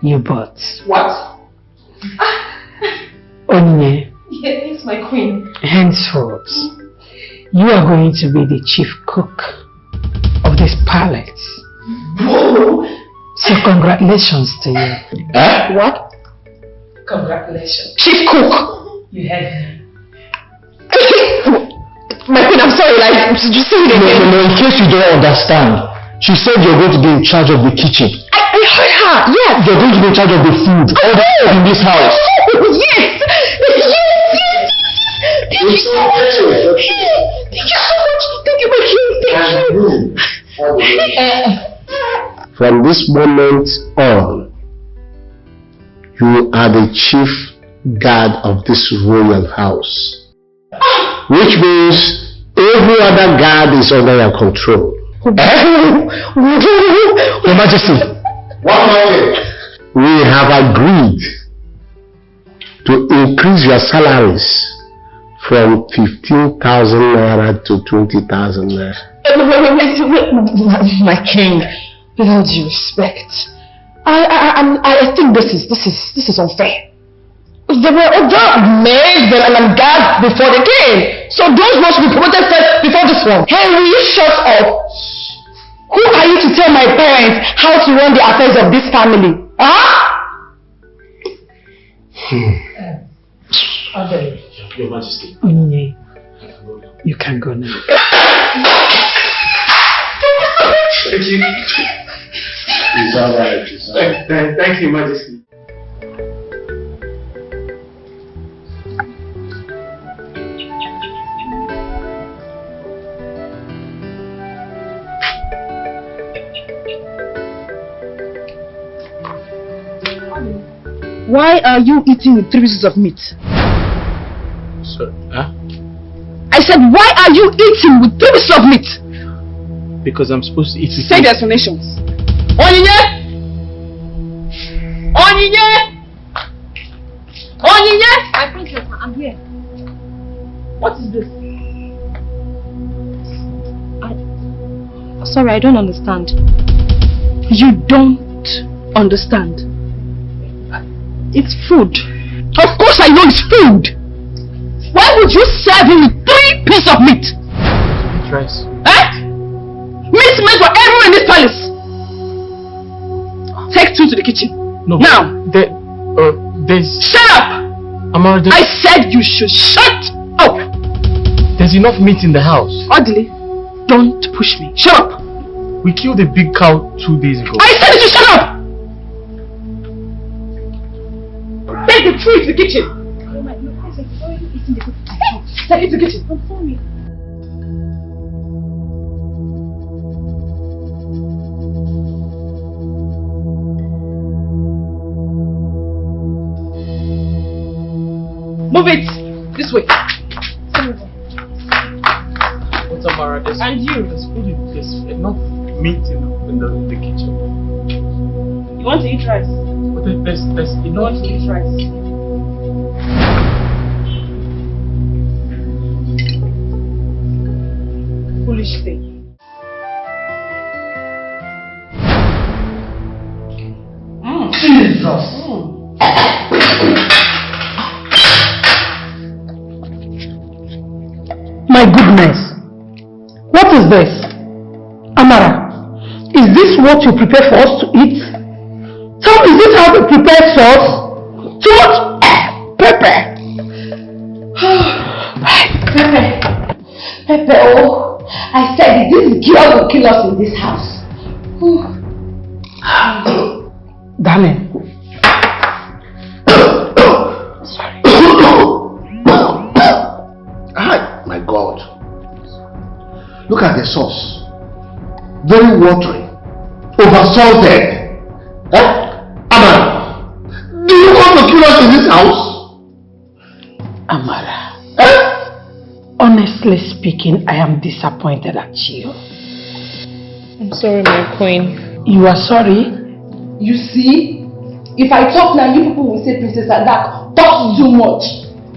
you both. What? Onyinye. Yes, my queen. Henceforth, you are going to be the chief cook of this palace. Whoa. So congratulations to you. What? Congratulations. Chief cook. You had me. My queen, I'm sorry, just say it again. No, in case you don't understand, she said you're going to be in charge of the kitchen. I heard her, yes. You're going to be in charge of the food. All the food in this house. Yes. Thank you so much. Thank you, my king. Thank you. From this moment on, you are the chief guard of this royal house. Which means every other guard is under your control. Your Majesty, we have agreed to increase your salaries from 15,000 naira to 20,000 naira. Wait, my king, with all due respect, I think this is unfair. There were other maids and guards before they came, so those must be promoted first before this one. Hey, will you shut up? Who are you to tell my parents how to run the affairs of this family? Huh? Your Majesty. Onyinye, you can go now. Thank you. It's alright. Thank you, Majesty. Why are you eating with 3 pieces of meat? So, huh? I said, why are you eating with 3 pieces of meat? Because I'm supposed to eat with Say the explanations. Onyinye! Onyinye! Onyinye! My princess, I'm here. What is this? Sorry, I don't understand. You don't understand? It's food. Of course I know it's food. Why would you serve him with 3 pieces of meat? It's rice. Meat made for everyone in this palace. Take 2 to the kitchen. No. Now. There's... Shut up! I said you should shut up! There's enough meat in the house. Odili, don't push me. Shut up! We killed a big cow 2 days ago. I said you should shut up! Take the tree to the kitchen. Take it to the kitchen. I'm sorry. Move it! This way. What's up, Mara? And you? There's food, there's enough meat in the kitchen. You want to eat rice? But there's enough. You want to eat rice? Foolish thing. Jesus! My goodness! What is this? Amara, is this what you prepare for us to eat? Tell me, is this how you prepare sauce? Too much pepper! Pepper, oh! I said this girl will kill us in this house. Darling. Sorry. Hi, my God. Look at the sauce. Very watery. Oversalted. Amara, do you want to kill us in this house? Amara. Honestly speaking, I am disappointed at you. I'm sorry, my queen. You are sorry? You see? If I talk now, you people will say Princess Adak talks too much.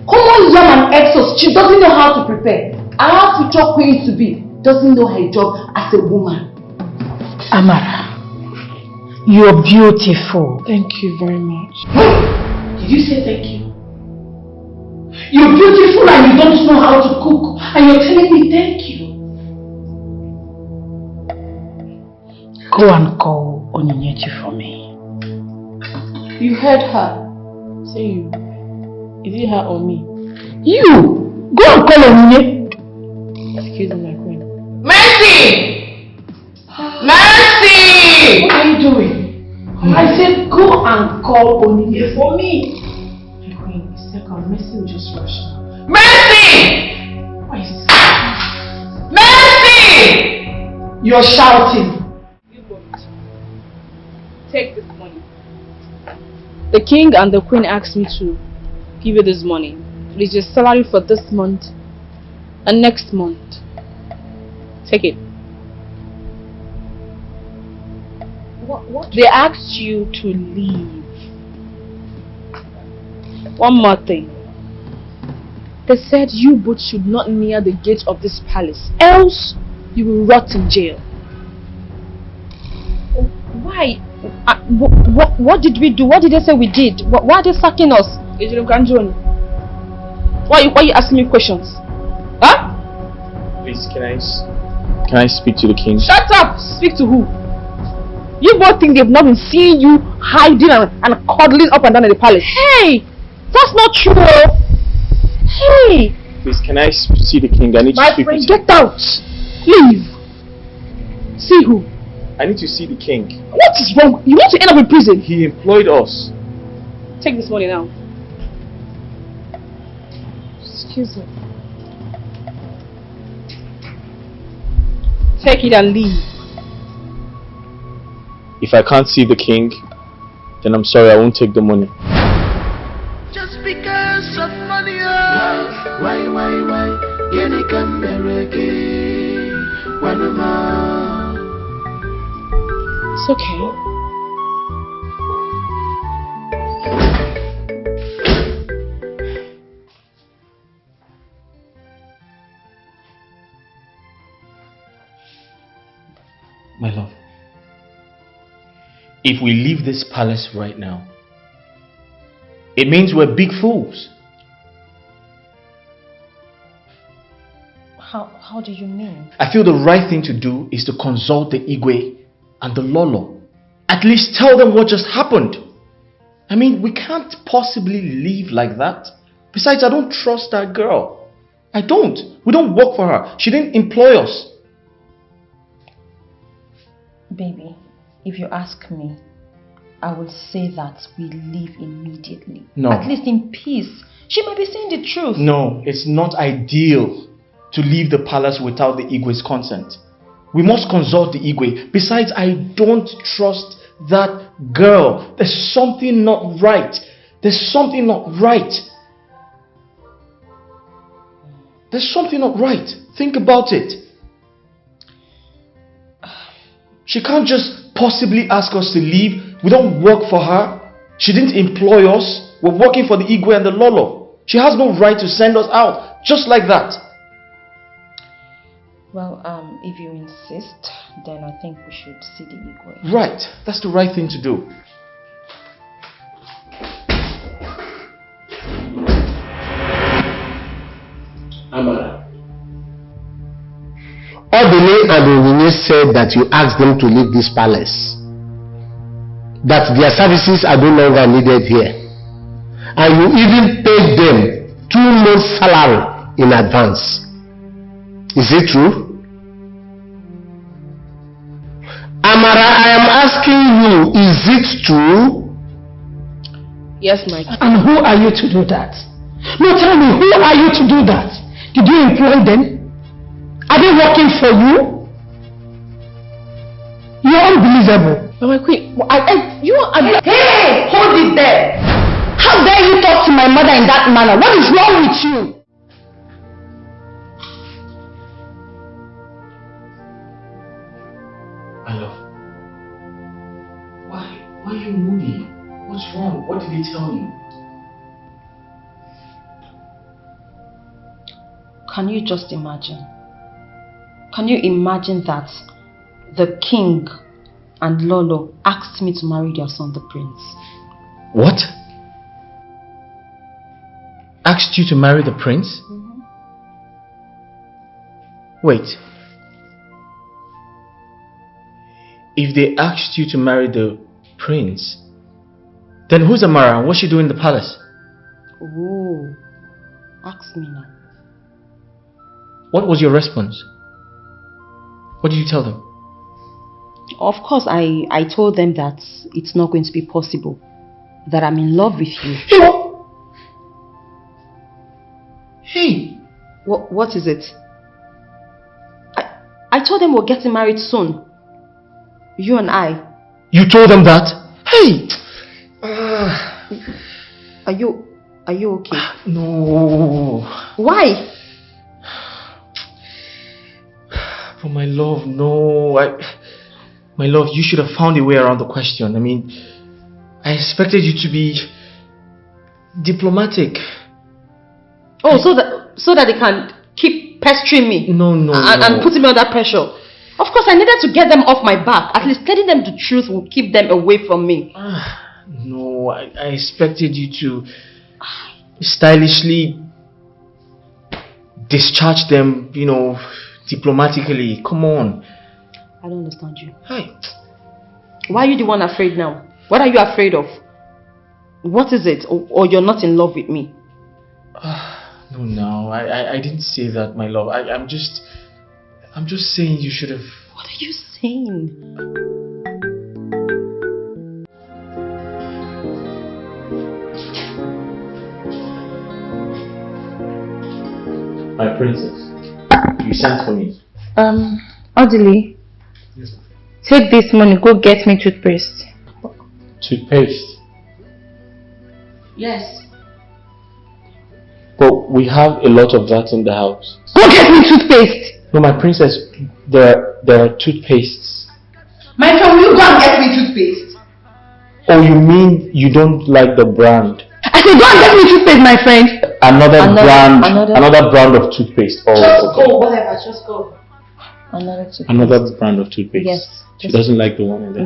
Common yam and exos, she doesn't know how to prepare. Our future queen to be doesn't know her job as a woman. Amara, you're beautiful. Thank you very much. Did you say thank you? You're beautiful and you don't know how to cook, and you're telling me thank you. Go and call Onyinyechi for me. You heard her. Say you. Is it her or me? You! Go and call Onyinye. Excuse me, my queen. Mercy! Mercy! What are you doing? I said go and call Onyinye for me. My queen, second, Mercy will just rush now. Mercy! Why is Mercy! You're shouting. You won't. Take this money. The king and the queen asked me to give you this money. It is your salary for this month and next month. Take it. What? They asked you to leave. One more thing. They said you both should not near the gate of this palace, else you will rot in jail. Why? What did we do? What did they say we did? Why are they sacking us? Why are you asking me questions? Huh? Please, can I speak to the king? Shut up! Speak to who? You both think they've not been seeing you hiding and cuddling up and down in the palace. Hey! That's not true! Hey! Please, can I see the king? I need to speak friend, with him. get out! Leave! See who? I need to see the king. What is wrong? You want to end up in prison? He employed us. Take this money now. Excuse me. Take it and leave. If I can't see the king, then I'm sorry, I won't take the money. Just because of money, why? Yeni kambereki, wanuma. It's okay. My love, if we leave this palace right now, it means we're big fools. How do you mean? I feel the right thing to do is to consult the Igwe and the Lolo. At least tell them what just happened. I mean, we can't possibly leave like that. Besides, I don't trust that girl. I don't. We don't work for her. She didn't employ us. Baby, if you ask me, I will say that we leave immediately. No. At least in peace. She might be saying the truth. No, it's not ideal to leave the palace without the Igwe's consent. We must consult the Igwe. Besides, I don't trust that girl. There's something not right. There's something not right. There's something not right. Think about it. She can't just possibly ask us to leave. We don't work for her. She didn't employ us. We're working for the Igwe and the Lolo. She has no right to send us out just like that. Well, if you insist, then I think we should see the Igwe. Right. That's the right thing to do. Amara. Odile and Onyinye said that you asked them to leave this palace. That their services are no longer needed here. And you even paid them 2 months' salary in advance. Is it true? Amara, I am asking you, is it true? Yes, my king. And who are you to do that? No, tell me, who are you to do that? Did you employ them? Are they working for you? You're unbelievable. But my queen, Hey! Hold it there! How dare you talk to my mother in that manner? What is wrong with you? My love. Why are you moody? What's wrong? What did he tell you? Can you just imagine? Can you imagine that the king and Lolo asked me to marry their son, the prince? What? Asked you to marry the prince? Mm-hmm. Wait. If they asked you to marry the prince, then who's Amara and what's she doing in the palace? Ooh, ask me now. What was your response? What did you tell them? Of course, I told them that it's not going to be possible. That I'm in love with you. Hey! What is it? I told them we're getting married soon. You and I. You told them that? Hey! Are you okay? No. Why? But my love, no. My love, you should have found a way around the question. I mean, I expected you to be diplomatic. Oh, so that they can keep pestering me. No. And putting me under pressure. Of course, I needed to get them off my back. At least telling them the truth will keep them away from me. No, I expected you to stylishly discharge them, diplomatically. Come on. I don't understand you. Hi. Why are you the one afraid now? What are you afraid of? What is it? Or you're not in love with me? No, I didn't say that, my love. I'm just saying you should have... What are you saying? My princess, you sent for me. Odile, Yes, take this money, go get me toothpaste. toothpaste. Yes. But we have a lot of that in the house. Go get me toothpaste! No, my princess, there are toothpastes. My friend, will you go and get me toothpaste? Oh, you mean you don't like the brand? I said go and get me toothpaste, my friend! Another brand of toothpaste. Oh, Just okay. go, whatever, just go. Another brand of toothpaste. Yes. She doesn't like the one in the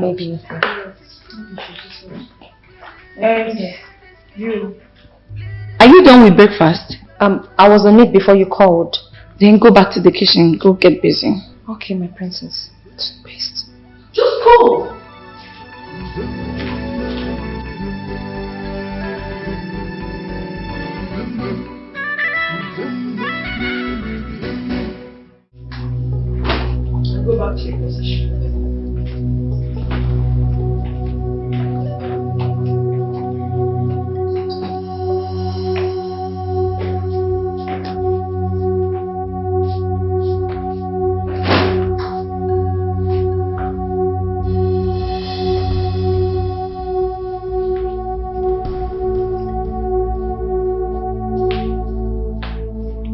Maybe. You. Are you done with breakfast? I was on it before you called. Then go back to the kitchen, go get busy. Okay, my princess. Toothpaste. Just go. Go back to your position.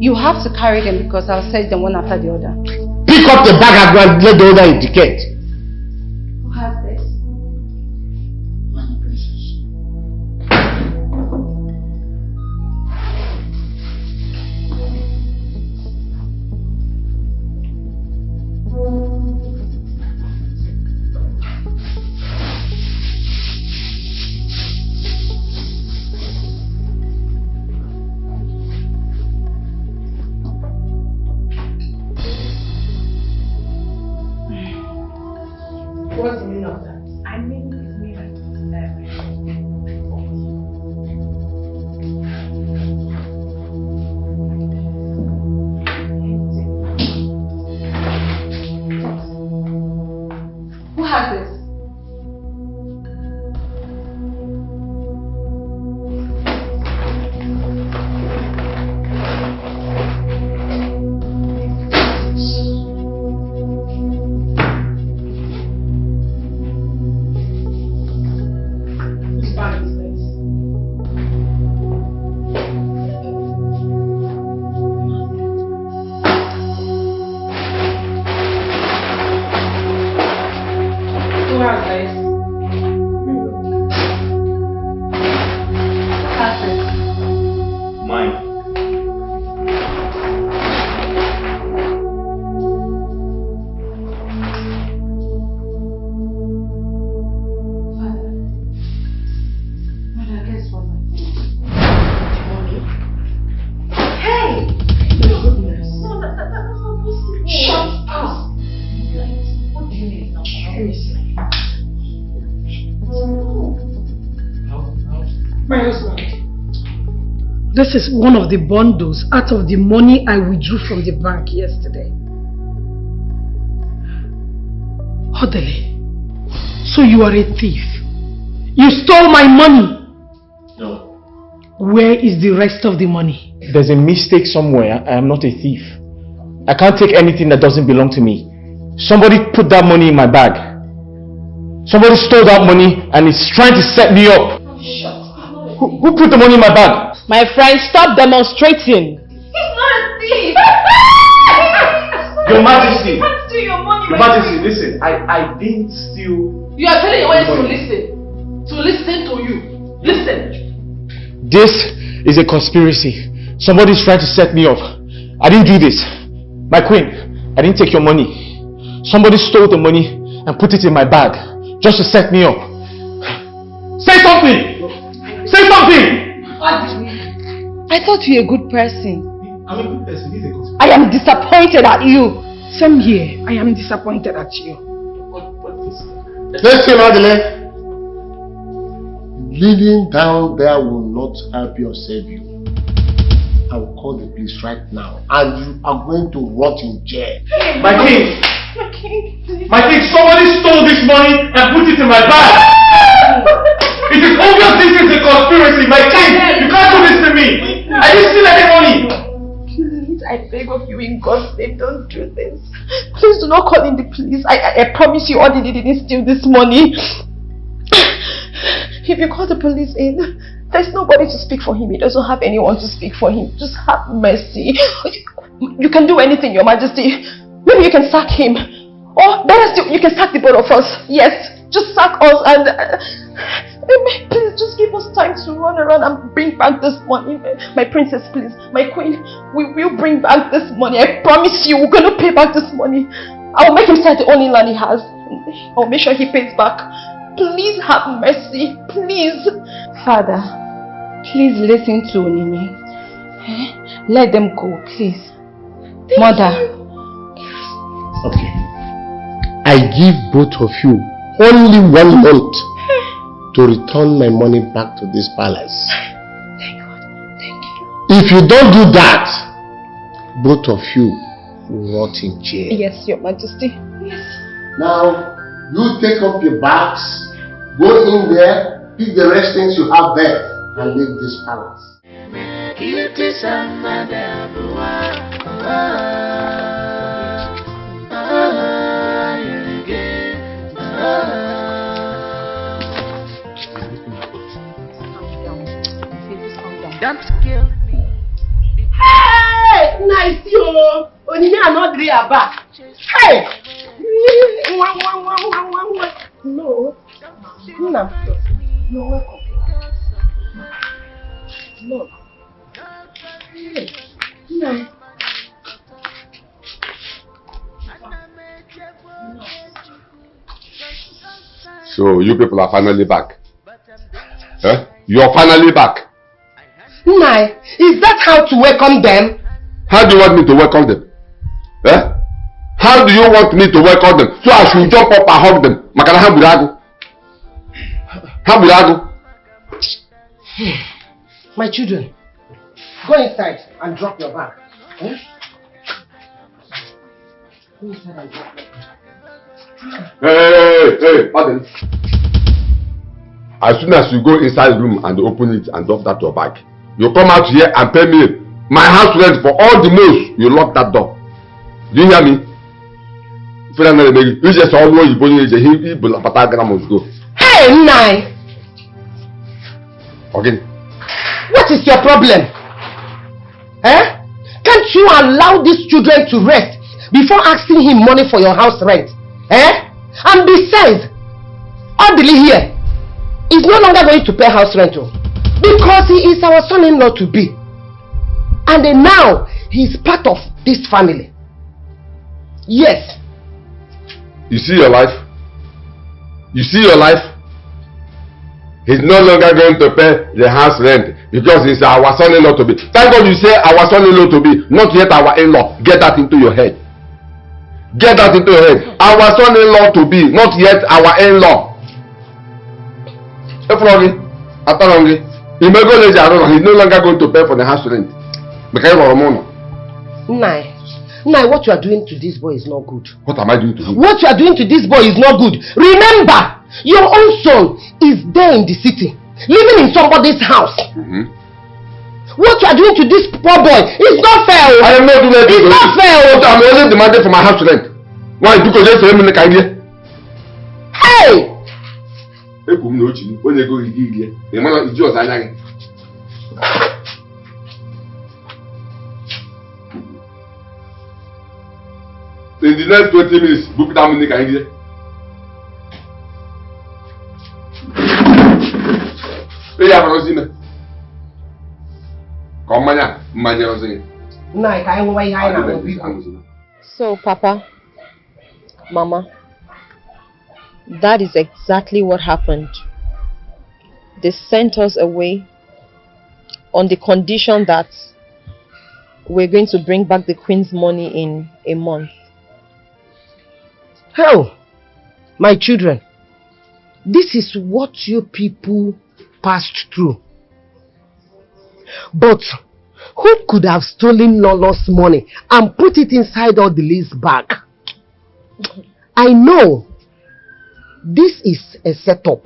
You have to carry them because I'll set them one after the other. Pick up the bag and go and let the other indicate. Who has this? My princess. What's the meaning of that? I mean, it's me like Who has this? This is one of the bundles out of the money I withdrew from the bank yesterday. Hodele, so you are a thief. You stole my money. No. Where is the rest of the money? There's a mistake somewhere. I am not a thief. I can't take anything that doesn't belong to me. Somebody put that money in my bag. Somebody stole that money and is trying to set me up. Shut up. Who put the money in my bag? My friend, stop demonstrating. He's not a thief! Your Majesty! You can't steal your money. Your Majesty, listen. I didn't steal. You are telling your wife to listen. To listen to you. Listen. This is a conspiracy. Somebody's trying to set me up. I didn't do this. My queen, I didn't take your money. Somebody stole the money and put it in my bag just to set me up. Say something! Say something! I thought you were a good person. I'm a good person. He's a good person. I am disappointed at you. Same here. I am disappointed at you. Listen, Adele. Leading down there will not help you or save you. I will call the police right now and you are going to rot in jail. My king! My king, please. My king, somebody stole this money and put it in my bag! It is obvious this is a conspiracy! My king, you can't do this to me! I didn't steal any money! Please, I beg of you in God's name, don't do this. Please do not call in the police. I promise you all they didn't steal this money. If you call the police in, there's nobody to speak for him. He doesn't have anyone to speak for him. Just have mercy. You can do anything, Your Majesty. Maybe you can sack him. Or better still, you can sack the both of us. Yes, just sack us and please just give us time to run around and bring back this money. My princess, please. My queen, we will bring back this money. I promise you, we're going to pay back this money. I'll make him sell the only land he has. I'll make sure he pays back. Please have mercy. Please. Father, please listen to Nini. Let them go, please. Mother. Okay. I give both of you only 1 month to return my money back to this palace. Thank God. Thank you. If you don't do that, both of you will rot in jail. Yes, Your Majesty. Yes. Now, you take up your bags, go in there, pick the rest things you have there, and leave this palace. Don't kill me. Hey! Nice, you. Only I'm not real back. Hey! No. No. No. No. No. So you people are finally back. Eh? You're finally back. Nai, is that how to welcome them? How do you want me to welcome them? Eh? How do you want me to welcome them? So I should jump up and hug them. Makana haburago. Haburago. My children, go inside and drop your bag. Eh? Go inside and drop your bag. Hey, pardon. As soon as you go inside the room and open it and drop that your bag, you come out here and pay me my house rent for all the months you lock that door. Do you hear me? You just always must go. Hey, Nai! Okay. What is your problem? Eh? Can't you allow these children to rest before asking him money for your house rent? Eh? And besides, Odili here is no longer going to pay house rental because he is our son-in-law to be. And then now he is part of this family. Yes. You see your life? You see your life? He's no longer going to pay the house rent because he's our son-in-law to be. Thank God you say our son-in-law to be, not yet our in-law. Get that into your head. Get that into your head. Our son-in-law to be, not yet our in-law. He's no longer going to pay for the house rent. Nai, what you are doing to this boy is not good. What am I doing to him? What you are doing to this boy is not good. Remember, your own son is there in the city, living in somebody's house. What you are doing to this poor boy is not fair. I am not doing that. It's not fair. I'm only demanding for my house rent. Why? Because they say me idea. Hey! In the next 20 minutes, book down the idea. So, Papa, Mama, that is exactly what happened. They sent us away on the condition that we're going to bring back the Queen's money in a month. Oh, my children, this is what you people passed through. But who could have stolen Lolo's money and put it inside Odili's bag? I know this is a setup.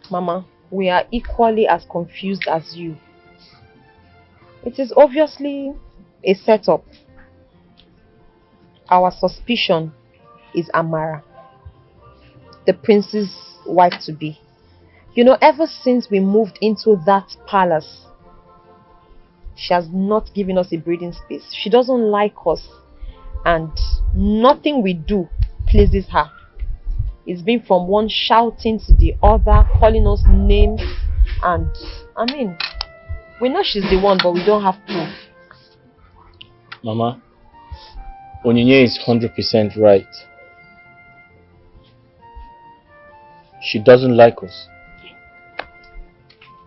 Mama, we are equally as confused as you. It is obviously a setup. Our suspicion is Amara, the prince's wife-to-be. You know, ever since we moved into that palace, she has not given us a breathing space. She doesn't like us, and nothing we do pleases her. It's been from one shouting to the other, calling us names, and I mean, we know she's the one, but we don't have proof. Mama, Onyinye is 100% right. She doesn't like us.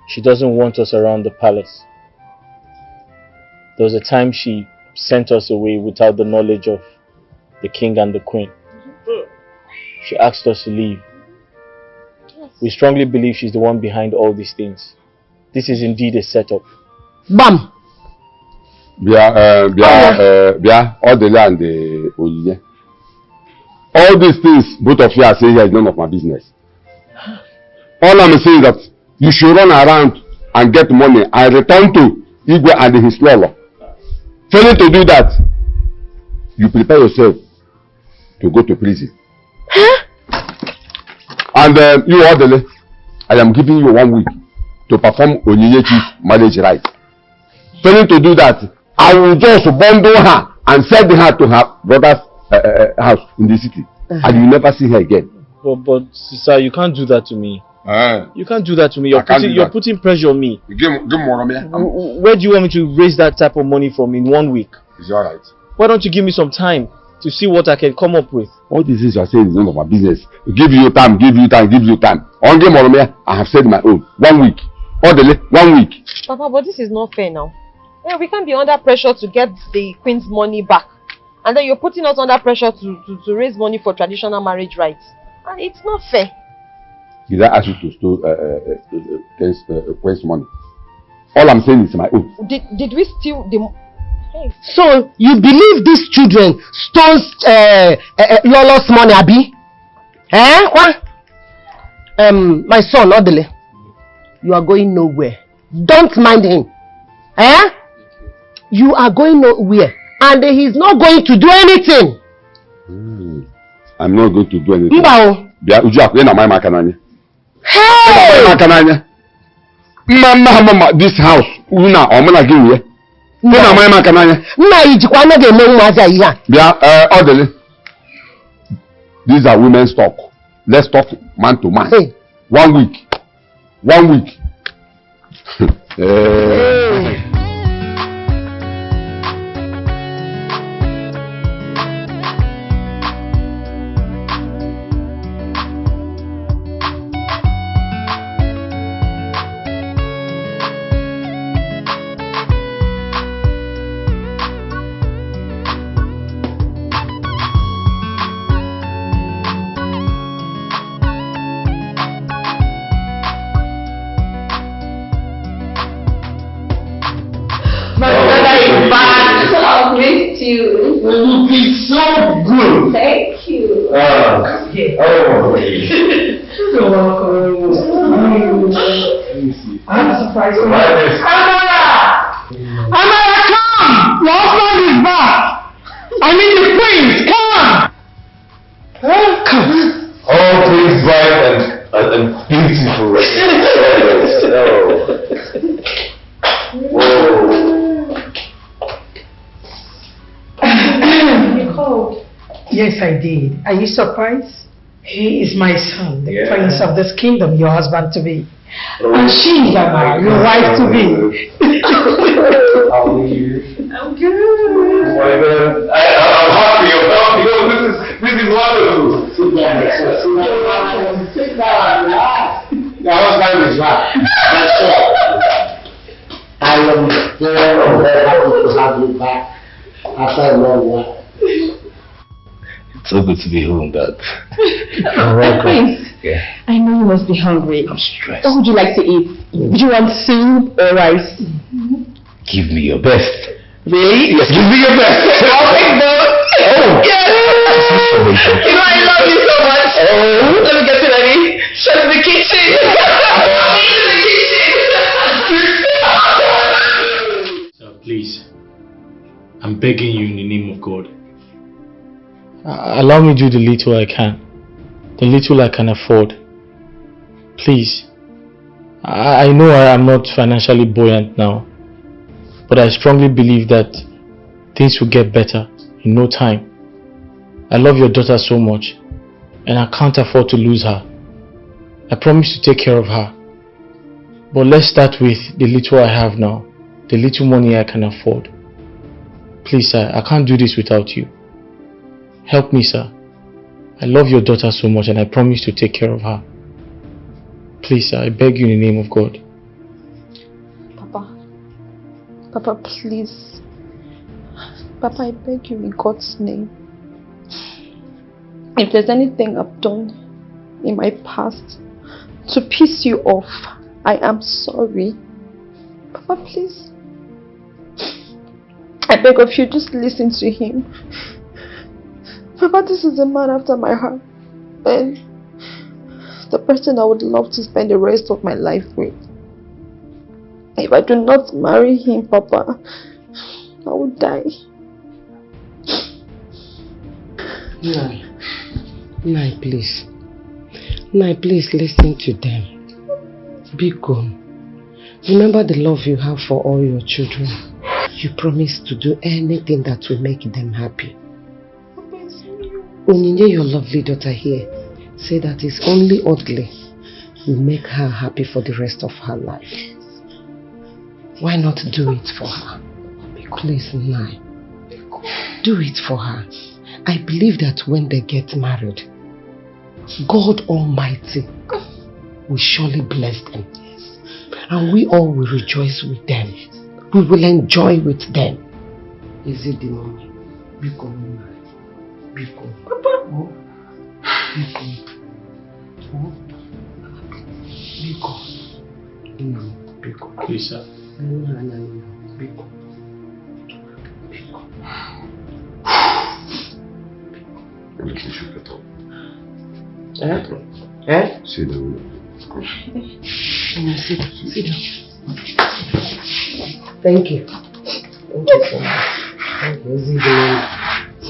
She doesn't want us around the palace. There was a time she sent us away without the knowledge of the king and the queen. She asked us to leave. We strongly believe she's the one behind all these things. This is indeed a setup. Bam! All the land, Onyinye. All these things both of you are saying here is none of my business. All I'm saying is that you should run around and get money and return to Igwe and his lawyer. Failing to do that, you prepare yourself to go to prison. And you Odele, I am giving you 1 week to perform Onyinye's marriage right. Failing to do that, I will just bundle her and send her to her brother's house in the city. And you never see her again. But sir, you can't do that to me. You can't do that to me. You're putting pressure on me. Where do you want me to raise that type of money from in 1 week? Is it alright? Why don't you give me some time to see what I can come up with? All these things you are saying is none of my business. Give you time. On game Moromia, I have said my own. 1 week. Orderly, 1 week. Papa, but this is not fair now. Yeah, we can't be under pressure to get the queen's money back. And then you're putting us under pressure to raise money for traditional marriage rights. And it's not fair. Did I ask you to steal queen's money? All I'm saying is my own. Did we steal the... Hey. So, you believe these children stole Lolo's money, Abi? What? My son, Odele, you are going nowhere. Don't mind him. You are going nowhere. And he's not going to do anything. I'm not going to do anything. Hey! Mama, this house, orderly. These are women's talk. Let's talk man to man. Hey. 1 week. 1 week. It's so good. Thank you. You're welcome. I have a surprise for you. Amara, come! Your husband is back. I mean the prince, come! Come. All things bright and beautiful. You called? Yes, I did. Are you surprised? He is my son, the prince of this kingdom, your husband to be. And she is Anna, your wife to be. How are you? I'm good. I'm happy. This is wonderful. Sit down. Your husband is back. That's all. I am very happy to have you back after a long while. It's so good to be home, Dad. Prince, I know you must be hungry. I'm stressed. What would you like to eat? Would you want soup or rice? Give me your best. Really? Yes, give me your best. I'll take both. Oh. Yes. You know I love you so much. Oh. Let me get you ready. Shut the kitchen. Sir, please. I'm begging you in the name of God. Allow me to do the little I can. The little I can afford. Please. I know I am not financially buoyant now. But I strongly believe that things will get better in no time. I love your daughter so much. And I can't afford to lose her. I promise to take care of her. But let's start with the little I have now. The little money I can afford. Please, sir, I can't do this without you. Help me, sir. I love your daughter so much and I promise to take care of her. Please, sir, I beg you in the name of God. Papa, please. Papa, I beg you in God's name. If there's anything I've done in my past to piss you off, I am sorry. Papa, please. I beg of you, just listen to him. Papa, this is a man after my heart. And the person I would love to spend the rest of my life with. If I do not marry him, Papa, I will die. Nai, please. Nai, please listen to them. Be gone. Remember the love you have for all your children. You promised to do anything that will make them happy. Onyinye, your lovely daughter here, said that it's only ugly will make her happy for the rest of her life. Why not do it for her? Please, Nai. Do it for her. I believe that when they get married, God Almighty will surely bless them. And we all will rejoice with them. We will enjoy with them. Is it the moment? Biko, Biko. Papa. Oh. Biko. Oh. Biko. No, Biko. Please, sir. Biko. Biko. You should get up. Sit down. Sit down. Thank you. Thank you so much. Thank you.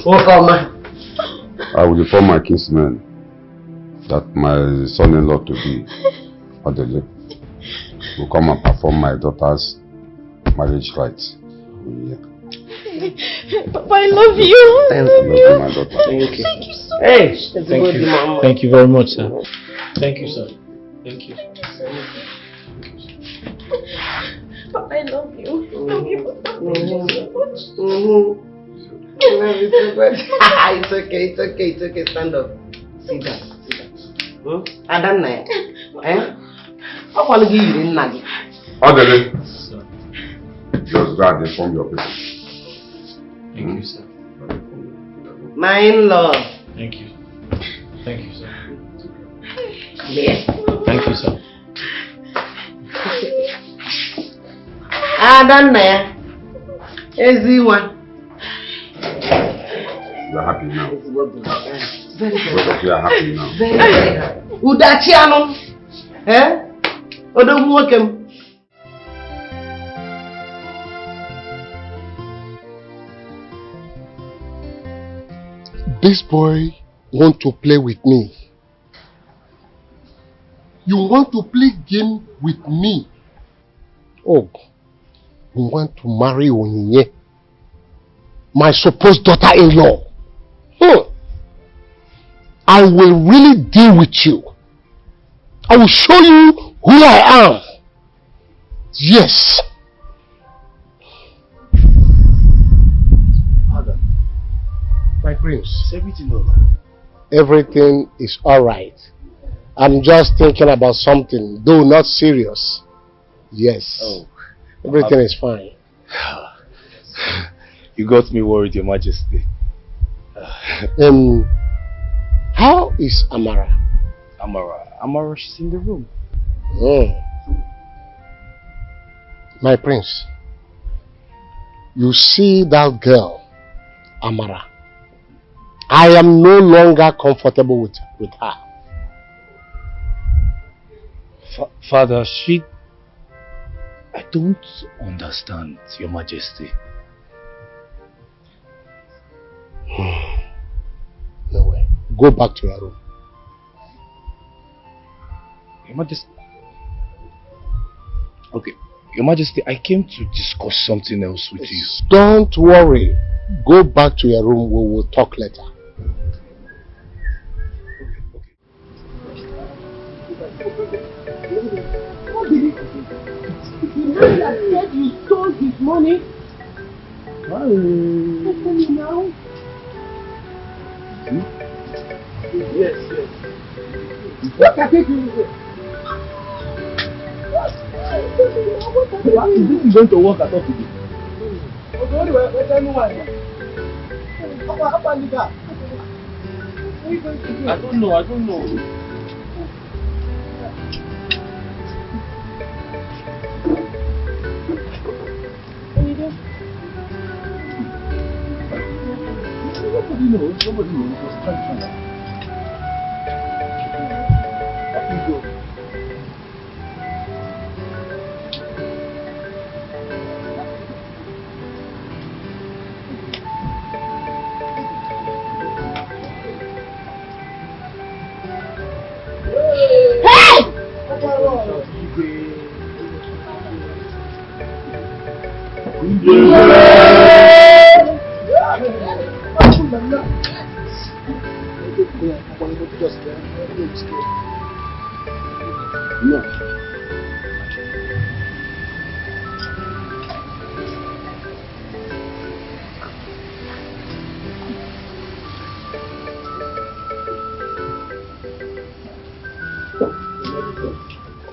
Welcome. I will inform my kinsmen that my son-in-law to be Adele will come and perform my daughter's marriage rites. Yeah. Papa, I love you. Thank you, my daughter. Thank you. Thank you so much. Hey, thank you. Thank you very much, sir. Thank you, sir. Thank you. Papa, I love you. I love you, Papa. I love you so much. It's okay. Stand up. Sit down. Adanna. How will you give you nagi? Adele. Just go and inform your people. Thank you, sir. My in-law. Thank you. Thank you, sir. Yes. Thank you, sir. Adanna. Everyone. You are happy now. Very good. You are happy now. Very happy. Udachiano. Odo welcome. This boy want to play with me. You want to play game with me? Oh, you want to marry Onyinye, my supposed daughter-in-law. I will really deal with you. I will show you who I am. Yes. Father, my prince. Is everything alright? Everything is alright. I'm just thinking about something, though not serious. Yes. Oh. Everything is fine. You got me worried, Your Majesty. How is Amara? Amara, she's in the room. My prince, you see that girl, Amara. I am no longer comfortable with her. Father, I don't understand, Your Majesty. No way. Go back to your room. Your Majesty. Okay. Your Majesty, I came to discuss something else with you. Don't worry. Go back to your room. We will talk later. That said you stole his money. Tell me now. Yes. What can I take you? This is going to work at all today. I don't know. Nobody knows. Just try to find out.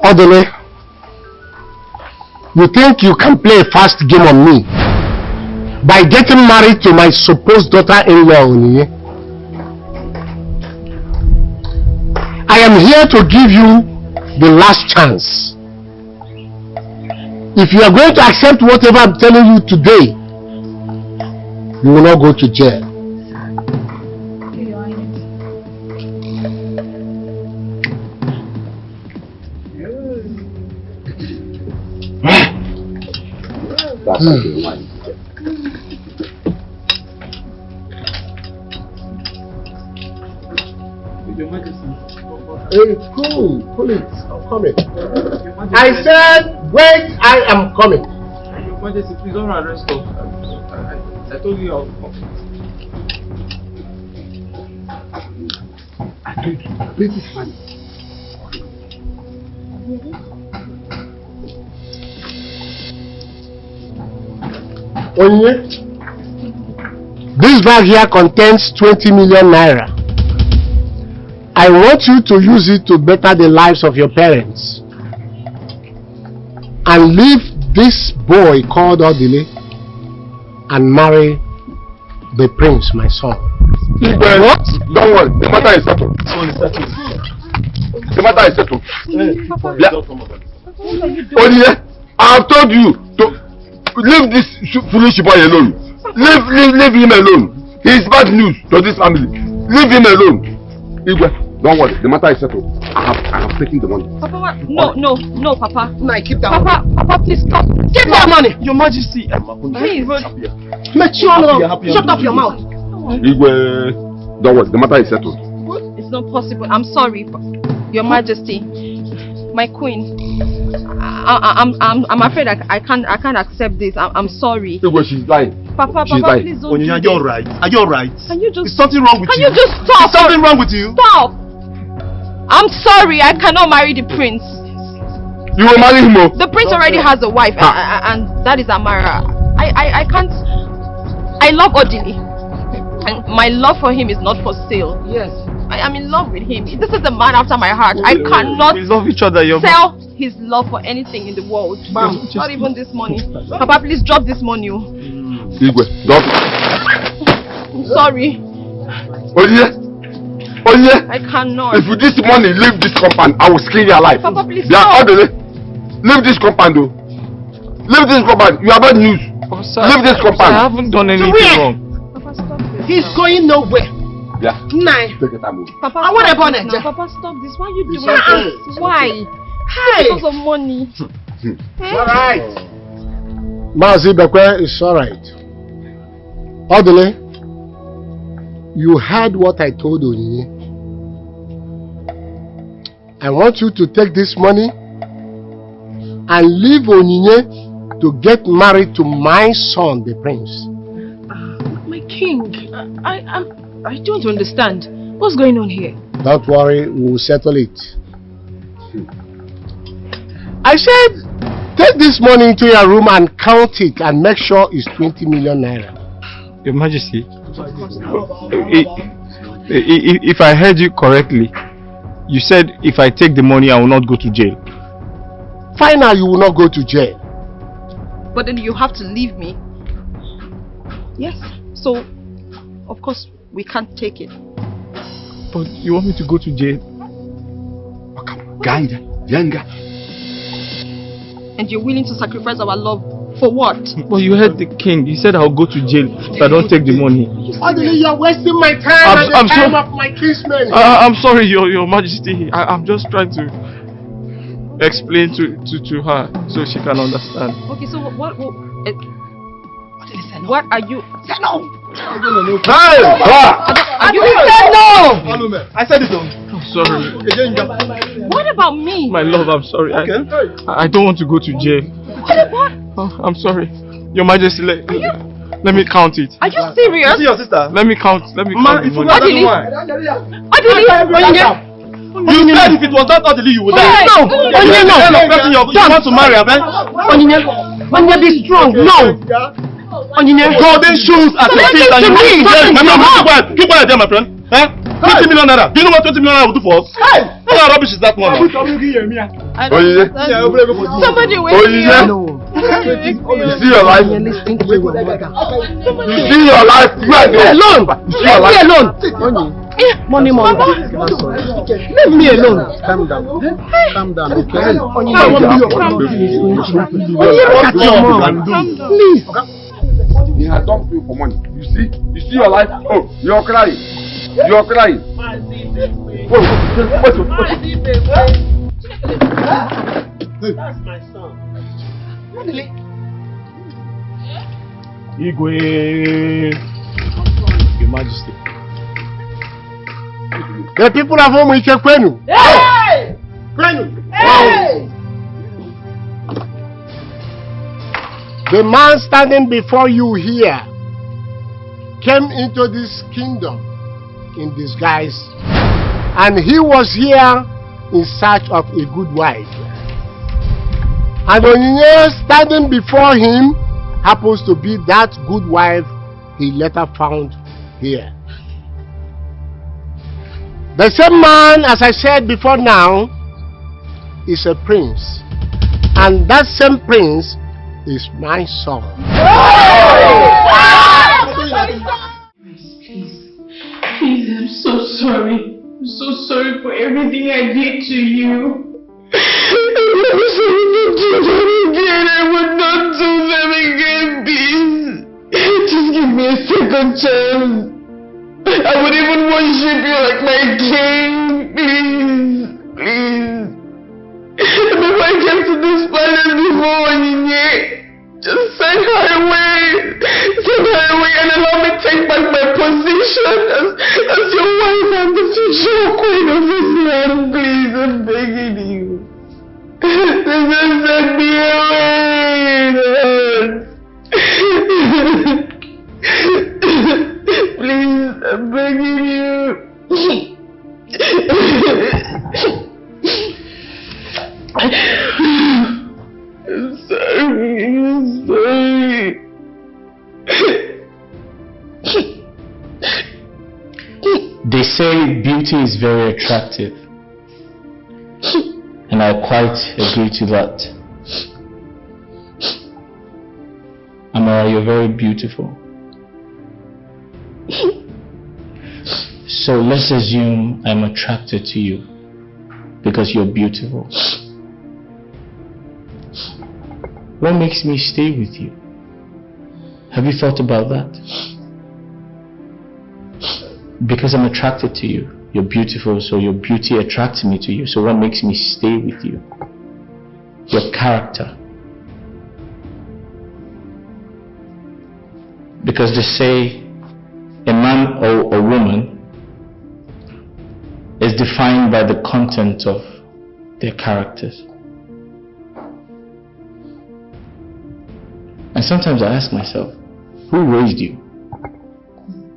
Odele, you think you can play a fast game on me by getting married to my supposed daughter-in-law, Oniye? I am here to give you the last chance. If you are going to accept whatever I'm telling you today, you will not go to jail. Hey, cool, it. I'm coming. I said, wait, I am coming. Your Majesty, please don't arrest us. I told you I'll come. I told you, pay this money. Onye, this bag here contains 20 million naira. I want you to use it to better the lives of your parents and leave this boy called Odile and marry the prince, my son. What? Don't worry, the matter is settled. The matter is settled. Odile, I have told you to leave this foolish boy alone. Leave him alone. He is bad news to this family. Leave him alone. Igwe, don't worry, the matter is settled. I have taken the money. Papa, what? No, Papa. No, keep that Papa, money. Papa, please stop. Keep that money. Your Majesty, Please. Shut up your mouth. Igwe, don't worry, the matter is settled. It's not possible. I'm sorry, Your Majesty. My queen. I'm afraid I can't accept this. I'm sorry. Igwe, she's lying. Papa, she's Papa, lying. please don't do Are this. you alright? Are you alright? Can you just... Is something wrong with Can you? you just stop? Is something wrong with you? Stop! I'm sorry, I cannot marry the prince. You will marry him? The prince already has a wife, and that is Amara. I can't... I love Odili. And my love for him is not for sale. Yes. I am in love with him. This is the man after my heart. I cannot We love each other. sell his love for anything in the world. Not even this money. Papa, please drop this money. Igwe, drop it. I'm sorry. Oye, I cannot. if with this money leave this compound, I will skin your life. Papa, please They are stop. orderly. Leave this compound, though. Leave this compound. You are bad news. Leave this compound. I haven't done anything wrong. Papa, stop this. He's going nowhere. Yeah. Nine. Take your time. Papa, I want stop a this bonnet. now. Papa, stop this. Why are you It's doing okay. this? Why? Hey. Because of money. Alright. Mazi Bekwe is alright. Odile, you heard what I told Onyinye. I want you to take this money and leave Onyinye to get married to my son, the prince. My king, I don't understand. What's going on here? Don't worry, we will settle it. I said, take this money into your room and count it and make sure it's 20 million naira. Your Majesty, if I heard you correctly, you said if I take the money, I will not go to jail. Finally, you will not go to jail. But then you have to leave me. Yes. So, of course, we can't take it. But you want me to go to jail? Guide, younger. And you're willing to sacrifice our love for what? But you heard the king. He said I'll go to jail if I don't take the money. Odile, you're wasting my time and the time of my kinsmen. I'm sorry, Your Majesty. I'm just trying to explain to her so she can understand. Okay, so what are you... Say no! Hey! You said no! I said it though. I'm sorry. What about me? My love, I'm sorry. Okay. I don't want to go to jail. What? Oh, I'm sorry. Your Majesty, let me count it. Are you serious? See your sister? Let me count. Let me count. You said if it was not Odili, you would die. No. You want to marry, Abe? Onyinye, be strong. No. Golden shoes at your feet and you keep quiet there, my friend. 50 million naira. Do you know what 20 million naira will do for us? What kind of rubbish is that one? Somebody wait. You see your life? You see your life? You are alone. Leave me alone. Money. Leave me alone. Calm down, okay? Please. He has done for you for money. You see your life? Oh, you're crying. You're crying. That's my son. Igwe. Your Majesty. The people of home, we can Kwenu. Hey! Kwenu. Hey! The man standing before you here came into this kingdom in disguise, and he was here in search of a good wife. And Onyinye standing before him happens to be that good wife he later found here. The same man, as I said before now, is a prince, and that same prince is my son. Please, I'm so sorry. I'm so sorry for everything I did to you. I would not do them again, please. Just give me a second chance. I would even worship you like my king. Please. Before I get to this palace before Onyinye, just send her away. Send her away and allow me to take back my position as your wife and the future queen of this land. Please, I'm begging you. Just send me away. Please, I'm begging you. I'm sorry. They say beauty is very attractive, and I quite agree to that. Amara, you're very beautiful. So let's assume I'm attracted to you because you're beautiful. What makes me stay with you? Have you thought about that? Because I'm attracted to you. You're beautiful, so your beauty attracts me to you. So what makes me stay with you? Your character. Because they say a man or a woman is defined by the content of their characters. And sometimes I ask myself, who raised you?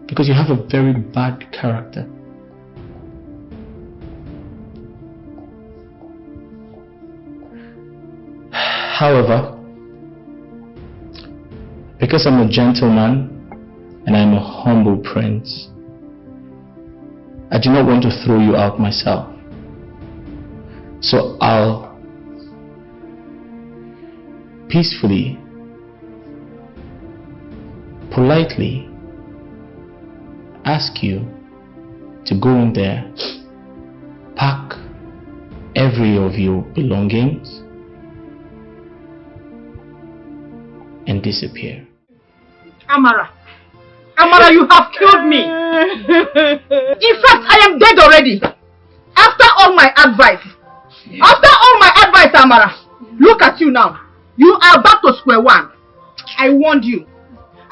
Because you have a very bad character. However, because I'm a gentleman and I'm a humble prince, I do not want to throw you out myself. So I'll peacefully, politely ask you to go in there, pack every of your belongings, and disappear. Amara, you have killed me. In fact, I am dead already. After all my advice, Amara, look at you now. You are back to square one. I warned you,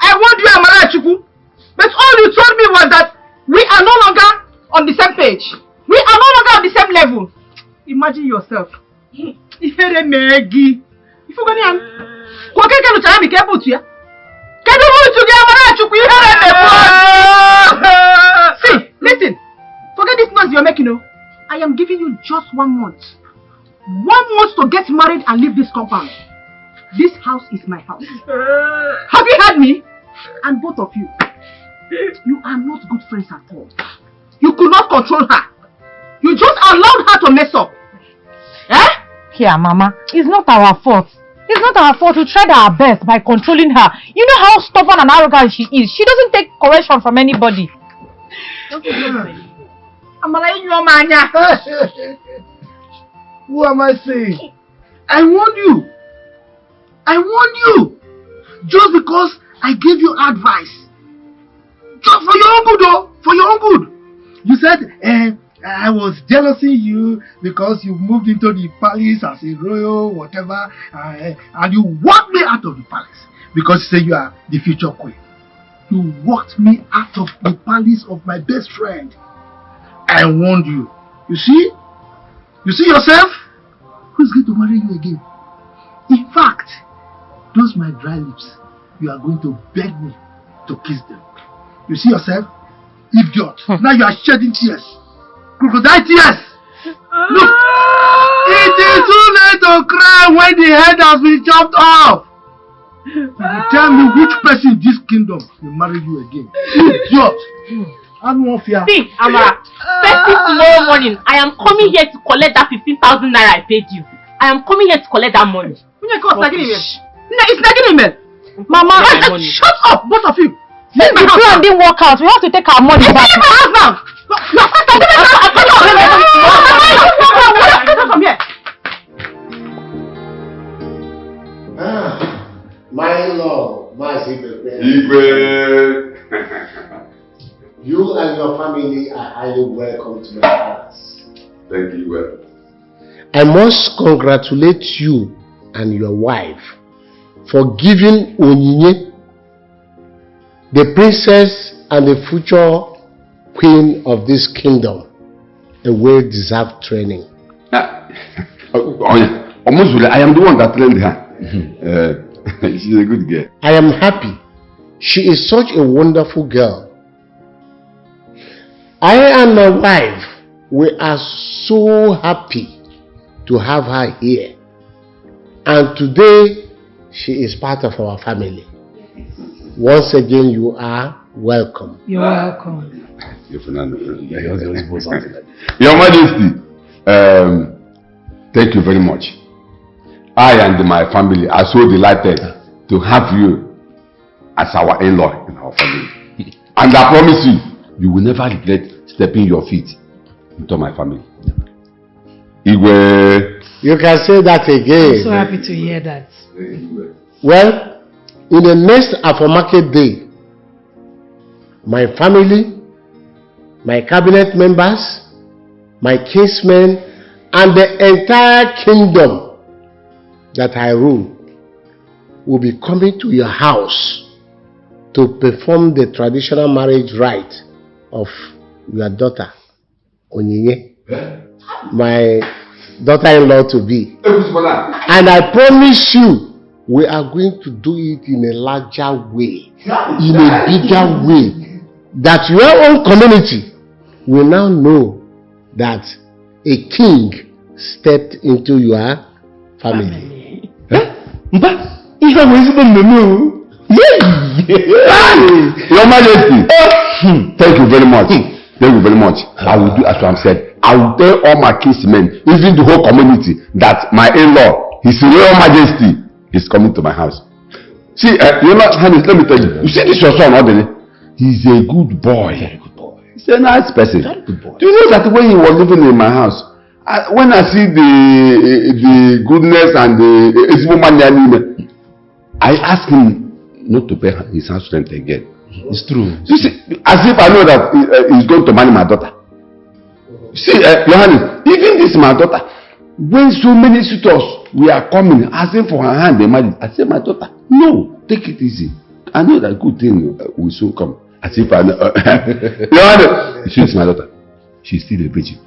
Amara Chuku. But all you told me was that we are no longer on the same page. We are no longer on the same level. Imagine yourself. See, listen. Forget this noise you're making, no. I am giving you just 1 month. 1 month to get married and leave this compound. This house is my house. Have you heard me? And both of you, you are not good friends at all. You could not control her. You just allowed her to mess up. Eh? Here, Mama, it's not our fault. It's not our fault. We tried our best by controlling her. You know how stubborn and arrogant she is. She doesn't take correction from anybody. Who am I saying? I warned you. I warned you. Just because I gave you advice. Just for your own good, though. For your own good. You said, I was jealousing you because you moved into the palace as a royal, whatever, and you walked me out of the palace because you say you are the future queen. You walked me out of the palace of my best friend. I warned you. You see? You see yourself? Who's going to marry you again? In fact, those my dry lips, you are going to beg me to kiss them. You see yourself? Idiot. Now you are shedding tears. Crocodile tears. Look, it is too late to cry when the head has been chopped off. You tell me which person in this kingdom will marry you again. Idiot. I don't fear. See, Amara, first thing tomorrow morning, I am coming here to collect that 15,000 naira I paid you. I am coming here to collect that money. It's not Mama, shut up, both of you. Since the plan didn't work out, we have to take our money back. Leave my house now. My lord, my secret. You and your family are highly welcome to my palace. Thank you, well. I must congratulate you and your wife for giving Onyinye, the princess and the future queen of this kingdom, a well-deserved training. I am the one that trained her. She's a good girl. I am happy. She is such a wonderful girl. I and my wife, we are so happy to have her here. And today, she is part of our family. Once again, you are welcome. You're welcome. Your Majesty, thank you very much. I and my family are so delighted to have you as our in-law in our family. And I promise you, you will never regret stepping your feet into my family. Igwe. You can say that again. I'm so happy to hear that. Well, in the next Afromarket day, my family, my cabinet members, my kinsmen, and the entire kingdom that I rule will be coming to your house to perform the traditional marriage rite of your daughter, Onyinye, my daughter-in-law to be. And I promise you, we are going to do it in a larger way, in a bigger way, that your own community will now know that a king stepped into your family. Your Majesty, thank you very much. Thank you very much. I will do as I have said. I will tell all my kinsmen, even the whole community, that my in-law, His Royal Majesty, is coming to my house. See, you know, Hannes, let me tell you. You see this your son, Odele? He's a good boy. Very good boy. He's a nice person. Very good boy. Do you know that when he was living in my house, when I see the goodness and the woman, I ask him not to pay his house rent again. It's true. You see, as if I know that he's going to marry my daughter. See, Johannes, even this my daughter, when so many suitors we are coming asking for her hand in marriage, I say, my daughter, no, take it easy. I know that good thing will soon come. As if I know. Johannes, she's my daughter. She's still a virgin.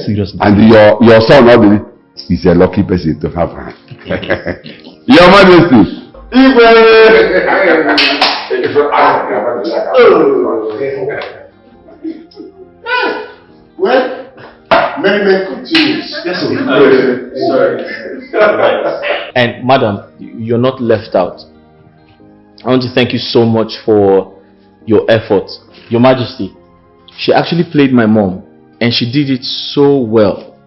Seriously. And your son, obviously, is a lucky person to have her. Your Majesty. Well, merriment continues. Yes, Sorry. And madam, you're not left out. I want to thank you so much for your effort. Your Majesty, she actually played my mom and she did it so well.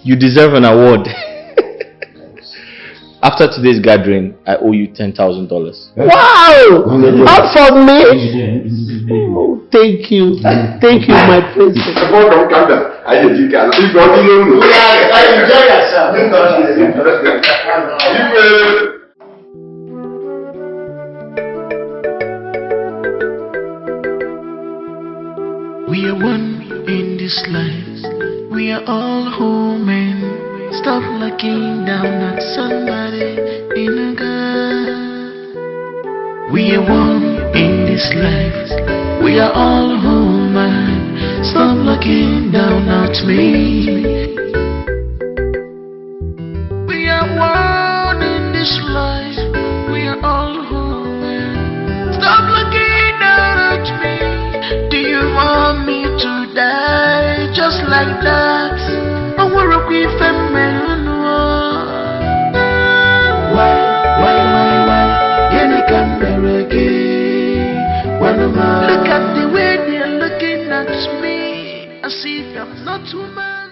You deserve an award. After today's gathering, I owe you $10,000. Wow! Up for me? Oh, thank you. Thank you, my princess. I We are one in this life. We are all human. Stop looking down at somebody in a girl. We are one in this life. We are all human. Stop looking down at me. We are one in this life. We are all human. Stop looking down at me. Do you want me to die just like that? I want to be feminine. Why? You can never get one of my. Look at the way they're looking at me as if I'm not woman.